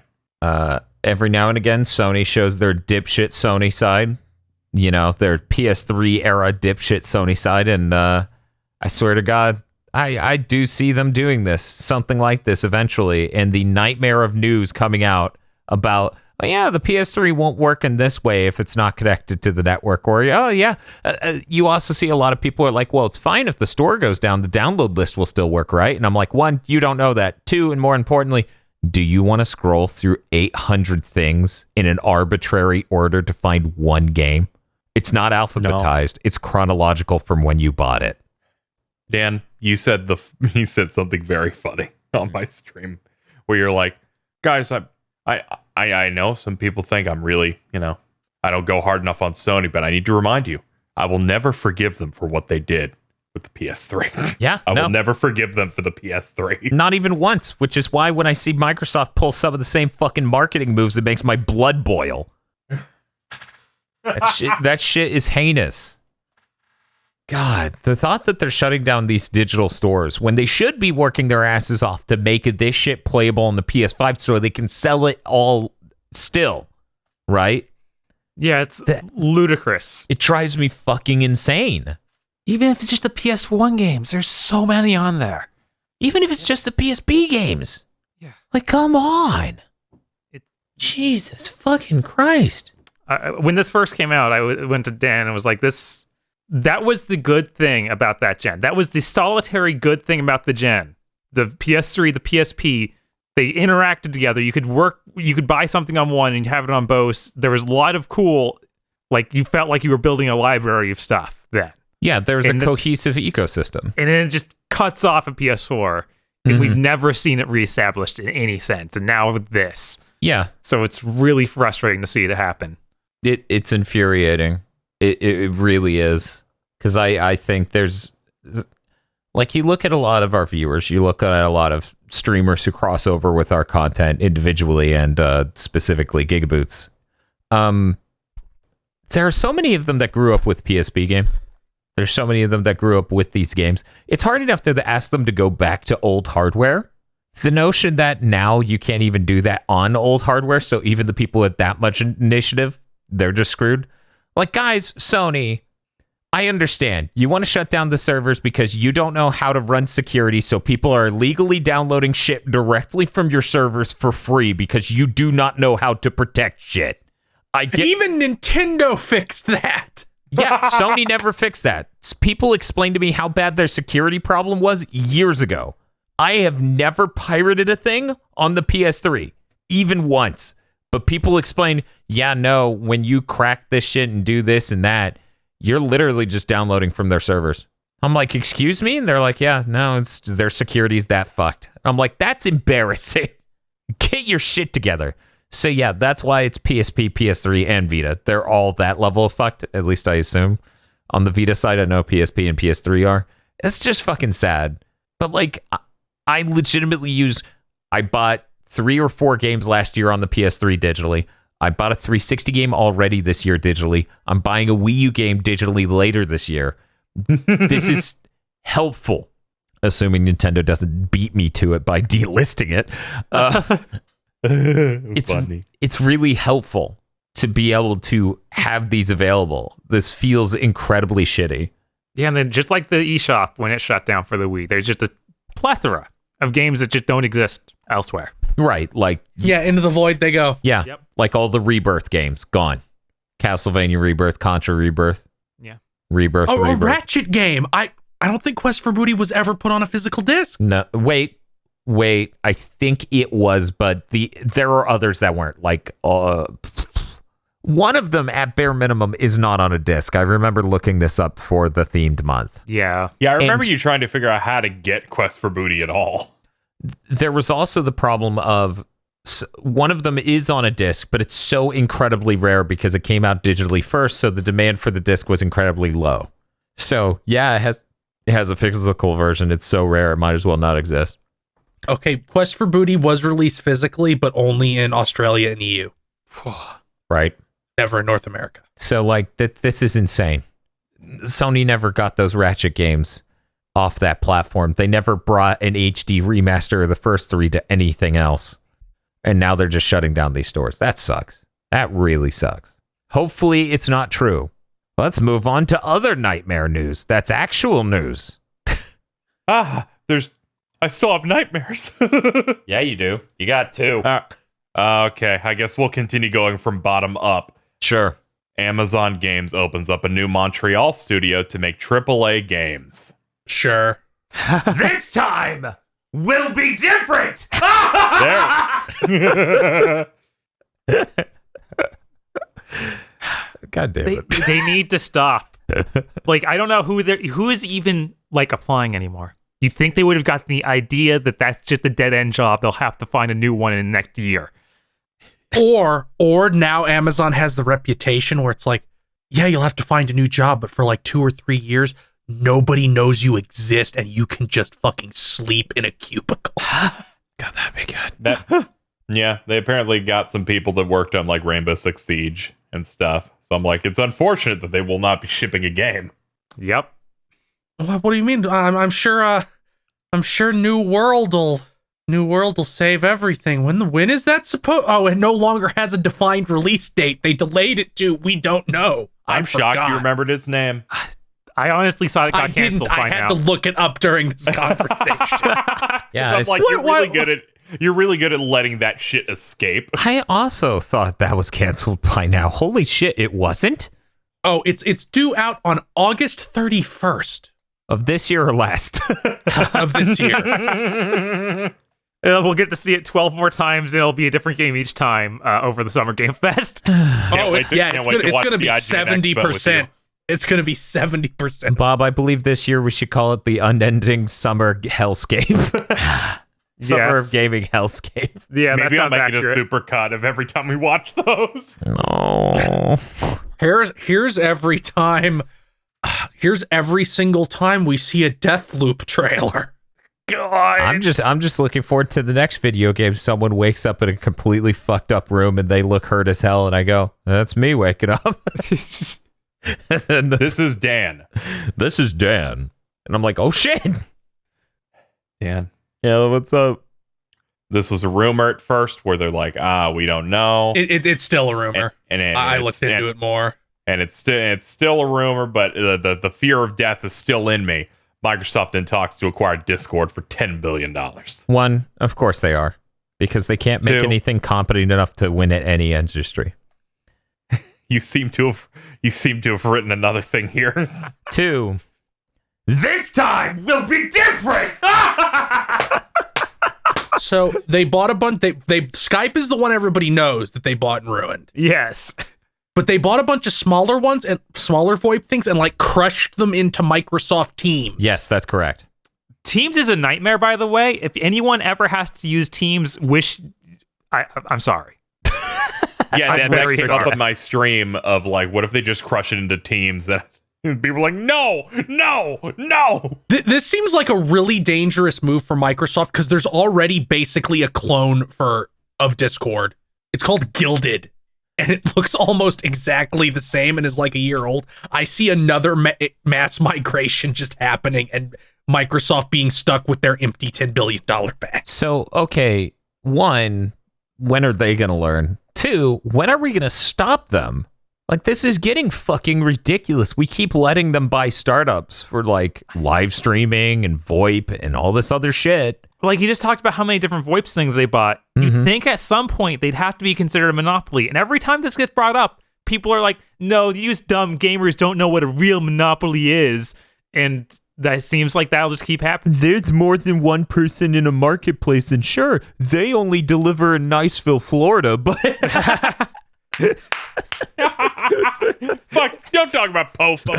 Every now and again, Sony shows their dipshit Sony side. You know, their PS3 era dipshit Sony side, and I swear to God, I do see them doing this, something like this eventually, and the nightmare of news coming out about, oh yeah, the PS3 won't work in this way if it's not connected to the network, or oh yeah, you also see a lot of people are like, well, it's fine if the store goes down, the download list will still work, right? And I'm like, one, you don't know that. Two, and more importantly, do you want to scroll through 800 things in an arbitrary order to find one game? It's not alphabetized. No. It's chronological from when you bought it. Dan, you said something very funny on my stream where you're like, guys, I know some people think I'm really, I don't go hard enough on Sony, but I need to remind you, I will never forgive them for what they did with the PS3. Yeah, I will never forgive them for the PS3. Not even once, which is why when I see Microsoft pull some of the same fucking marketing moves, it makes my blood boil. That shit is heinous. God, the thought that they're shutting down these digital stores when they should be working their asses off to make this shit playable on the PS5 so they can sell it all still, right? Yeah, it's ludicrous. It drives me fucking insane. Even if it's just the PS1 games, there's so many on there. Even if it's just the PSP games. Yeah. Like, come on. Jesus fucking Christ. When this first came out, I went to Dan and was like, that was the good thing about that gen. That was the solitary good thing about the gen. The PS3, the PSP, they interacted together. You could buy something on one and have it on both. There was a lot of cool, like you felt like you were building a library of stuff then. Yeah, there's a cohesive ecosystem. And then it just cuts off at PS4. And we've never seen it reestablished in any sense. And now with this. Yeah. So it's really frustrating to see it happen. It's infuriating. It really is. Because I think there's, like, you look at a lot of our viewers, you look at a lot of streamers who cross over with our content individually and specifically GigaBoots. There are so many of them that grew up with PSP game. There's so many of them that grew up with these games. It's hard enough to ask them to go back to old hardware. The notion that now you can't even do that on old hardware, so even the people with that much initiative, they're just screwed. Like, guys, Sony, I understand. You want to shut down the servers because you don't know how to run security, so people are legally downloading shit directly from your servers for free because you do not know how to protect shit. Even Nintendo fixed that. Yeah, Sony never fixed that. People explained to me how bad their security problem was years ago. I have never pirated a thing on the PS3, even once. But people explain, yeah, no, when you crack this shit and do this and that, you're literally just downloading from their servers. I'm like, excuse me? And they're like, yeah, no, it's their security's that fucked. I'm like, that's embarrassing. Get your shit together. So yeah, that's why it's PSP, PS3, and Vita. They're all that level of fucked, at least I assume. On the Vita side, I know PSP and PS3 are. It's just fucking sad. But like, I legitimately I bought 3 or 4 games last year on the PS3 digitally. I bought a 360 game already this year digitally. I'm buying a Wii U game digitally later this year. This is helpful, assuming Nintendo doesn't beat me to it by delisting it. It's really helpful to be able to have these available. This feels incredibly shitty. Yeah, and then just like the eShop when it shut down for the Wii, there's just a plethora of games that just don't exist elsewhere. Right, like... Yeah, into the void they go. Yeah, Yep. Like all the Rebirth games, gone. Castlevania Rebirth, Contra Rebirth. Yeah. Rebirth. A Ratchet game. I don't think Quest for Booty was ever put on a physical disc. No, wait. I think it was, but there are others that weren't. Like, one of them, at bare minimum, is not on a disc. I remember looking this up for the themed month. Yeah. Yeah, I remember you trying to figure out how to get Quest for Booty at all. There was also the problem of one of them is on a disc, but it's so incredibly rare because it came out digitally first, so the demand for the disc was incredibly low. So, yeah, it has a physical version. It's so rare, it might as well not exist. Okay, Quest for Booty was released physically, but only in Australia and EU. Right. Never in North America. So, like, this is insane. Sony never got those Ratchet games off that platform. They never brought an HD remaster of the first 3 to anything else. And now they're just shutting down these stores. That sucks. That really sucks. Hopefully it's not true. Let's move on to other nightmare news. That's actual news. I still have nightmares. Yeah, you do. You got 2. Okay, I guess we'll continue going from bottom up. Sure. Amazon Games opens up a new Montreal studio to make AAA games. Sure. This time will be different. God damn it. They need to stop. Like, I don't know who is even like applying anymore. You'd think they would have gotten the idea that that's just a dead end job. They'll have to find a new one in the next year. Or now Amazon has the reputation where it's like, yeah, you'll have to find a new job, but for like 2 or 3 years, nobody knows you exist and you can just fucking sleep in a cubicle. God, that'd be good. Yeah, they apparently got some people that worked on like Rainbow Six Siege and stuff. So I'm like, it's unfortunate that they will not be shipping a game. Yep. What do you mean? I'm sure New World will save everything. When is that supposed? Oh, it no longer has a defined release date. They delayed it to we don't know. I'm shocked you remembered its name. I honestly thought it got canceled by now. I had to look it up during this conversation. Yeah, I'm like, you're really good at You're really good at letting that shit escape. I also thought that was canceled by now. Holy shit, it wasn't? Oh, it's due out on August 31st Of this year or last? of this year. We'll get to see it 12 more times, and it'll be a different game each time over the Summer Game Fest. It's Gonna be 70%. It's gonna be 70%. Bob, I believe this year we should call it the unending summer hellscape. Summer of gaming hellscape. Yeah, maybe I'll that sounds make accurate. it a super cut of every time we watch those. No. Here's every time. Here's every single time we see a Deathloop trailer. God. I'm just looking forward to the next video game. Someone wakes up in a completely fucked up room and they look hurt as hell, and I go, "That's me waking up." And This is Dan. this is Dan, and I'm like, "Oh shit, Dan. yeah, what's up?" This was a rumor at first where they're like, we don't know. It's still a rumor. And I looked into it more. And it's still a rumor, but the fear of death is still in me. Microsoft in talks to acquire Discord for $10 billion. One, of course they are, because they can't make Two. anything competent enough to win at any industry. You seem to have written another thing here. Two, This time will be different! So they bought a bunch. They Skype is the one everybody knows that they bought and ruined. Yes. But they bought a bunch of smaller ones and smaller VoIP things and like crushed them into Microsoft Teams. yes, that's correct. Teams is a nightmare, by the way. If anyone ever has to use Teams, I'm sorry. Yeah, I'm that very came up sorry. on my stream of like, what if they just crush it into teams? That people are like, no. This seems like a really dangerous move for Microsoft because there's already basically a clone of Discord. It's called Gilded, and it looks almost exactly the same and is like a year old. I see another mass migration just happening and Microsoft being stuck with their empty $10 billion bag. So, okay, one, when are they going to learn? Two, when are we going to stop them? Like, this is getting fucking ridiculous. We keep letting them buy startups for, like, live streaming and VoIP and all this other shit. Like, you just talked about how many different VoIP things they bought. You'd think at some point they'd have to be considered a monopoly. And every time this gets brought up, people are like, no, these dumb gamers don't know what a real monopoly is. And that seems like that'll just keep happening. There's more than one person in a marketplace, and sure, they only deliver in Niceville, Florida, but... Fuck, don't talk about POFO.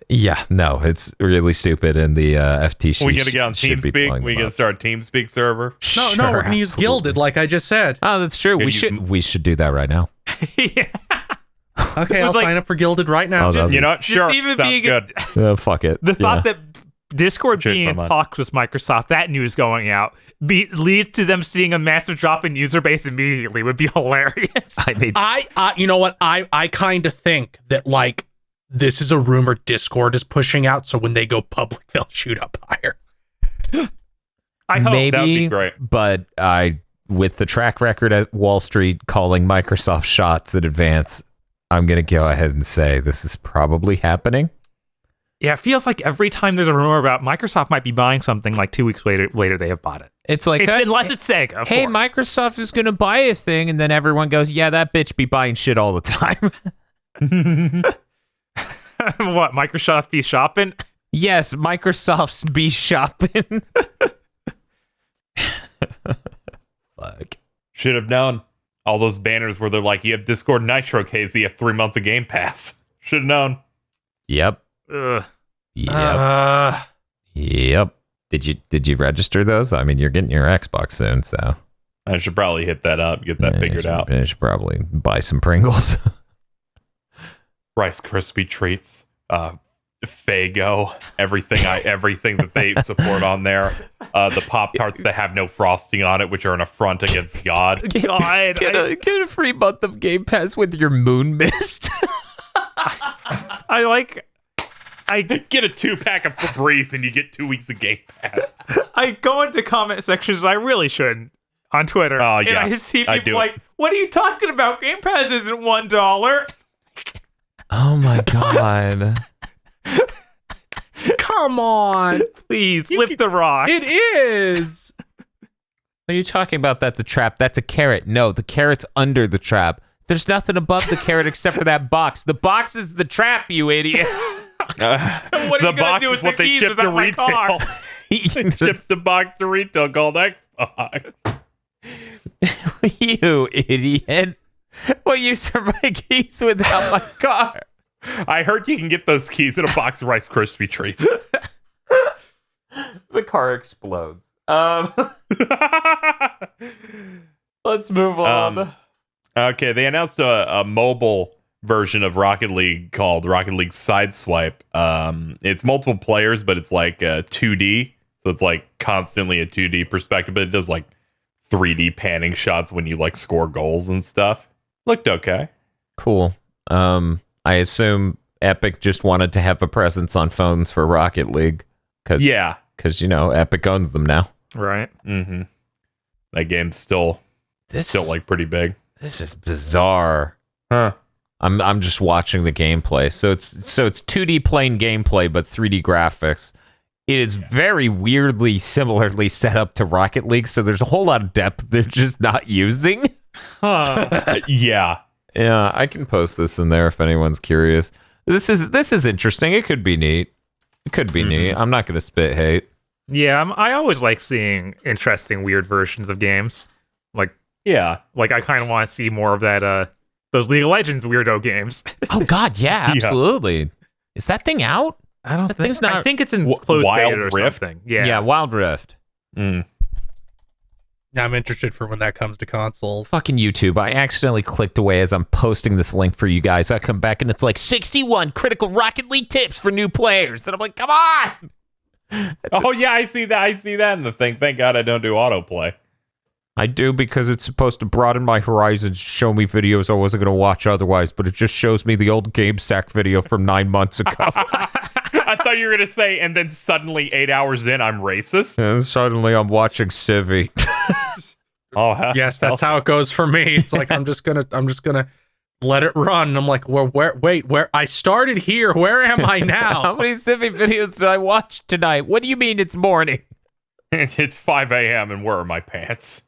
Yeah, no, it's really stupid, and the FTC We gotta get on should be TeamSpeak. pulling We them gotta up. start a TeamSpeak server. No, Sure, we're gonna use absolutely. Gilded, like I just said. Oh, that's true. Can We should do that right now. Yeah. Okay, I'll like- sign up for Gilded right now. Oh, that'd You know what? Sure, even sounds being good. Fuck it. The thought that Discord Change being my in mind. talks with Microsoft, that news going out, leads to them seeing a massive drop in user base immediately would be hilarious. I mean, I you know what? I kind of think that like this is a rumor Discord is pushing out, so when they go public, they'll shoot up higher. I hope. maybe, that'd be great. but with the track record at Wall Street calling Microsoft shots in advance, I'm going to go ahead and say this is probably happening. Yeah, it feels like every time there's a rumor about Microsoft might be buying something, like 2 weeks later they have bought it. It's like, Unless it's Sega, of hey, course. Microsoft is going to buy a thing, and then everyone goes, yeah, that bitch be buying shit all the time. What, Microsoft be shopping? Yes, Microsoft's be shopping. Fuck. Should have known. All those banners where they're like, you have Discord Nitro case, you have 3 months of Game Pass. Should have known. Yep. Ugh. Yep. Yep. Did you register those? I mean, you're getting your Xbox soon, so I should probably hit that up, get that figured out. I should probably buy some Pringles. Rice Krispie treats, Faygo, everything that they support on there. The Pop Tarts that have no frosting on it, which are an affront against God. God, Get a free month of Game Pass with your Moon Mist. I Get a 2-pack of Febreze and you get 2 weeks of Game Pass. I go into comment sections I really shouldn't on Twitter. Oh, and yeah, I see I people do like, what are you talking about? Game Pass isn't $1. Oh my god. Come on. Please, flip the rock. It is. Are you talking about that's a trap? That's a carrot. No, the carrot's under the trap. There's nothing above the carrot except for that box. The box is the trap, you idiot. What are you going to do with the keys without my car? They shipped the box to retail called Xbox. You idiot. What use are my keys without my car? I heard you can get those keys in a box of Rice Krispie treats. The car explodes. Let's move on. Okay, they announced a mobile version of Rocket League called Rocket League Sideswipe. It's multiple players, but it's like 2D. So it's like constantly a 2D perspective, but it does like 3D panning shots when you like score goals and stuff. Looked okay. Cool. I assume Epic just wanted to have a presence on phones for Rocket League. Yeah. Because, you know, Epic owns them now. Right. Mm-hmm. That game's still like pretty big. This is bizarre. Huh. I'm just watching the gameplay. So it's 2D plain gameplay, but 3D graphics. It is very weirdly similarly set up to Rocket League, so there's a whole lot of depth they're just not using. Huh. Yeah. Yeah, I can post this in there if anyone's curious. This is interesting. It could be neat. It could be neat. I'm not going to spit hate. Yeah, I always like seeing interesting, weird versions of games. Yeah. Like I kind of want to see more of that. Those League of Legends weirdo games. Oh God, yeah, Yeah. absolutely. Is that thing out? I don't That think. thing's not- I think it's in closed Wild beta or Rift? something. Yeah. Wild Rift. Mm. I'm interested for when that comes to consoles. Fucking YouTube. I accidentally clicked away as I'm posting this link for you guys. I come back and it's like 61 critical Rocket League tips for new players. And I'm like, come on! Oh, yeah, I see that. I see that in the thing. Thank God I don't do autoplay. I do because it's supposed to broaden my horizons, show me videos I wasn't going to watch otherwise, but it just shows me the old GameSack video from 9 months ago. I thought you were going to say, and then suddenly 8 hours in, I'm racist. And suddenly I'm watching Civi. Oh, hell. Yes, that's how it goes for me. It's like I'm just gonna let it run. And I'm like, where I started here. Where am I How now? many Civi videos did I watch tonight? What do you mean it's morning? It's 5 a.m. and where are my pants?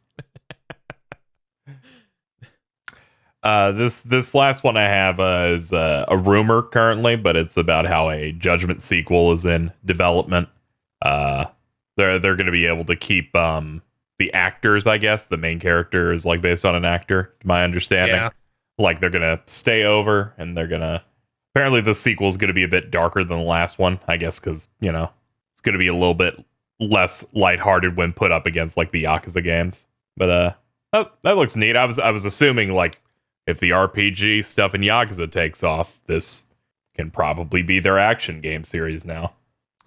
This last one I have is a rumor currently, but it's about how a Judgment sequel is in development. They're going to be able to keep the actors, I guess. The main character is like based on an actor, to my understanding. Yeah. Like they're going to stay over, and they're going to. Apparently, the sequel is going to be a bit darker than the last one, I guess, because it's going to be a little bit less lighthearted when put up against like the Yakuza games. But that looks neat. I was assuming like, if the RPG stuff in Yakuza takes off, this can probably be their action game series now.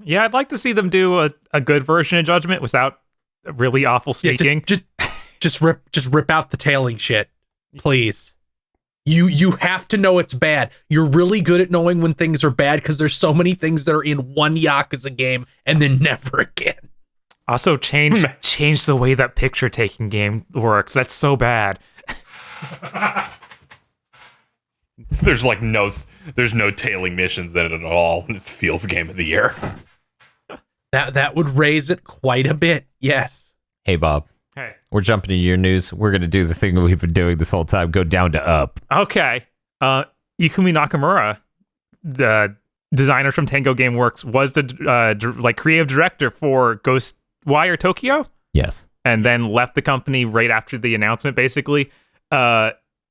Yeah, I'd like to see them do a good version of Judgment without really awful sneaking. Just rip out the tailing shit, please. You have to know it's bad. You're really good at knowing when things are bad because there's so many things that are in one Yakuza game and then never again. Also, change the way that picture taking game works. That's so bad. There's no tailing missions in it at all. It feels game of the year. That would raise it quite a bit. Yes. Hey, Bob. Hey. We're jumping to your news. We're going to do the thing that we've been doing this whole time. Go down to up. Okay. Ikumi Nakamura, the designer from Tango Gameworks, was the creative director for Ghostwire Tokyo, Yes. and then left the company right after the announcement, basically.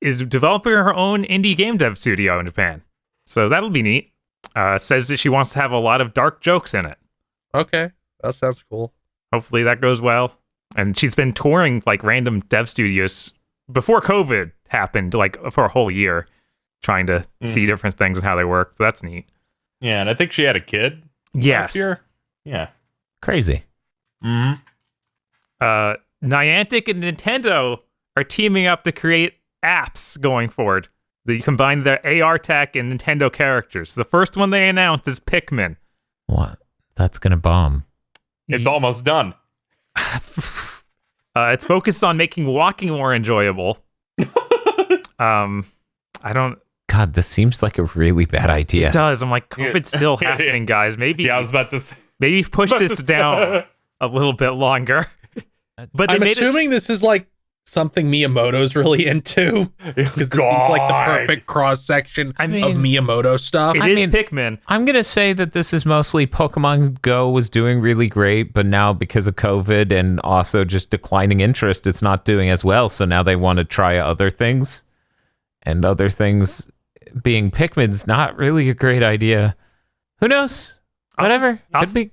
Is developing her own indie game dev studio in Japan. So that'll be neat. Says that she wants to have a lot of dark jokes in it. Okay. That sounds cool. Hopefully that goes well. And she's been touring like random dev studios before COVID happened, like for a whole year, trying to see different things and how they work. So that's neat. Yeah, and I think she had a kid Yes. last year. Yeah. Crazy. Mm-hmm. Niantic and Nintendo are teaming up to create apps going forward. They combine their AR tech and Nintendo characters. The first one they announced is Pikmin. What? That's going to bomb. It's almost done. It's focused on making walking more enjoyable. I don't. God, God, this seems like a really bad idea. It does. I'm like, COVID's still happening, guys. Maybe I was about to say. maybe push this down a little bit longer. But I'm assuming this is like something Miyamoto's really into, because this seems like the perfect cross section of Miyamoto stuff. It is Pikmin. I'm gonna say that this is mostly Pokemon Go was doing really great, but now because of COVID and also just declining interest, it's not doing as well. So now they want to try other things, and other things being Pikmin's not really a great idea. Who knows? Whatever.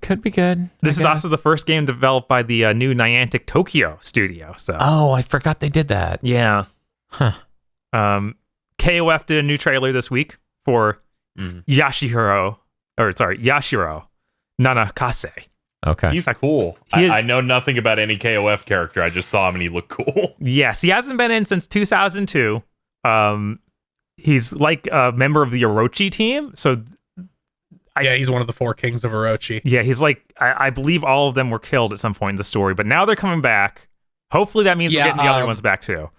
Could be good. This is also the first game developed by the new Niantic Tokyo studio. So. Oh, I forgot they did that. Yeah. Huh. KOF did a new trailer this week for Yashiro Nanakase. Okay. He's cool. I know nothing about any KOF character. I just saw him and he looked cool. Yes, he hasn't been in since 2002. He's like a member of the Orochi team. So. He's one of the 4 kings of Orochi. Yeah, he's like, I believe all of them were killed at some point in the story, but now they're coming back. Hopefully that means we're getting the other ones back too.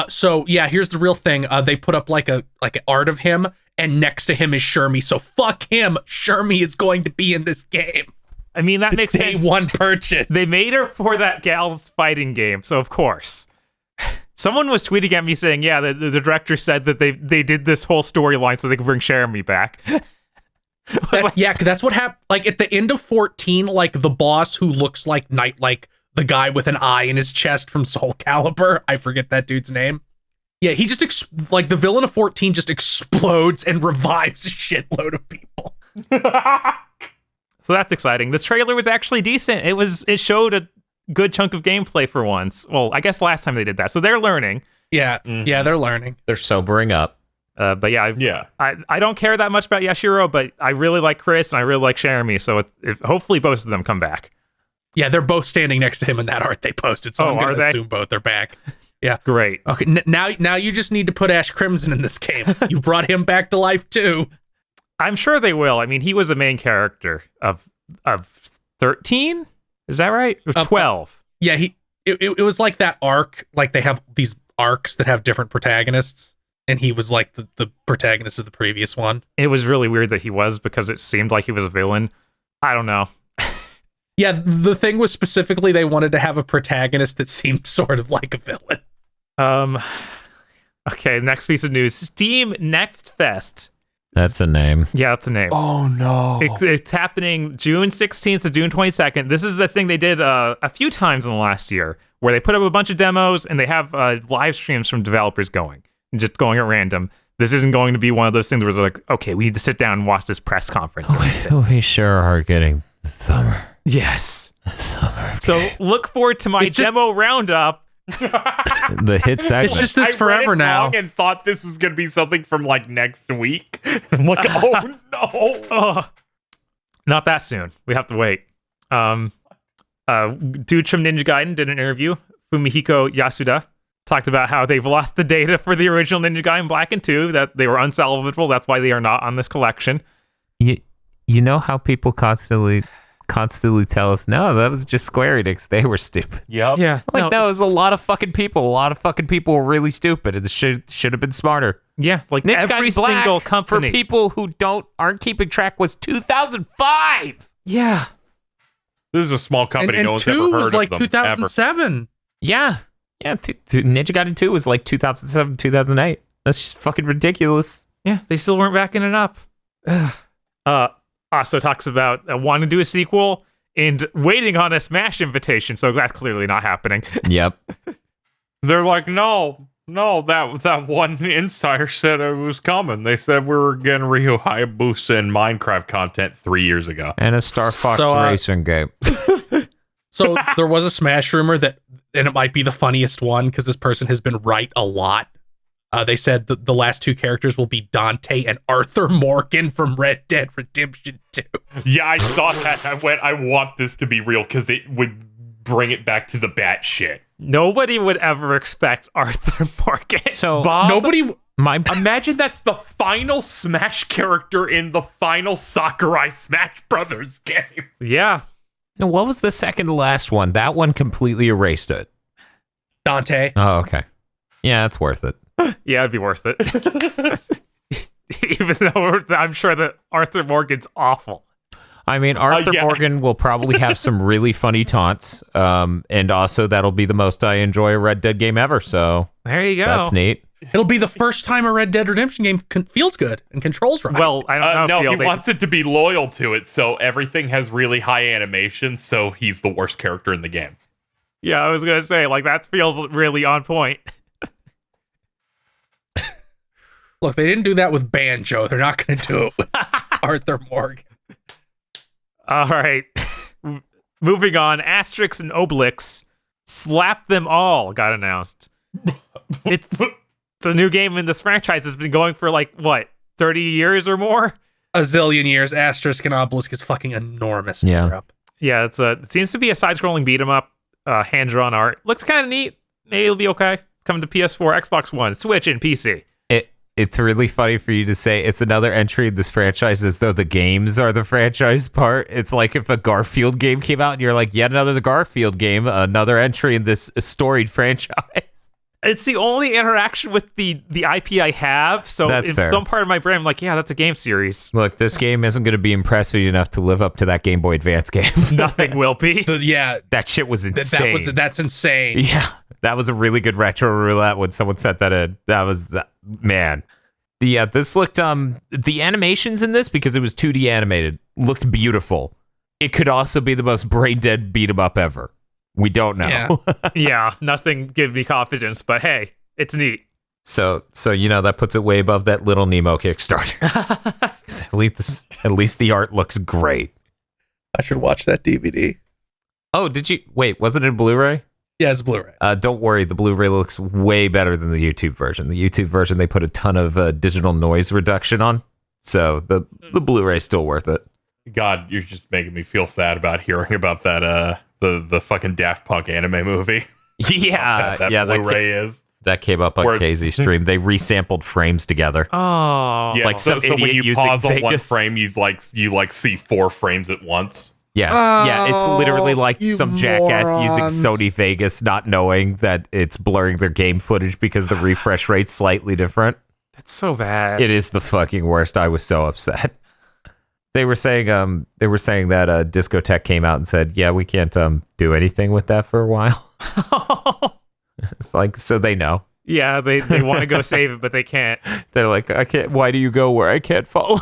So here's the real thing. They put up like an art of him, and next to him is Shermie. So fuck him. Shermie is going to be in this game. I mean, that makes day sense. one purchase. They made her for that gal's fighting game, so of course. Someone was tweeting at me saying, yeah, the director said that they did this whole storyline so they could bring Shermie back. That's what happened. Like at the end of 14, like the boss who looks like the guy with an eye in his chest from Soul Calibur. I forget that dude's name. Yeah, he just like the villain of 14 just explodes and revives a shitload of people. So that's exciting. This trailer was actually decent. It showed a good chunk of gameplay for once. Well, I guess last time they did that. So they're learning. Yeah, they're learning. They're sobering up. But I don't care that much about Yashiro, but I really like Chris and I really like Shermie, so hopefully both of them come back. Yeah, they're both standing next to him in that art they posted, so I'm going to assume both are back. Yeah. Great. Okay, now you just need to put Ash Crimson in this game. You brought him back to life too. I'm sure they will. I mean, he was a main character of 13? Is that right? 12. Yeah, it was like that arc, like they have these arcs that have different protagonists. And he was like the protagonist of the previous one. It was really weird that he was, because it seemed like he was a villain. I don't know. Yeah, the thing was specifically they wanted to have a protagonist that seemed sort of like a villain. Okay, next piece of news. Steam Next Fest. That's a name. Yeah, that's a name. Oh, no. It's happening June 16th to June 22nd. This is the thing they did a few times in the last year, where they put up a bunch of demos and they have live streams from developers going. Just going at random. This isn't going to be one of those things where it's like, okay, we need to sit down and watch this press conference. We sure are getting the summer. Yes. The summer. So look forward to my demo roundup. The hit segment. It's just this forever now. And thought this was going to be something from like next week. I'm like, oh no. Oh, not that soon. We have to wait. Dude from Ninja Gaiden did an interview. Fumihiko Yasuda talked about how they've lost the data for the original Ninja Gaiden Black and 2, that they were unsalvageable. That's why they are not on this collection. You know how people constantly tell us, no, that was just Square Enix. They were stupid. Yep. Yeah. Like, no, it was a lot of fucking people. A lot of fucking people were really stupid, and should have been smarter. Yeah, like Ninja every Gaiden Black, single company. for people who aren't keeping track, was 2005. Yeah. This is a small company. And no one's 2 ever heard was like of them, 2007. Yeah. Yeah, Ninja Gaiden 2 was like 2007, 2008. That's just fucking ridiculous. Yeah, they still weren't backing it up. Also talks about wanting to do a sequel and waiting on a Smash invitation, so that's clearly not happening. Yep. They're like, no, that one insider said it was coming. They said we were getting Ryu Hayabusa and Minecraft content 3 years ago. And a Star Fox racing game. So there was a Smash rumor that, and it might be the funniest one because this person has been right a lot. They said that the last 2 characters will be Dante and Arthur Morgan from Red Dead Redemption 2. Yeah, I saw that. I want this to be real because it would bring it back to the bat shit. Nobody would ever expect Arthur Morgan. So Bob, imagine that's the final Smash character in the final Sakurai Smash Brothers game. Yeah. What was the second to last one? That one completely erased it. Dante. Oh, okay. Yeah, it's worth it. Yeah, it'd be worth it. Even though I'm sure that Arthur Morgan's awful. I mean, Arthur yeah. Morgan will probably have some really funny taunts, and also that'll be the most I enjoy a Red Dead game ever. So There you go. that's neat. It'll be the first time a Red Dead Redemption game feels good and controls right. Well, I don't know. No, he Field. wants it to be loyal to it, so everything has really high animation, so he's the worst character in the game. Yeah, I was gonna say, like, that feels really on point. Look, they didn't do that with Banjo. They're not going to do it with Arthur Morgan. All right. Moving on, Asterix and Obelix, Slap Them All got announced. It's a new game in this franchise that's been going for, like, what, 30 years or more? A zillion years. Asterisk and Obelisk is fucking enormous. in Yeah. Europe. Yeah, it seems to be a side-scrolling beat-em-up, hand-drawn art. Looks kind of neat. Maybe it'll be okay. Coming to PS4, Xbox One, Switch, and PC. It's really funny for you to say it's another entry in this franchise as though the games are the franchise part. It's like if a Garfield game came out and you're like, yet another Garfield game, another entry in this storied franchise. It's the only interaction with the IP I have, so That's it's fair. some part of my brain, I'm like, yeah, that's a game series. Look, this game isn't going to be impressive enough to live up to that Game Boy Advance game. Nothing will be. Yeah, That shit was insane. that's insane. Yeah, that was a really good retro roulette when someone set that in. That was man. Yeah, this looked the animations in this, because it was 2D animated, looked beautiful. It could also be the most brain dead beat 'em up ever. We don't know. Yeah. Yeah, nothing gives me confidence, but hey, it's neat. So that puts it way above that Little Nemo Kickstarter. at least the art looks great. I should watch that DVD. Oh, did you wait? Wasn't it Blu-ray? Yeah, it's Blu-ray. Don't worry, the Blu-ray looks way better than the YouTube version. The YouTube version, they put a ton of digital noise reduction on, so the Blu-ray's still worth it. God, you're just making me feel sad about hearing about that the fucking Daft Punk anime movie. Yeah, that yeah, Blu-ray is. that came up on Where- KZ's stream. They resampled frames together. Oh. Yeah, Like so some when idiot you using pause on one Vegas. frame, you see 4 frames at once. Yeah, it's literally like you some jackass morons. using Sony Vegas, not knowing that it's blurring their game footage because the refresh rate's slightly different. That's so bad. It is the fucking worst. I was so upset. They were saying that Discotech came out and said, yeah, we can't do anything with that for a while. It's like, so they know. Yeah, they want to go save it, but they can't. They're like, I can't. Why do you go where I can't follow?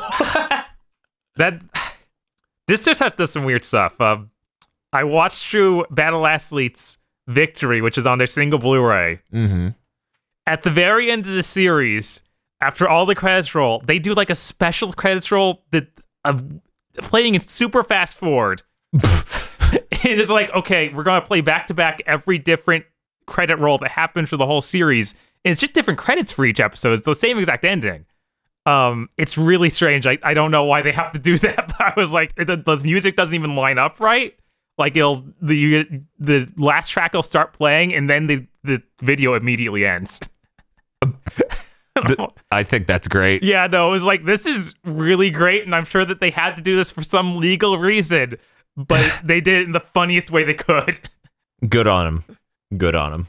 This just does some weird stuff. I watched through Battle Athletes Victory, which is on their single Blu-ray. Mm-hmm. At the very end of the series, after all the credits roll, they do like a special credits roll that playing in super fast forward. It's like, okay, we're gonna play back to back every different credit roll that happens for the whole series, and it's just different credits for each episode. It's the same exact ending. It's really strange. I don't know why they have to do that, but I was like, the music doesn't even line up right. Like the last track will start playing, and then the video immediately ends. I think that's great. Yeah, no, it was like, this is really great, and I'm sure that they had to do this for some legal reason, but they did it in the funniest way they could. Good on him. Good on him.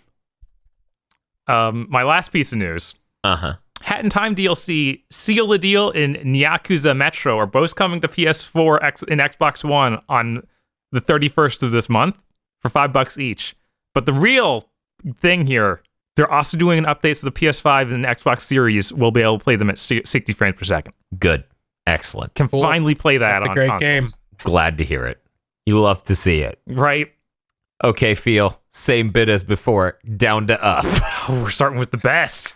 My last piece of news. Uh-huh. Hat in Time DLC, Seal the Deal, and Yakuza Metro are both coming to PS4 and Xbox One on the 31st of this month for $5 each. But the real thing here, they're also doing an update so the PS5 and Xbox Series will be able to play them at 60 frames per second. Good. Excellent. Can Cool. finally play that That's on a great console. game. Glad to hear it. You love to see it. Right? Okay, Feel. Same bit as before. Down to up. Oh, we're starting with the best.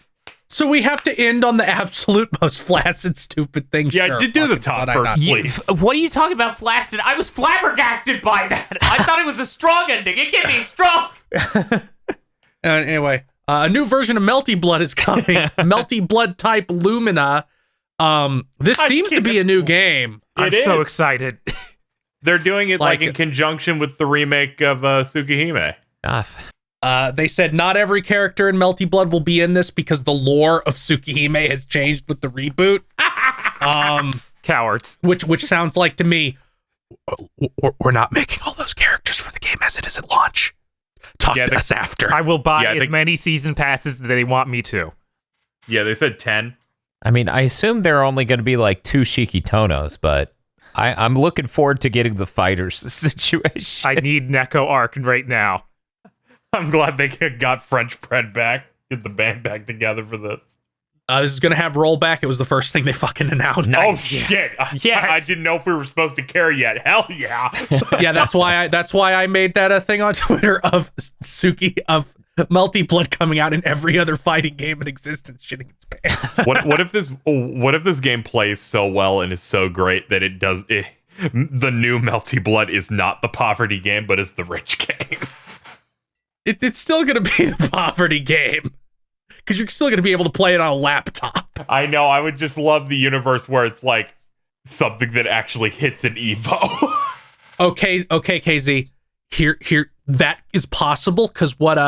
So we have to end on the absolute most flaccid, stupid thing. Yeah, Sure, you do the fucking top why first, not? please. What are you talking about, flaccid? I was flabbergasted by that. I thought it was a strong ending. It can be strong. Anyway, a new version of Melty Blood is coming. Melty Blood type Lumina. This seems to be a new game. I'm It so is. excited. They're doing it like Like- in conjunction with the remake of Tsukihime. They said not every character in Melty Blood will be in this because the lore of Tsukihime has changed with the reboot. Cowards. Which sounds like to me, we're not making all those characters for the game as it is at launch. Talk Yeah, to the- us after. I will buy Yeah, as many season passes that they want me to. Yeah, they said 10. I mean, I assume there are only going to be like 2 Shikitonos, but I'm looking forward to getting the fighters situation. I need Neko Arc right now. I'm glad they got French Bread back. Get the band back together for this. This is gonna have rollback. It was the first thing they fucking announced. Oh shit! Yes. I didn't know if we were supposed to care yet. Hell yeah! Yeah, that's why I made that a thing on Twitter of Suki of Melty Blood coming out in every other fighting game in existence, shitting its pants. What if this game plays so well and is so great that the new Melty Blood is not the poverty game, but is the rich game? It's still gonna be the poverty game. Because you're still going to be able to play it on a laptop. I know. I would just love the universe where it's like something that actually hits an Evo. Okay, KZ. Here, that is possible because what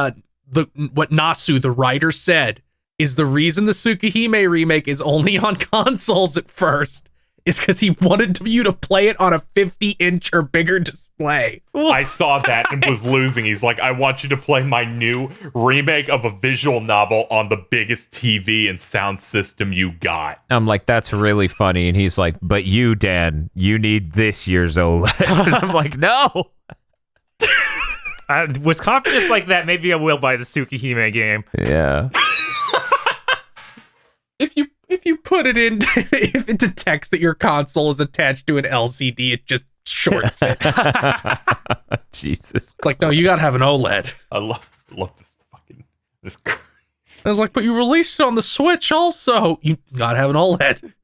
Nasu, the writer, said is the reason the Tsukihime remake is only on consoles at first is because he wanted you to play it on a 50-inch or bigger display. I saw that and was losing. He's like, I want you to play my new remake of a visual novel on the biggest TV and sound system you got. I'm like, that's really funny. And he's like, but you, Dan, you need this year's OLED. And I'm like, no. With confidence like that, maybe I will buy the Tsukihime game. Yeah. If you put it into text that your console is attached to an LCD, it just shorts it. Jesus. Like, no, you gotta have an OLED. I love this. I was like, but you released it on the Switch also. You gotta have an OLED.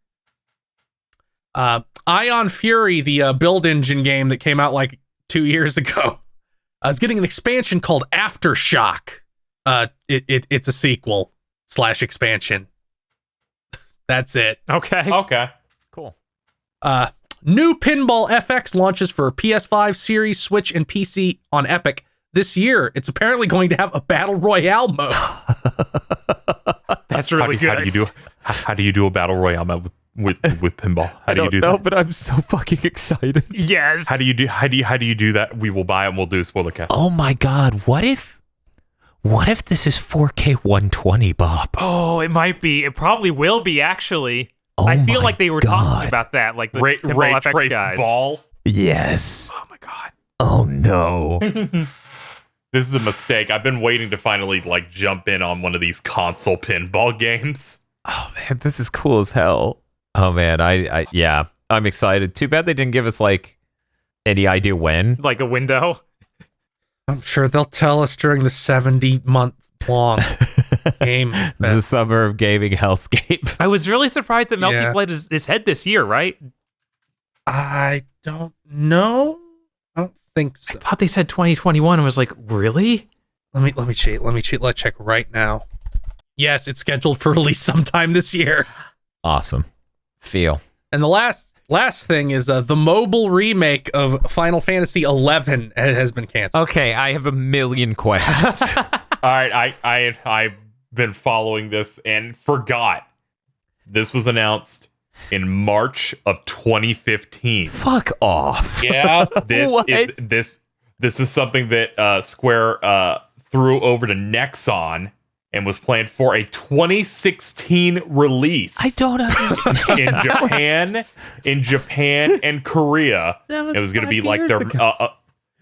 Ion Fury, the build engine game that came out like 2 years ago, is getting an expansion called Aftershock. It's a sequel / expansion. That's it. Okay. Cool. New Pinball FX launches for PS5, Series, Switch, and PC on Epic this year. It's apparently going to have a battle royale mode. That's really good. How do you do a battle royale mode with pinball? How do you do that? But I'm so fucking excited. Yes. How do you do that? We will buy it and we'll do a spoiler cast. Oh my god, what if this is 4K 120, Bob? Oh, it might be. It probably will be, actually. Oh I feel my like they were God. talking about that, like the Ray Pinball FX Trace guys. Ball. Yes. Oh my god. Oh no. This is a mistake. I've been waiting to finally like jump in on one of these console pinball games. Oh man, this is cool as hell. Oh man, yeah, I'm excited. Too bad they didn't give us like any idea when. Like a window. I'm sure they'll tell us during the 70-month long game. The summer of gaming hellscape. I was really surprised that Melty Yeah. played his head this year, right? I don't know. I don't think so. I thought they said 2021. I was like, really? Let me cheat. Let's check right now. Yes, it's scheduled for release sometime this year. Awesome. Feel. And the last thing is the mobile remake of Final Fantasy XI has been canceled. Okay, I have a million questions. All right, I've been following this and forgot this was announced in March of 2015. Fuck off. Yeah, What? this is something that Square threw over to Nexon and was planned for a 2016 release. I don't understand. in Japan and Korea. It was going to be like their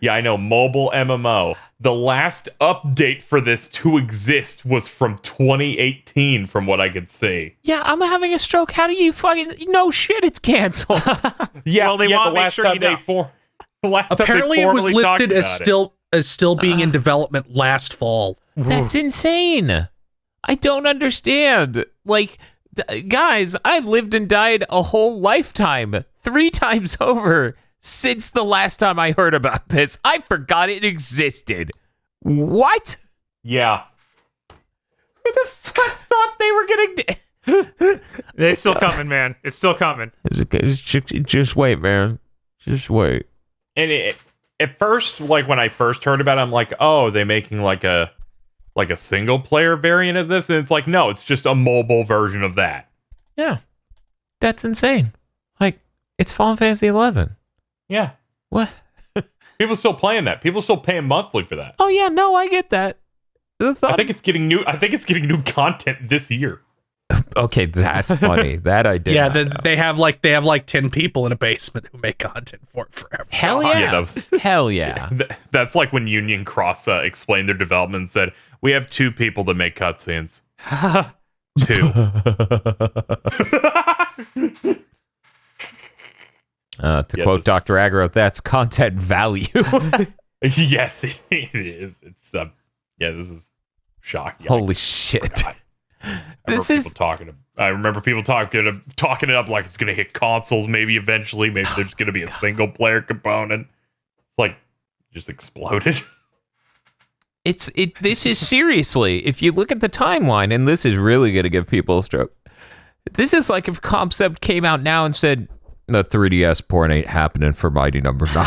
yeah, I know, mobile MMO. The last update for this to exist was from 2018 from what I could see. Yeah, I'm having a stroke. How do you fucking no shit? It's canceled. Yeah, Well, they yeah, want the to make last sure time you know. Apparently, it was listed as still being in development last fall. That's insane. I don't understand. Like, guys, I lived and died a whole lifetime 3 times over since the last time I heard about this. I forgot it existed. What? Yeah. Who the fuck thought they were gonna? It's still coming, man. It's still coming. Just wait, man. Just wait. And at first, like when I first heard about it, I'm like, oh, they making like a single player variant of this? And it's like, no, it's just a mobile version of that. Yeah, that's insane. Like, it's Final Fantasy 11. Yeah. What? People still playing that. People still paying monthly for that. Oh yeah, no, I get that. I think it's getting new content this year. Okay, that's funny. That I did. Yeah, not know. they have like 10 people in a basement who make content for it forever. Hell yeah. that was- Hell yeah. That's like when Union Cross explained their development and said, we have 2 people that make cutscenes. 2. To quote Dr. Aggro, that's content value. Yes, it is. It's this is shocking. Holy shit. I remember people talking it up like it's gonna hit consoles maybe eventually. Maybe there's gonna be a single player component. It's like just exploded. This is seriously, if you look at the timeline, and this is really gonna give people a stroke. This is like if Concept came out now and said, the 3DS porn ain't happening for Mighty Number 9.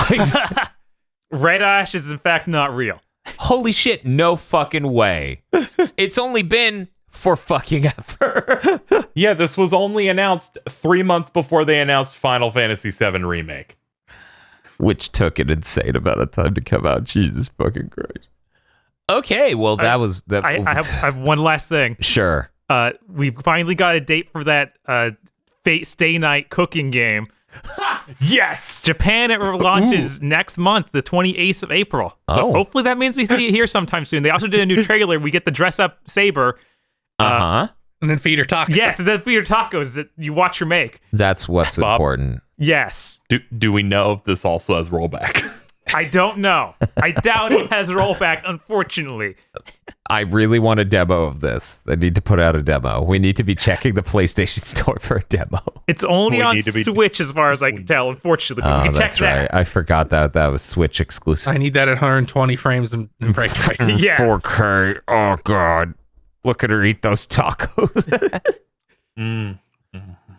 Red Ash is in fact not real. Holy shit, no fucking way. It's only been for fucking ever. Yeah, this was only announced 3 months before they announced Final Fantasy VII Remake. Which took an insane amount of time to come out. Jesus fucking Christ. Okay, well, that was... I have one last thing. Sure. We finally got a date for that Fate Stay Night cooking game. Yes! Japan, it launches next month, the 28th of April. So hopefully that means we see it here sometime soon. They also did a new trailer. We get the dress-up Saber. Uh-huh. And then feed her tacos. Yes, and then feed her tacos that you watch her make. That's what's Bob? important. Yes. Do we know if this also has rollback? I don't know. I doubt it has rollback, unfortunately. I really want a demo of this. They need to put out a demo. We need to be checking the PlayStation Store for a demo. It's only We on need to be- Switch as far as I can tell, unfortunately. But we can check That's that. right. I forgot that was Switch exclusive. I need that at 120 frames and frame rate. Yes. 4K. Oh, God. Look at her eat those tacos.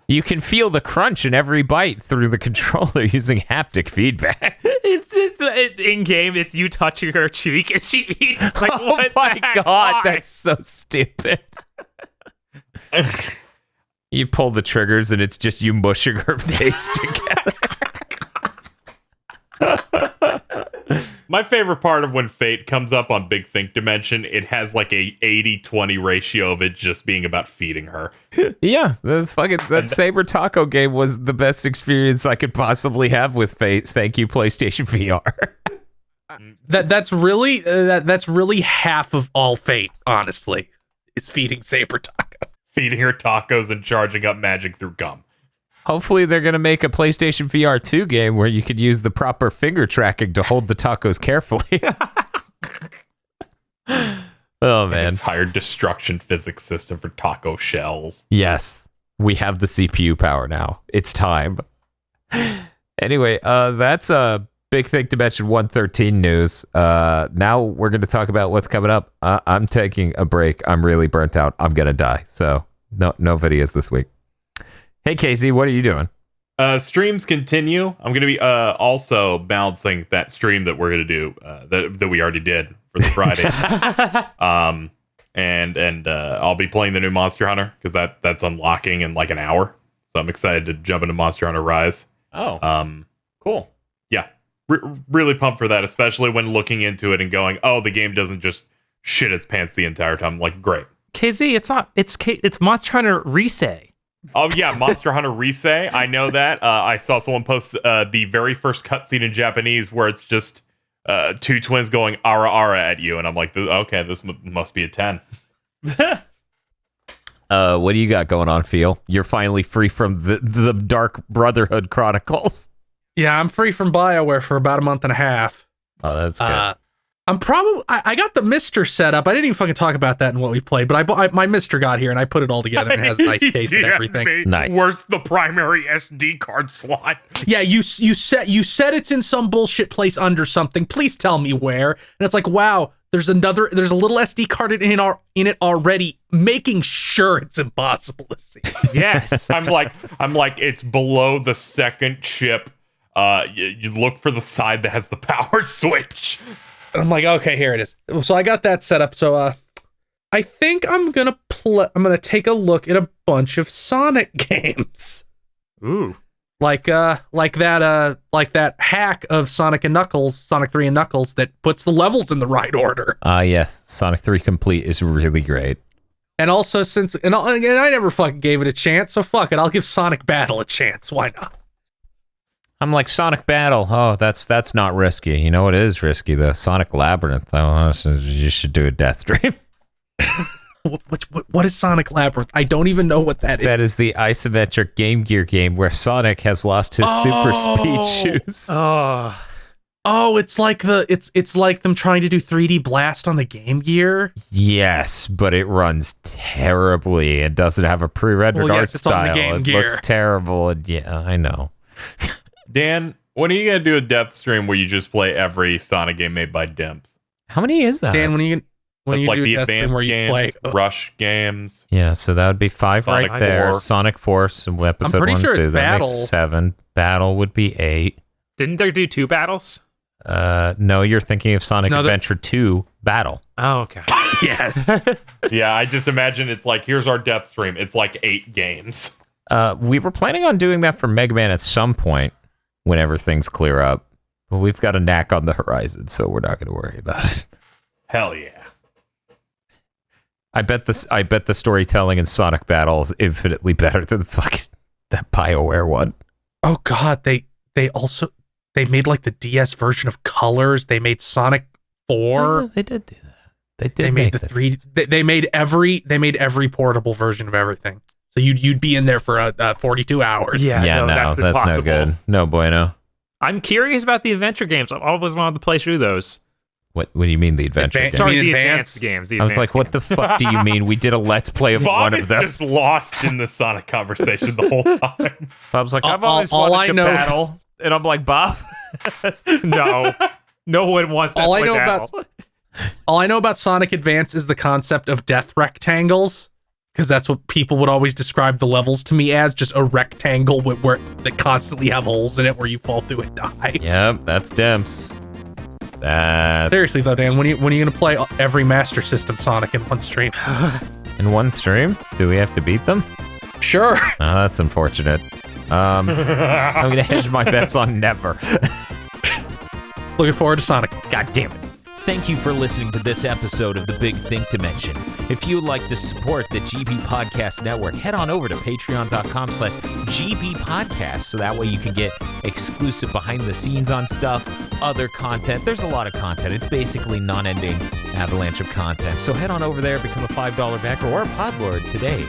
You can feel the crunch in every bite through the controller using haptic feedback. It's in game. It's you touching her cheek, and she eats. Like, Oh what my the heck? God, Why? that's so stupid. You pull the triggers and it's just you mushing her face together. My favorite part of when Fate comes up on Big Think Dimension, it has like a 80-20 ratio of it just being about feeding her. Yeah, that Saber Taco game was the best experience I could possibly have with Fate. Thank you, PlayStation VR. That's really half of all Fate, honestly. Is feeding Saber Taco. Feeding her tacos and charging up magic through gum. Hopefully they're going to make a PlayStation VR 2 game where you could use the proper finger tracking to hold the tacos carefully. Oh, man. Entire destruction physics system for taco shells. Yes, we have the CPU power now. It's time. Anyway, that's a Big Think Dimension 113 news. Now we're going to talk about what's coming up. I'm taking a break. I'm really burnt out. I'm going to die. So no videos this week. Hey, Casey, what are you doing? Streams continue. I'm going to be also balancing that stream that we're going to do that we already did for the Friday. And I'll be playing the new Monster Hunter because that's unlocking in like an hour. So I'm excited to jump into Monster Hunter Rise. Oh, Cool. Yeah, really pumped for that, especially when looking into it and going, oh, the game doesn't just shit its pants the entire time. Like, great. KZ, it's not. It's Monster Hunter Risei. Oh yeah, Monster Hunter Risei. I know that. I saw someone post the very first cutscene in Japanese where it's just two twins going ara ara at you, and I'm like, okay, this must be a 10. what do you got going on, Phil? You're finally free from the Dark Brotherhood Chronicles. Yeah, I'm free from BioWare for about a month and a half. Oh, that's good. I got the Mr. set up. I didn't even fucking talk about that in what we played, but my Mr. got here and I put it all together and it has a nice case and everything. Nice. Where's the primary SD card slot? Yeah, you said it's in some bullshit place under something. Please tell me where. And it's like, wow, there's a little SD card in it already, making sure it's impossible to see. Yes. I'm like, it's below the second chip. You look for the side that has the power switch. I'm like, okay, here it is. So I got that set up. So I think I'm gonna take a look at a bunch of Sonic games. Ooh. Like that hack of Sonic 3 and Knuckles that puts the levels in the right order. Yes, Sonic 3 Complete is really great. And also and I never fucking gave it a chance, so fuck it. I'll give Sonic Battle a chance. Why not? I'm like, Sonic Battle. Oh, that's not risky. You know what is risky though? Sonic Labyrinth. Though, you should do a death stream. What is Sonic Labyrinth? I don't even know what that is. That is the isometric Game Gear game where Sonic has lost his super speed shoes. Oh, it's like it's like them trying to do 3D Blast on the Game Gear. Yes, but it runs terribly and doesn't have a pre-rendered art it's on the style. Game It Gear. looks terrible, and yeah, I know. Dan, when are you gonna do a death stream where you just play every Sonic game made by Dimps? How many is that? Dan, when you Like do the a death stream advanced where you games, play, Rush games. Yeah, so that would be 5 Sonic right there. 4. Sonic Force, episode pretty 1 sure and 2. it's That Battle. makes 7. Battle would be 8. Didn't they do 2 battles? No, you're thinking of Sonic No, Adventure 2 Battle. Oh, okay. yes. Yeah, I just imagine it's like, here's our death stream. It's like 8 games. We were planning on doing that for Mega Man at some point whenever things clear up. But we've got a Knack on the horizon, so we're not going to worry about it. Hell yeah. I bet the storytelling in Sonic Battle is infinitely better than fucking that BioWare one. Oh God, they made like the DS version of Colors. They made Sonic 4. Yeah, they did do that. They did They made the 3. They made every portable version of everything. So you'd be in there for 42 hours. Yeah, no, that's no impossible. good. No bueno. I'm curious about the adventure games. I've always wanted to play through those. What do you mean the adventure game? Sorry, mean the advanced? advanced games. I was like, what the fuck do you mean? We did a Let's Play of Bob one is of them. just lost in the Sonic conversation the whole time. Bob's like, I've all- always all wanted I to know- battle. And I'm like, Bob? No. No one wants that. All I play know battle. All I know about Sonic Advance is the concept of death rectangles, because that's what people would always describe the levels to me as, just a rectangle that constantly have holes in it where you fall through and die. Yep, that's Demps. That Seriously though, Dan, when are you gonna play every Master System Sonic in one stream? in one stream? Do we have to beat them? Sure. Oh, that's unfortunate. I'm gonna hedge my bets on never. Looking forward to Sonic. God damn it. Thank you for listening to this episode of the Big Think Dimension. If you would like to support the GB Podcast Network, head on over to patreon.com/GB Podcast so that way you can get exclusive behind the scenes on stuff, other content. There's a lot of content. It's basically non-ending avalanche of content. So head on over there, become a $5 backer or a Podlord today.